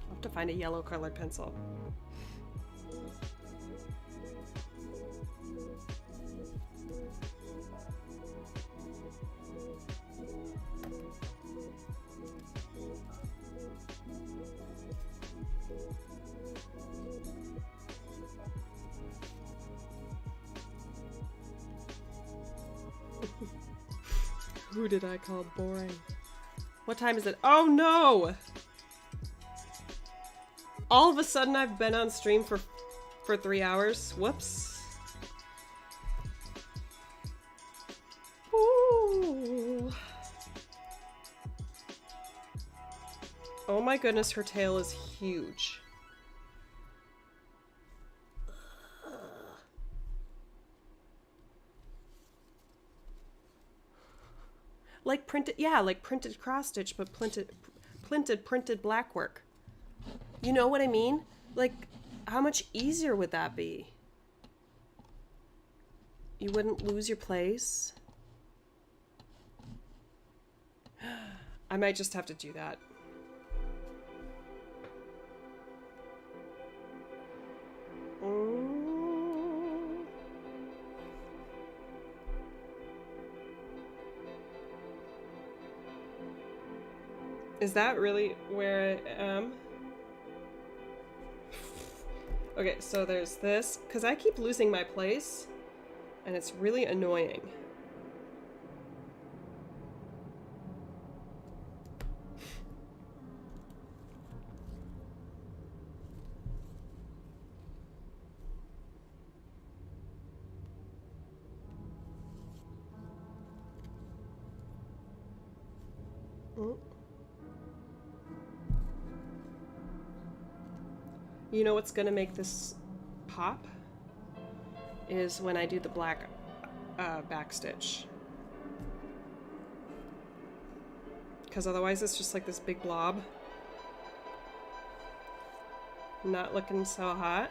I'll have to find a yellow colored pencil. Who did I call boring? What time is it? Oh no! All of a sudden I've been on stream for 3 hours. Whoops. Ooh. Oh my goodness, her tail is huge. Like printed, yeah, like printed cross stitch, but printed blackwork. You know what I mean? Like, how much easier would that be? You wouldn't lose your place. I might just have to do that. Is that really where I am? Okay, so there's this, because I keep losing my place, and it's really annoying. You know what's gonna make this pop? Is when I do the black backstitch. Because otherwise it's just like this big blob. Not looking so hot.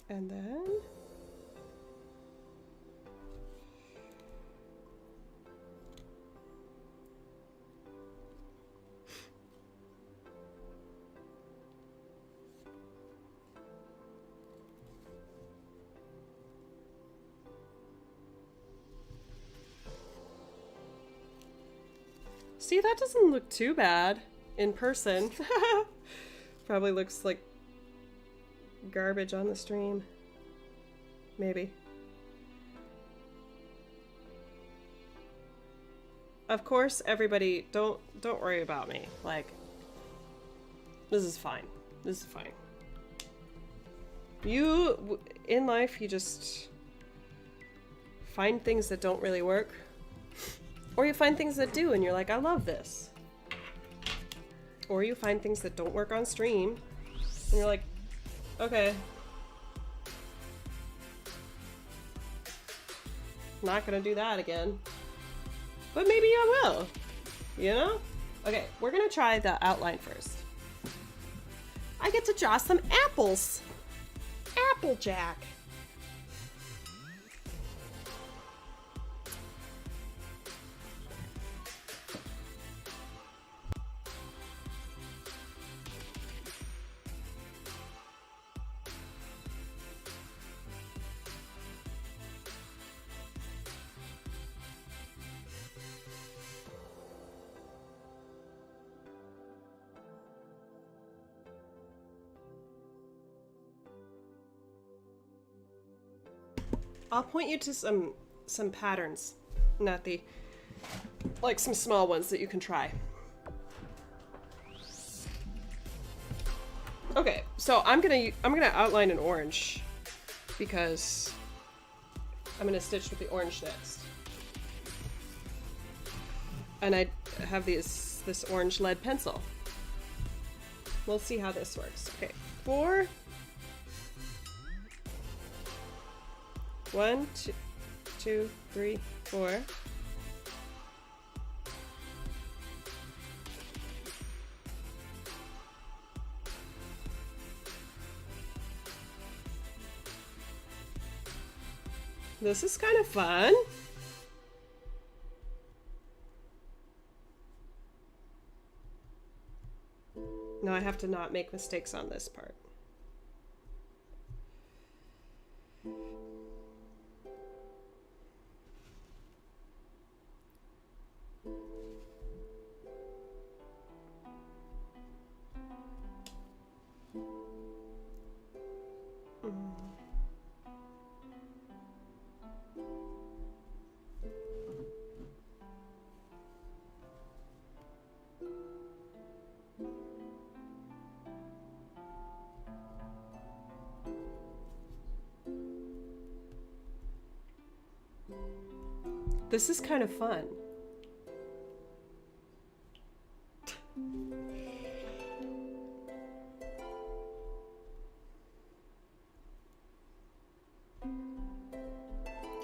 And then see, that doesn't look too bad in person. Probably looks like garbage on the stream. Maybe. Of course, everybody, don't worry about me. Like, this is fine. This is fine. You, in life, you just find things that don't really work. Or you find things that do, and you're like, I love this. Or you find things that don't work on stream, and you're like, okay. Not gonna do that again. But maybe I will. You know? Okay, we're gonna try the outline first. I get to draw some apples. Applejack. I'll point you to some patterns, not the, like some small ones that you can try. Okay, so I'm gonna outline in orange because I'm gonna stitch with the orange next. And I have this orange lead pencil. We'll see how this works. Okay, 4. 1, 2, 3, 4. This is kind of fun. Now I have to not make mistakes on this part. This is kind of fun.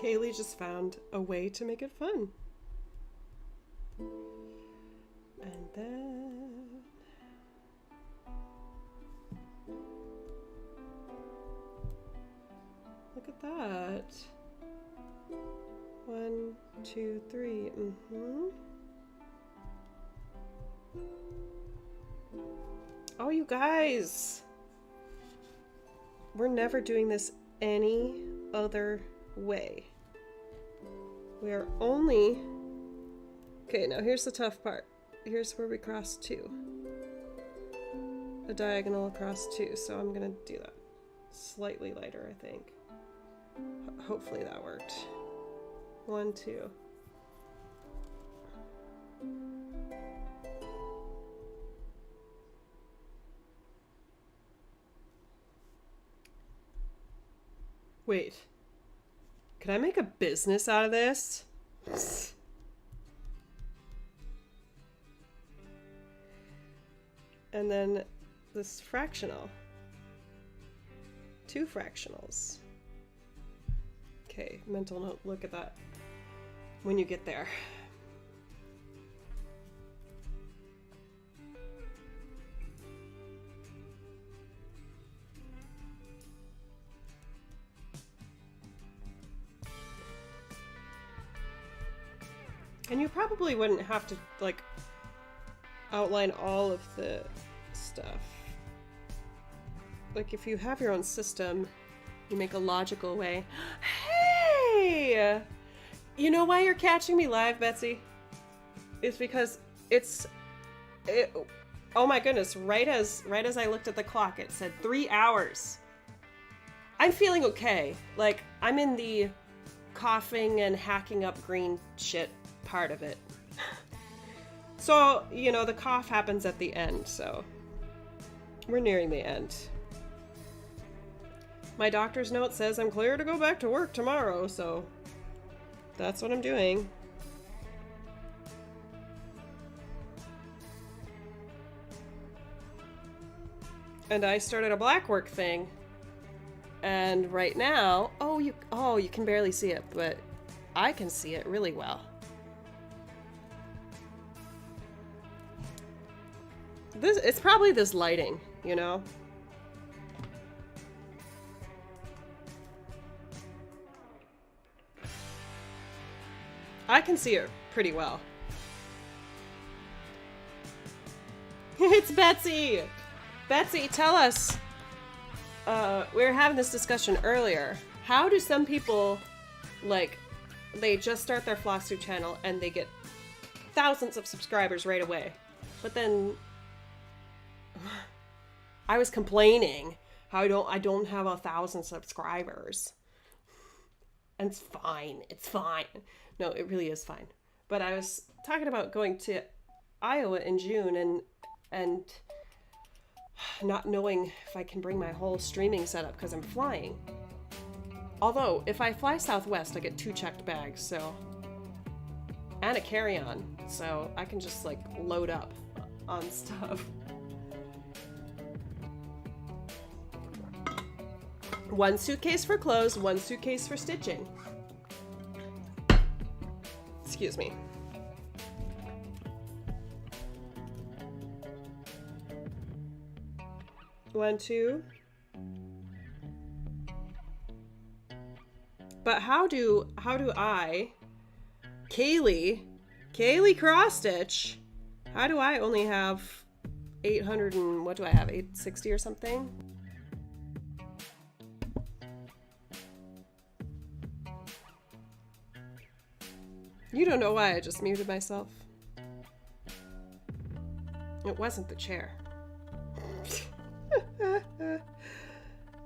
Kaylee just found a way to make it fun. And then look at at that. 1, 2, 3. Oh, you guys. We're never doing this any other way. We are only... Okay, now here's the tough part. Here's where we cross 2. A diagonal across 2, so I'm gonna do that. Slightly lighter, I think. Hopefully that worked. 1, 2. Wait. Can I make a business out of this? And then this fractional. 2 fractionals. Okay, mental note, look at that when you get there. And you probably wouldn't have to, like, outline all of the stuff. Like, if you have your own system, you make a logical way. Hey! You know why you're catching me live, Betsy? It's because oh my goodness, right as I looked at the clock, it said 3 hours. I'm feeling okay. Like, I'm in the coughing and hacking up green shit part of it. So, you know, the cough happens at the end, so we're nearing the end. My doctor's note says I'm clear to go back to work tomorrow, so that's what I'm doing. And I started a black work thing. And right now, you can barely see it, but I can see it really well. It's probably this lighting, you know? I can see it pretty well. It's Betsy! Betsy, tell us. We were having this discussion earlier. How do some people, like, they just start their Flossu channel and they get thousands of subscribers right away. But then I was complaining how I don't have 1,000 subscribers. And it's fine. It's fine. No, it really is fine. But I was talking about going to Iowa in June and not knowing if I can bring my whole streaming setup because I'm flying. Although, if I fly Southwest, I get 2 checked bags, so... And a carry-on, so I can just, like, load up on stuff. One suitcase for clothes, 1 suitcase for stitching. Excuse me. One, 2. But how do I, Kaylee cross stitch? How do I only have 800 and what do I have? 860 or something? You don't know why I just muted myself. It wasn't the chair.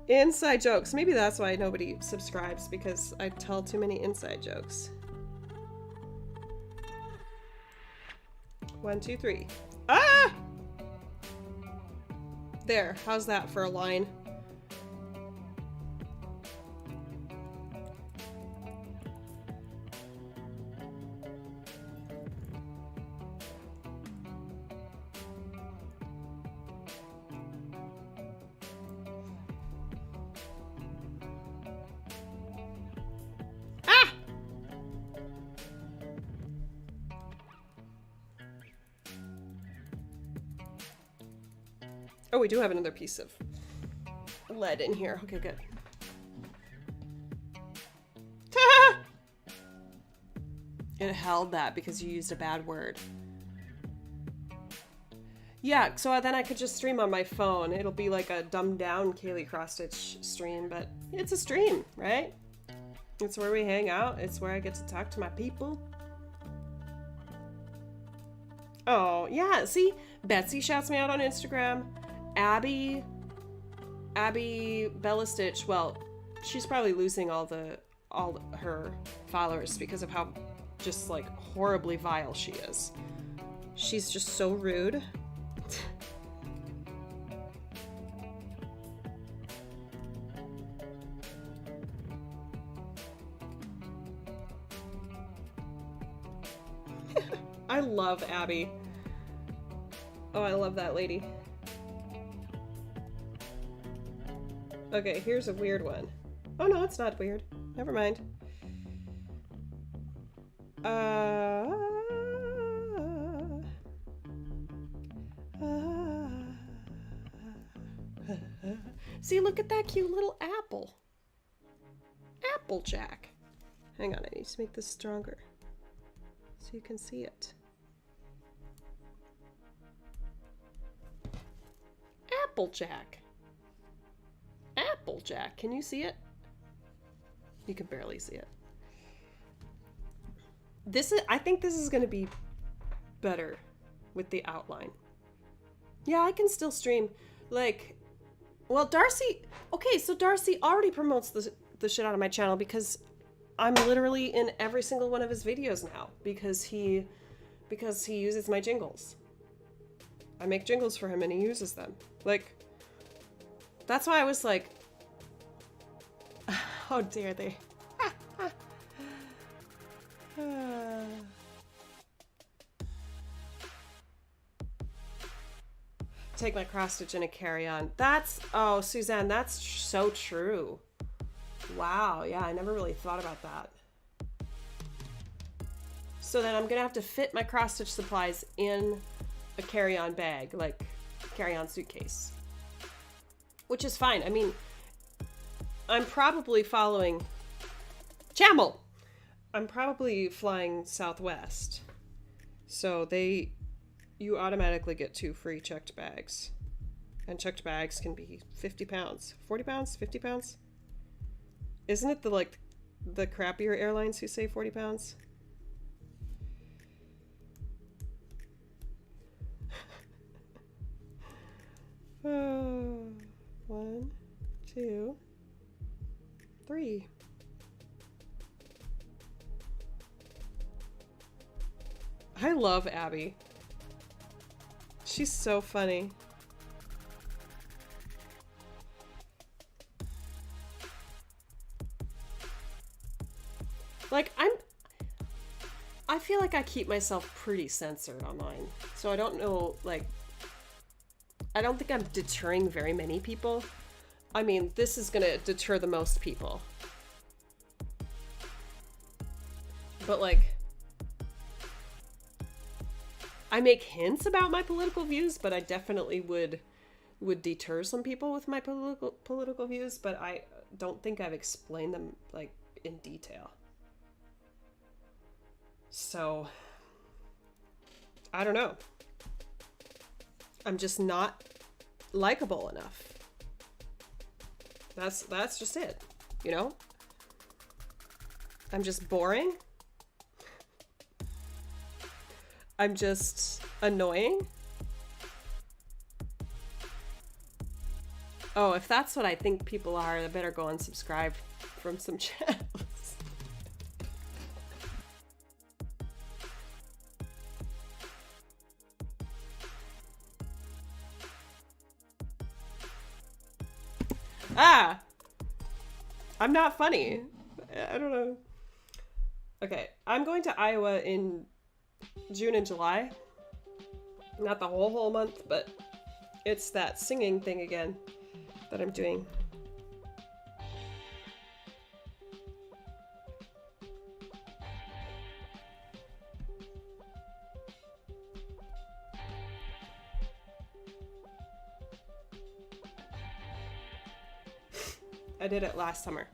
Inside jokes. Maybe that's why nobody subscribes, because I tell too many inside jokes. 1, 2, 3. Ah! There. How's that for a line? Oh, we do have another piece of lead in here. Okay, good. It held that because you used a bad word. Yeah, so then I could just stream on my phone. It'll be like a dumbed down Kaylee Cross-Stitch stream, but it's a stream, right? It's where we hang out. It's where I get to talk to my people. Oh, yeah, see? Betsy shouts me out on Instagram. Abby Bella Stitch, well, she's probably losing all her followers because of how just like horribly vile she is. She's just so rude. I love Abby. Oh, I love that lady. Okay, here's a weird one. Oh no, it's not weird. Never mind. See, look at that cute little apple. Applejack. Hang on, I need to make this stronger so you can see it. Applejack. Applejack. Can you see it? You can barely see it. I think this is going to be better with the outline. Yeah, I can still stream. Like, well, Darcy... Okay, so Darcy already promotes the shit out of my channel because I'm literally in every single one of his videos now because he uses my jingles. I make jingles for him and he uses them. Like, that's why I was like, how dare they? Take my cross stitch and a carry on. Oh, Suzanne, that's so true. Wow, yeah, I never really thought about that. So then I'm gonna have to fit my cross stitch supplies in a carry-on bag, like carry-on suitcase. Which is fine. I mean, I'm probably following Chamel. I'm probably flying Southwest. So you automatically get 2 free checked bags. And checked bags can be 50 pounds. 40 pounds? 50 pounds? Isn't it the crappier airlines who say 40 pounds? Oh, 1, 2, 3. I love Abby. She's so funny. Like, I feel like I keep myself pretty censored online. So I don't know, like, I don't think I'm deterring very many people. I mean, this is gonna deter the most people. But, like, I make hints about my political views, but I definitely would deter some people with my political views, but I don't think I've explained them, like, in detail. So, I don't know. I'm just not likable enough. That's just it, you know? I'm just boring. I'm just annoying. Oh, if that's what I think people are, I better go unsubscribe from some channels. Ah! I'm not funny. I don't know. Okay, I'm going to Iowa in June and July. Not the whole month, but it's that singing thing again that I'm doing. I did it last summer.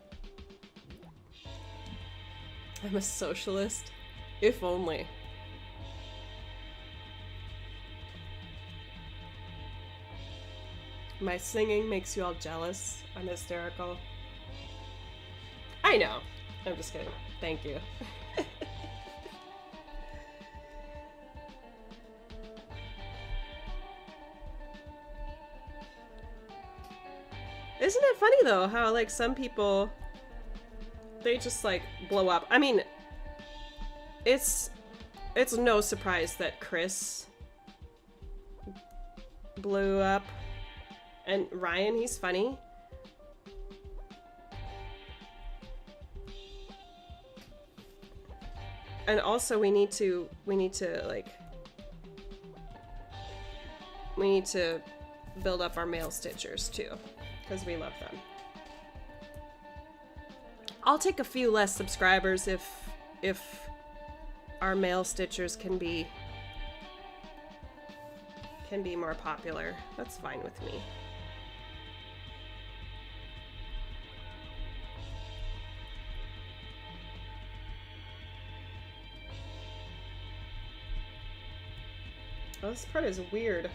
I'm a socialist. If only. My singing makes you all jealous. I'm hysterical. I know. I'm just kidding. Thank you. Isn't it funny though how like some people, they just like blow up. I mean, it's no surprise that Chris blew up. And Ryan, he's funny. And also we need to build up our male stitchers too, because we love them. I'll take a few less subscribers if our male stitchers can be more popular. That's fine with me. Oh, this part is weird.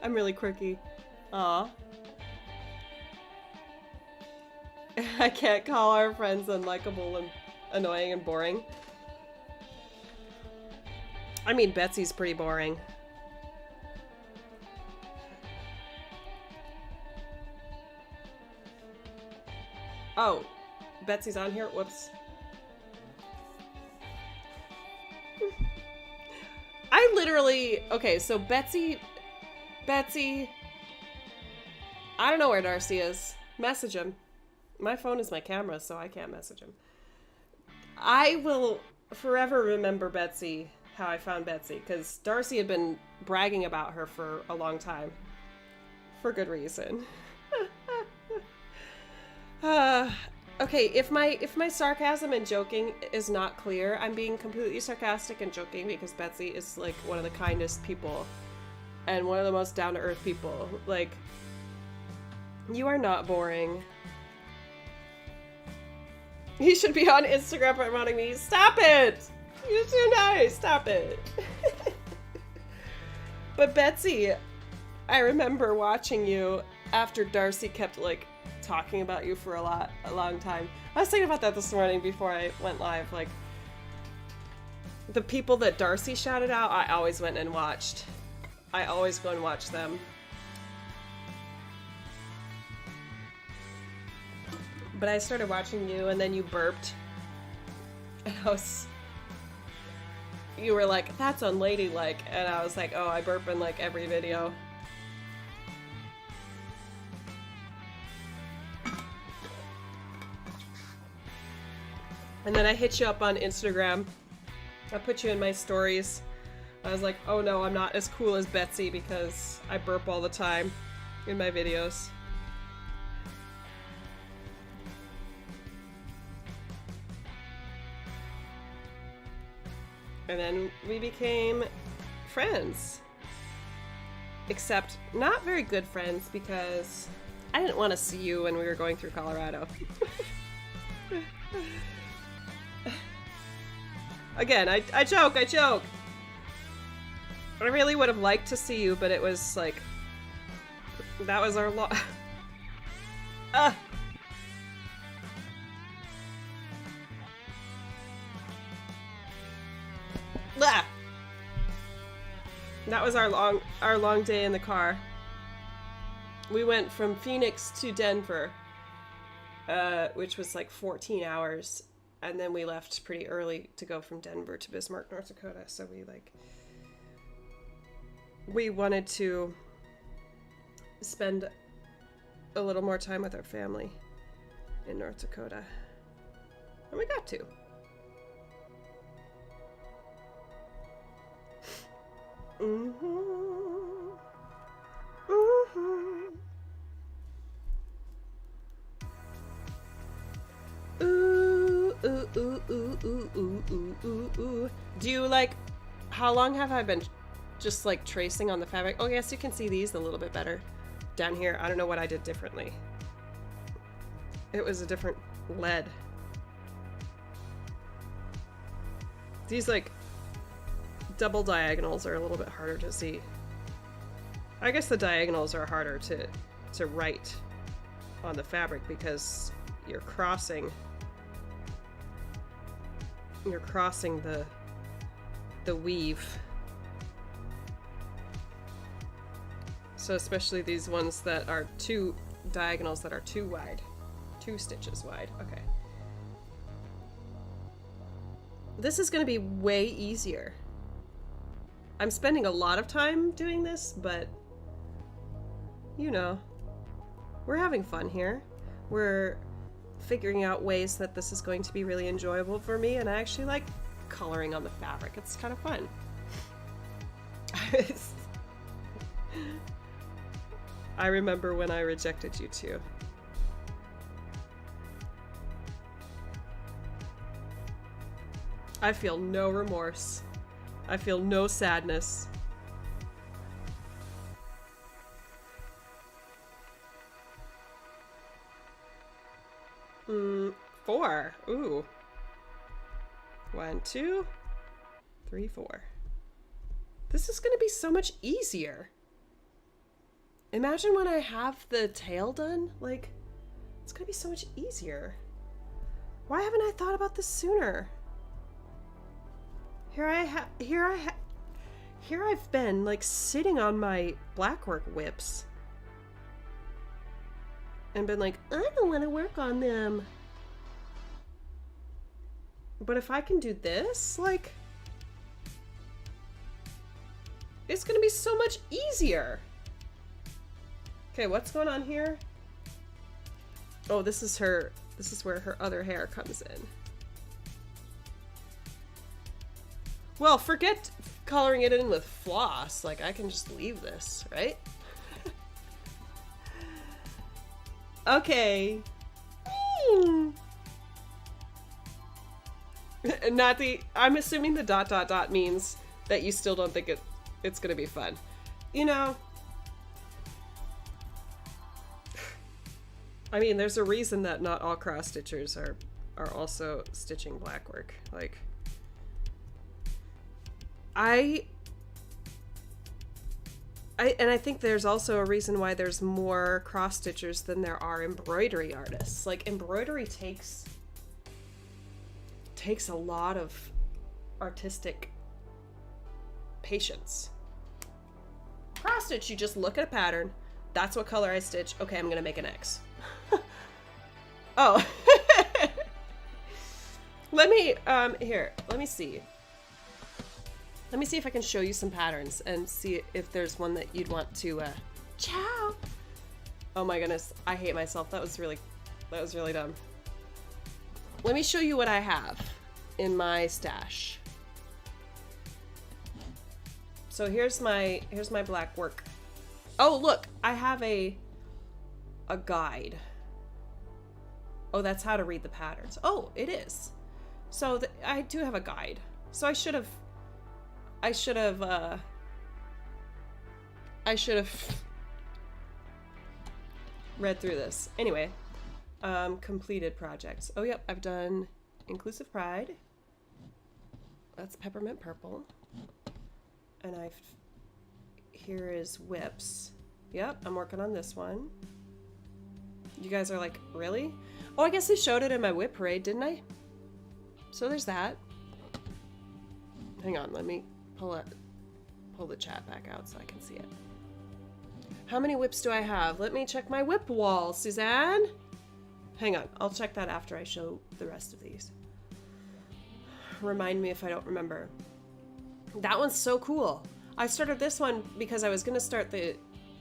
I'm really quirky. Aw. I can't call our friends unlikable and annoying and boring. I mean, Betsy's pretty boring. Oh, Betsy's on here? Whoops. I literally... Okay, so Betsy... I don't know where Darcy is. Message him. My phone is my camera, so I can't message him. I will forever remember Betsy, how I found Betsy, because Darcy had been bragging about her for a long time. For good reason. Okay, if my sarcasm and joking is not clear, I'm being completely sarcastic and joking because Betsy is like one of the kindest people and one of the most down-to-earth people. Like, you are not boring. You should be on Instagram promoting me. Stop it! You're too nice. Stop it. But Betsy, I remember watching you after Darcy kept like talking about you for a long time. I was thinking about that this morning before I went live. Like, the people that Darcy shouted out, I always went and watched. I always go and watch them. But I started watching you, and then you burped. And you were like, that's unladylike. And I was like, oh, I burp in like every video. And then I hit you up on Instagram. I put you in my stories. I was like, oh no, I'm not as cool as Betsy because I burp all the time in my videos. And then we became friends. Except not very good friends because I didn't want to see you when we were going through Colorado. Again, I joke. I really would have liked to see you, but it was like, that was our That was our long day in the car. We went from Phoenix to Denver, which was like 14 hours, and then we left pretty early to go from Denver to Bismarck, North Dakota. So we wanted to spend a little more time with our family in North Dakota, and we got to. Ooh, ooh, ooh, ooh, ooh, ooh, ooh. Do you like, how long have I been just like tracing on the fabric? Oh yes, you can see these a little bit better down here. I don't know what I did differently. It was a different lead. These like double diagonals are a little bit harder to see. I guess the diagonals are harder to write on the fabric because you're crossing the weave. So especially these ones that are two diagonals that are too wide, 2 stitches wide. Okay. This is going to be way easier. I'm spending a lot of time doing this, but you know, we're having fun here. We're figuring out ways that this is going to be really enjoyable for me, and I actually like coloring on the fabric. It's kind of fun. I remember when I rejected you too. I feel no remorse. I feel no sadness. Four. Ooh. 1, 2, 3, 4. This is gonna be so much easier. Imagine when I have the tail done. Like, it's gonna be so much easier. Why haven't I thought about this sooner? Here I've been like sitting on my blackwork whips and been like, I don't want to work on them. But if I can do this, like, it's gonna be so much easier. Okay, what's going on here? Oh, this is where her other hair comes in. Well, forget coloring it in with floss. Like, I can just leave this, right? Okay. Not the... I'm assuming the ... means that you still don't think it's gonna be fun. You know... I mean, there's a reason that not all cross-stitchers are also stitching blackwork. Like... And I think there's also a reason why there's more cross-stitchers than there are embroidery artists. Like, embroidery takes a lot of artistic patience. Cross-stitch, you just look at a pattern. That's what color I stitch. Okay, I'm gonna make an X. Oh. Let me see. Let me see if I can show you some patterns and see if there's one that you'd want to, ciao! Oh my goodness, I hate myself. That was really dumb. Let me show you what I have in my stash. So here's my black work. Oh, look, I have a guide. Oh, that's how to read the patterns. Oh, it is. So I do have a guide. So I should have read through this. Anyway, completed projects. Oh, yep, I've done Inclusive Pride. That's peppermint purple. And here is whips. Yep, I'm working on this one. You guys are like, really? Oh, I guess I showed it in my whip parade, didn't I? So there's that. Hang on, let me pull the chat back out so I can see it. How many whips do I have? Let me check my whip wall, Suzanne. Hang on, I'll check that after I show the rest of these. Remind me if I don't remember. That one's so cool. I started this one because I was gonna start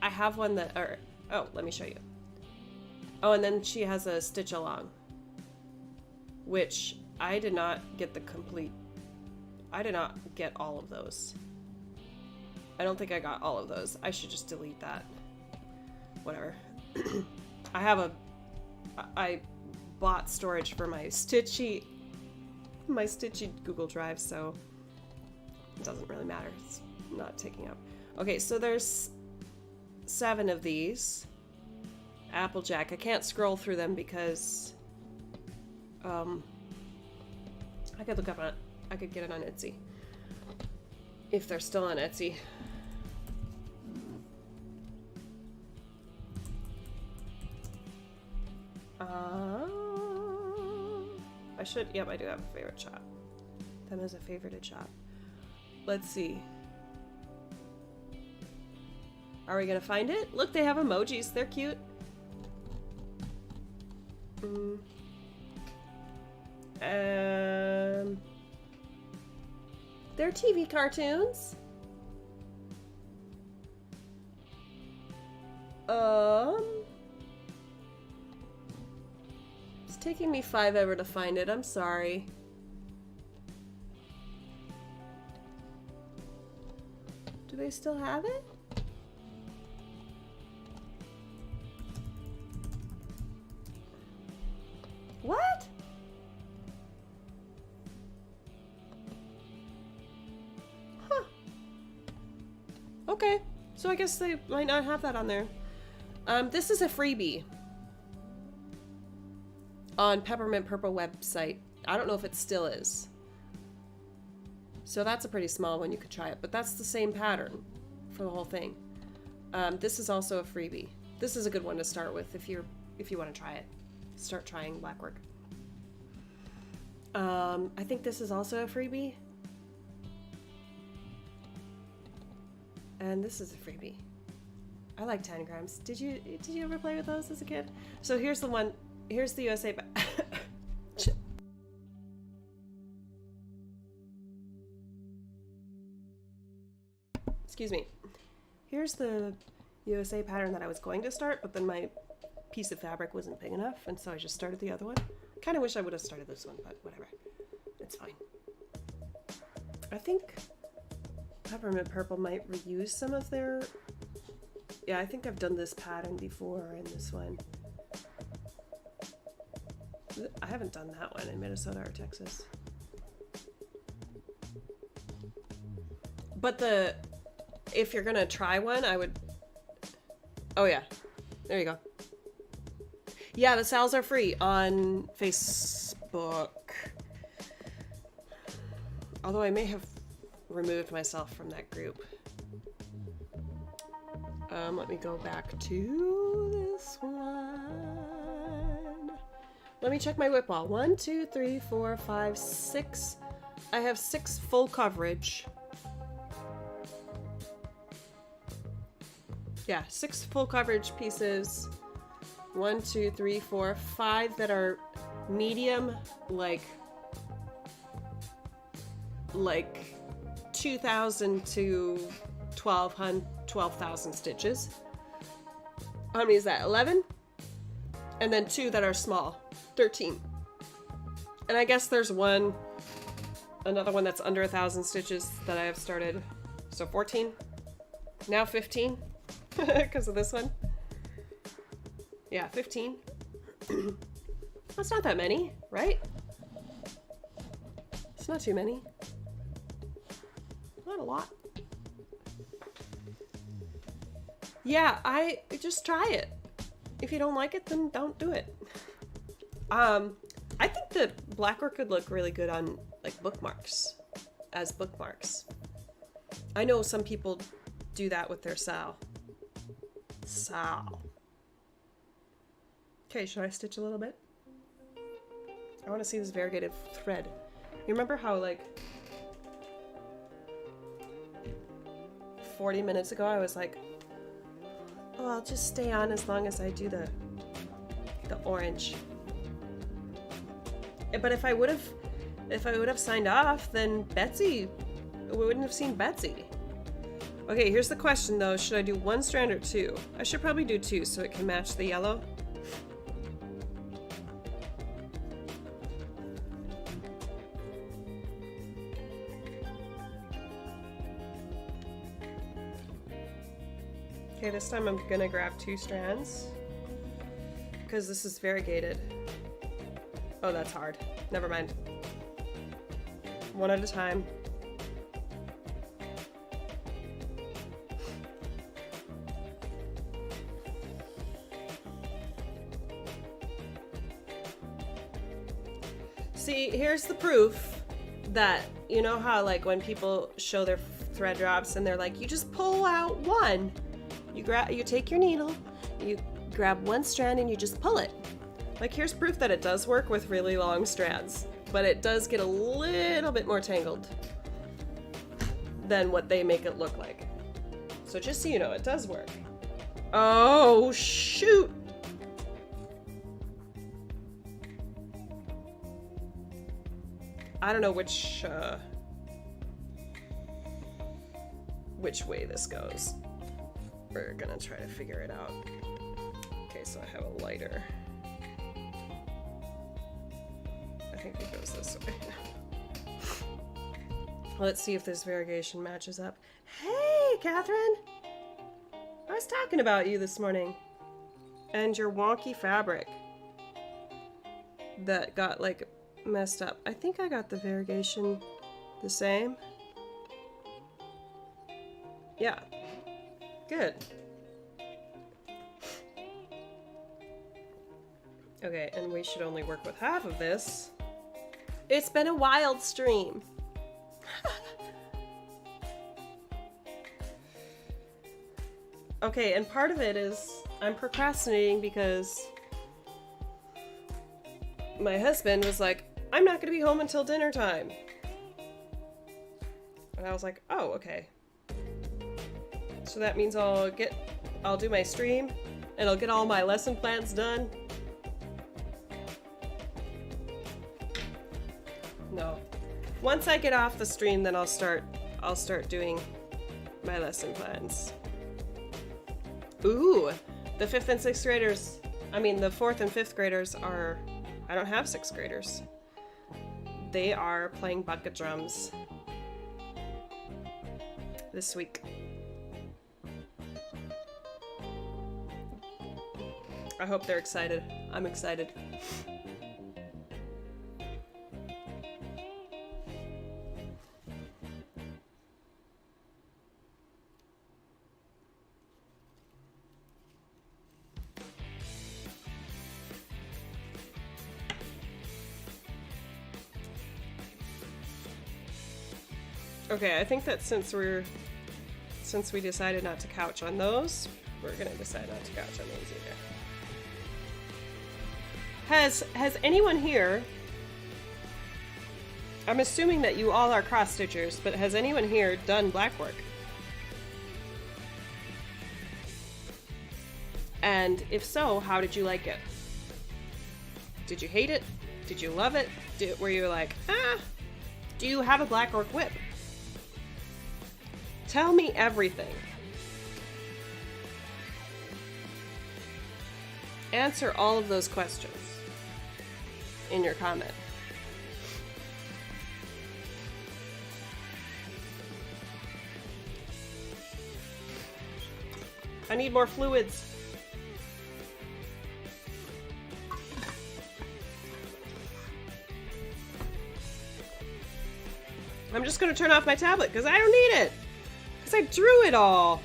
I have one that, oh, let me show you. Oh, and then she has a stitch along, which I did not get I did not get all of those. I don't think I got all of those. I should just delete that. Whatever. I bought storage for my stitchy my stitchy Google Drive, so it doesn't really matter. It's not taking up. Okay, so there's 7 of these. Applejack. I can't scroll through them because I could look up on, I could get it on Etsy. If they're still on Etsy. I should, yep, I do have a favorite shop. Them as a favorited shop. Let's see. Are we gonna find it? Look, they have emojis. They're cute. They're TV cartoons. It's taking me 5 ever to find it. I'm sorry. Do they still have it? What? Huh. Okay. So I guess they might not have that on there. This is a freebie on Peppermint Purple website. I don't know if it still is. So that's a pretty small one. You could try it, but that's the same pattern for the whole thing. This is also a freebie. This is a good one to start with if you want to try it. Start trying blackwork. I think this is also a freebie. And this is a freebie. I like tangrams. Did you ever play with those as a kid? So here's the one. Here's the USA. Excuse me. Here's the USA pattern that I was going to start, but then my piece of fabric wasn't big enough, and so I just started the other one. Kind of wish I would have started this one, but whatever. It's fine. I think Peppermint Purple might reuse some of their... Yeah, I think I've done this pattern before in this one. I haven't done that one in Minnesota or Texas. But if you're gonna try one, I would... Oh yeah, there you go. Yeah, the sales are free on Facebook. Although I may have removed myself from that group. Let me go back to this one. Let me check my whip wall. 1, 2, 3, 4, 5, 6. I have 6 full coverage. Yeah, 6 full coverage pieces. 1, 2, 3, 4, 5 that are medium, like 2,000 to 12,000 stitches. How many is that? 11? And then 2 that are small, 13. And I guess there's another one that's under 1,000 stitches that I have started. So 14, now 15 because of this one. Yeah, 15. That's not that many, right? It's not too many. Not a lot. Yeah, I just try it. If you don't like it, then don't do it. I think that blackwork could look really good on like bookmarks, as bookmarks. I know some people do that with their sal. Okay, should I stitch a little bit? I want to see this variegated thread. You remember how like 40 minutes ago I was like, oh, I'll just stay on as long as I do the orange. But if I would have signed off, then Betsy, we wouldn't have seen Betsy. Okay, here's the question though. Should I do 1 strand or 2? I should probably do 2 so it can match the yellow. Okay, this time I'm gonna grab 2 strands because this is variegated. Oh, that's hard. Never mind. one at a time. See, here's the proof that, you know how like when people show their thread drops and they're like, you just pull out one. You take your needle, you grab one strand and you just pull it. Like, here's proof that it does work with really long strands, but it does get a little bit more tangled than what they make it look like. So just so you know, it does work. Oh, shoot! I don't know which way this goes. We're gonna try to figure it out. Okay, so I have a lighter. I think it goes this way. Let's see if this variegation matches up. Hey, Catherine! I was talking about you this morning. And your wonky fabric that got, like, messed up. I think I got the variegation the same. Yeah. Good. Okay, and we should only work with half of this. It's been a wild stream. Okay, and part of it is I'm procrastinating because my husband was like, I'm not gonna be home until dinner time. And I was like, oh, okay. So that means I'll do my stream and I'll get all my lesson plans done. No. Once I get off the stream, then I'll start doing my lesson plans. Ooh, the 5th and 6th graders, I mean the 4th and 5th graders are, I don't have 6th graders. They are playing bucket drums this week. I hope they're excited. I'm excited. Okay, I think that since we decided not to couch on those, we're gonna decide not to couch on those either. Has anyone here, I'm assuming that you all are cross stitchers, but has anyone here done black work? And if so, how did you like it? Did you hate it? Did you love it? Were you like, ah? Do you have a black work whip? Tell me everything. Answer all of those questions in your comment. I need more fluids. I'm just gonna turn off my tablet because I don't need it. Because I drew it all.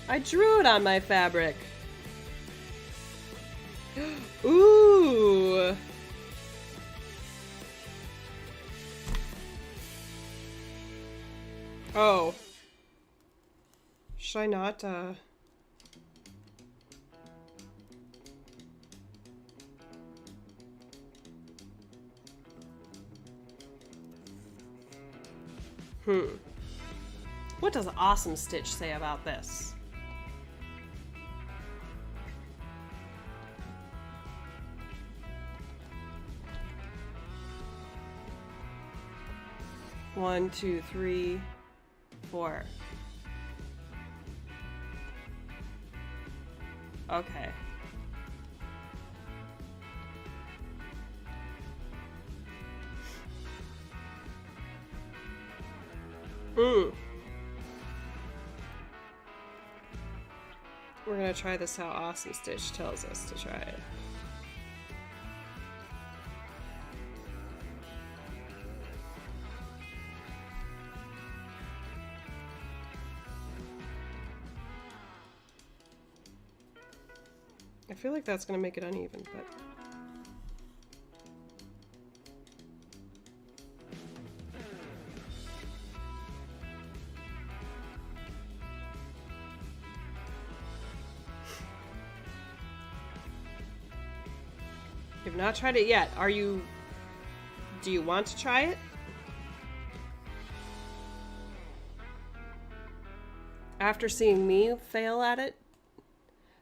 I drew it on my fabric. Ooh. Oh. Should I not, What does Awesome Stitch say about this? One, two, three, four. Okay. We're gonna try this how Awesome Stitch tells us to try it. I feel like that's gonna make it uneven, but... You've not tried it yet. Do you want to try it? After seeing me fail at it?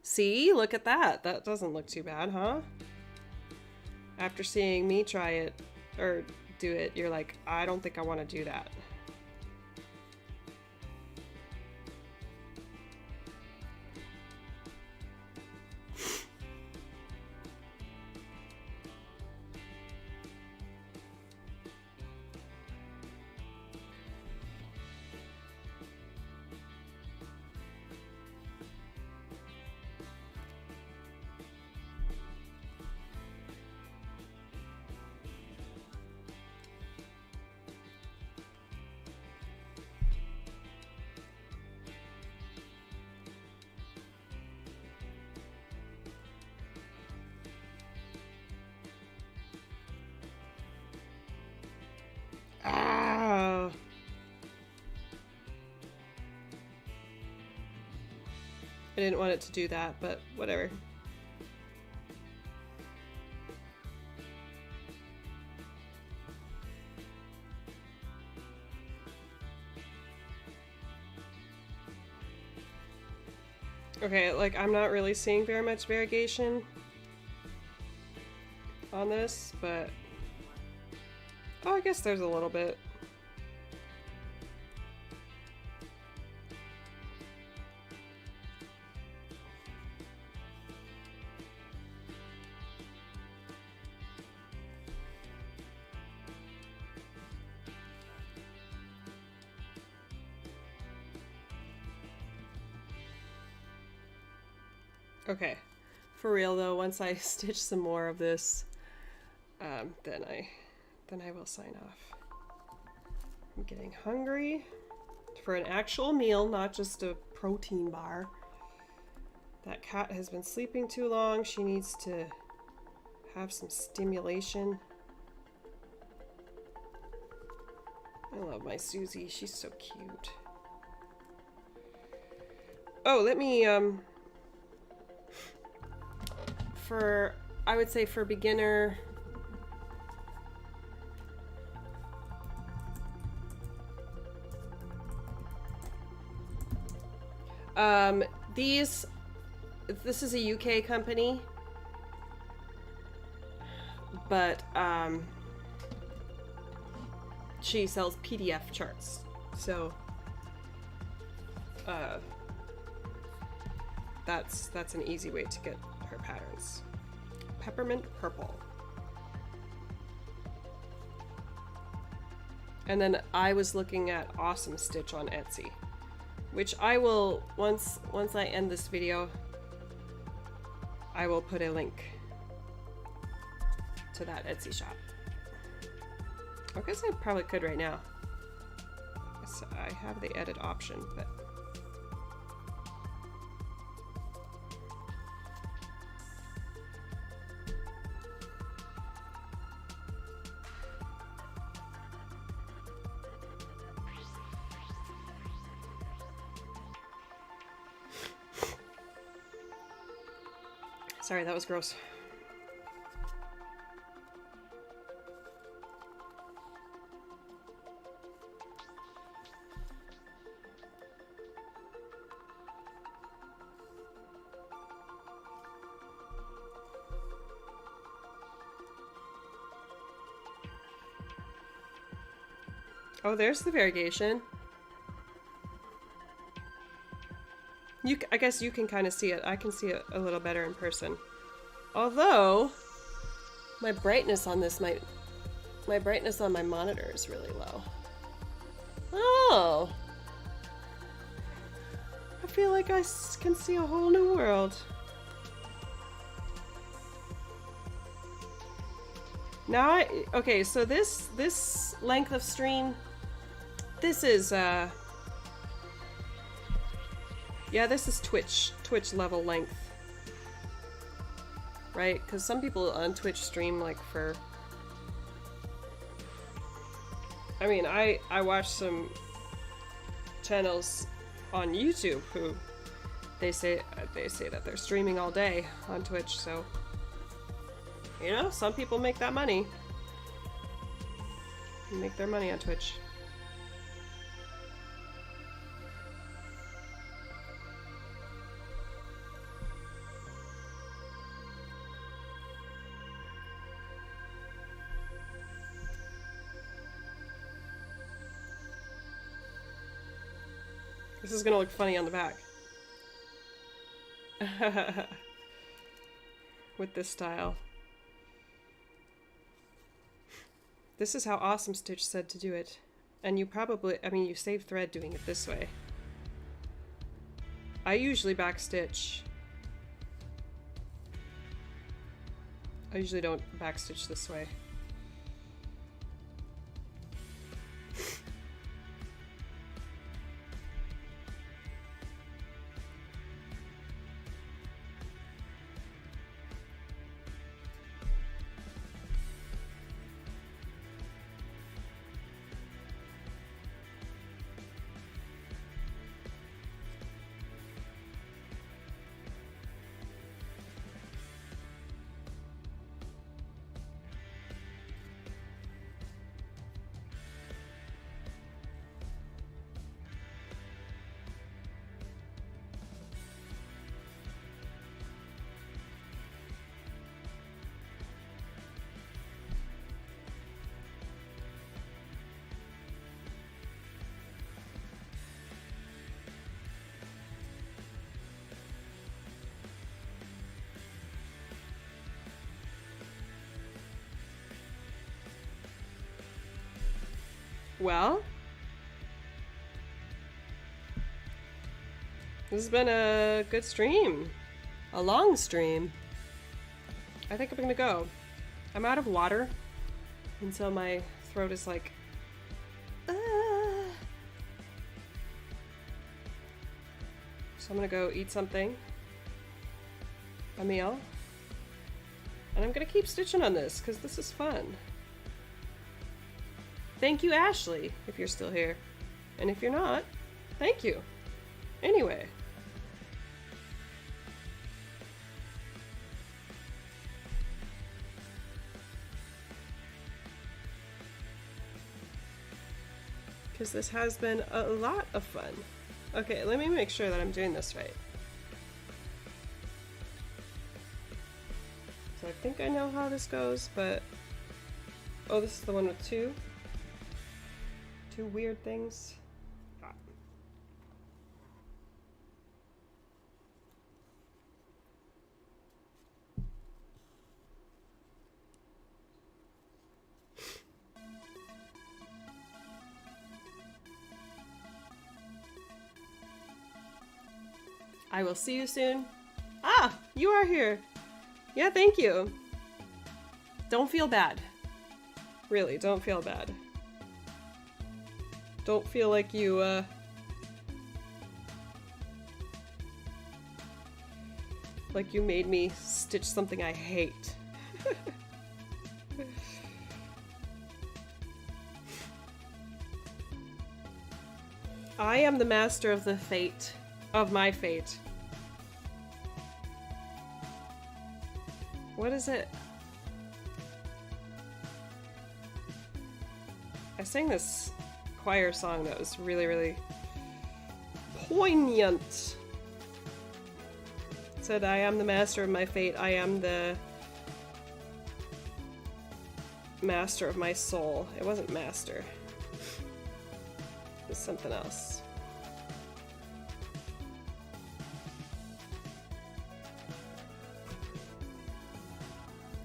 See, look at that. That doesn't look too bad, huh? After seeing me try it, or do it, you're like, I don't think I want to do that. Ah. I didn't want it to do that, but whatever. Okay, like, I'm not really seeing very much variegation on this, but... Oh, I guess there's a little bit. Okay, for real though, once I stitch some more of this, then I will sign off. I'm getting hungry for an actual meal, not just a protein bar. That cat has been sleeping too long. She needs to have some stimulation. I love my Susie. She's so cute. Oh, let me, I would say for beginner, this is a UK company, but she sells PDF charts, so that's an easy way to get her patterns. Peppermint purple. And then I was looking at Awesome Stitch on Etsy, which I will, once I end this video, I will put a link to that Etsy shop. I guess I probably could right now. So I have the edit option, but sorry, that was gross. Oh, there's the variegation. I guess you can kind of see it. I can see it a little better in person. Although, my brightness on this my brightness on my monitor is really low. Oh! I feel like I can see a whole new world. Now okay, so this length of stream, this is yeah, this is Twitch level length. right? Because some people on Twitch stream like for... I mean, I watch some channels on YouTube who they say that they're streaming all day on Twitch, so you know, some people make that money. Make their money on Twitch. This is gonna look funny on the back. With this style. This is how Awesome Stitch said to do it. And you probably, I mean, you save thread doing it this way. I usually backstitch. I usually don't backstitch this way. Well, this has been a good stream. A long stream. I think I'm gonna go. I'm out of water, and so my throat is like, So I'm gonna go eat something. A meal. And I'm gonna keep stitching on this, because this is fun. Thank you, Ashley, if you're still here. And if you're not, thank you. Anyway. Because this has been a lot of fun. Okay, let me make sure that I'm doing this right. So I think I know how this goes, but... Oh, this is the one with two weird things. I will see you soon. Ah, you are here. Yeah, thank you. Don't feel bad. Really, don't feel bad. Don't feel like you, like you made me stitch something I hate. I am the master of the fate, of my fate. What is it? I sang this choir song that was really, really poignant. It said, I am the master of my fate. I am the master of my soul. It wasn't master. It was something else.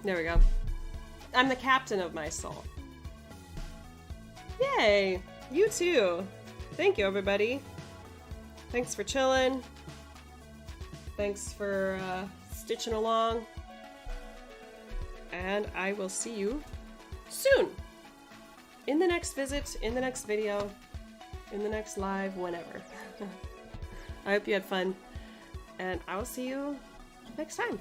There we go. I'm the captain of my soul. Yay! You too! Thank you, everybody. Thanks for chilling. Thanks for stitching along. And I will see you soon! In the next visit, in the next video, in the next live, whenever. I hope you had fun, and I will see you next time.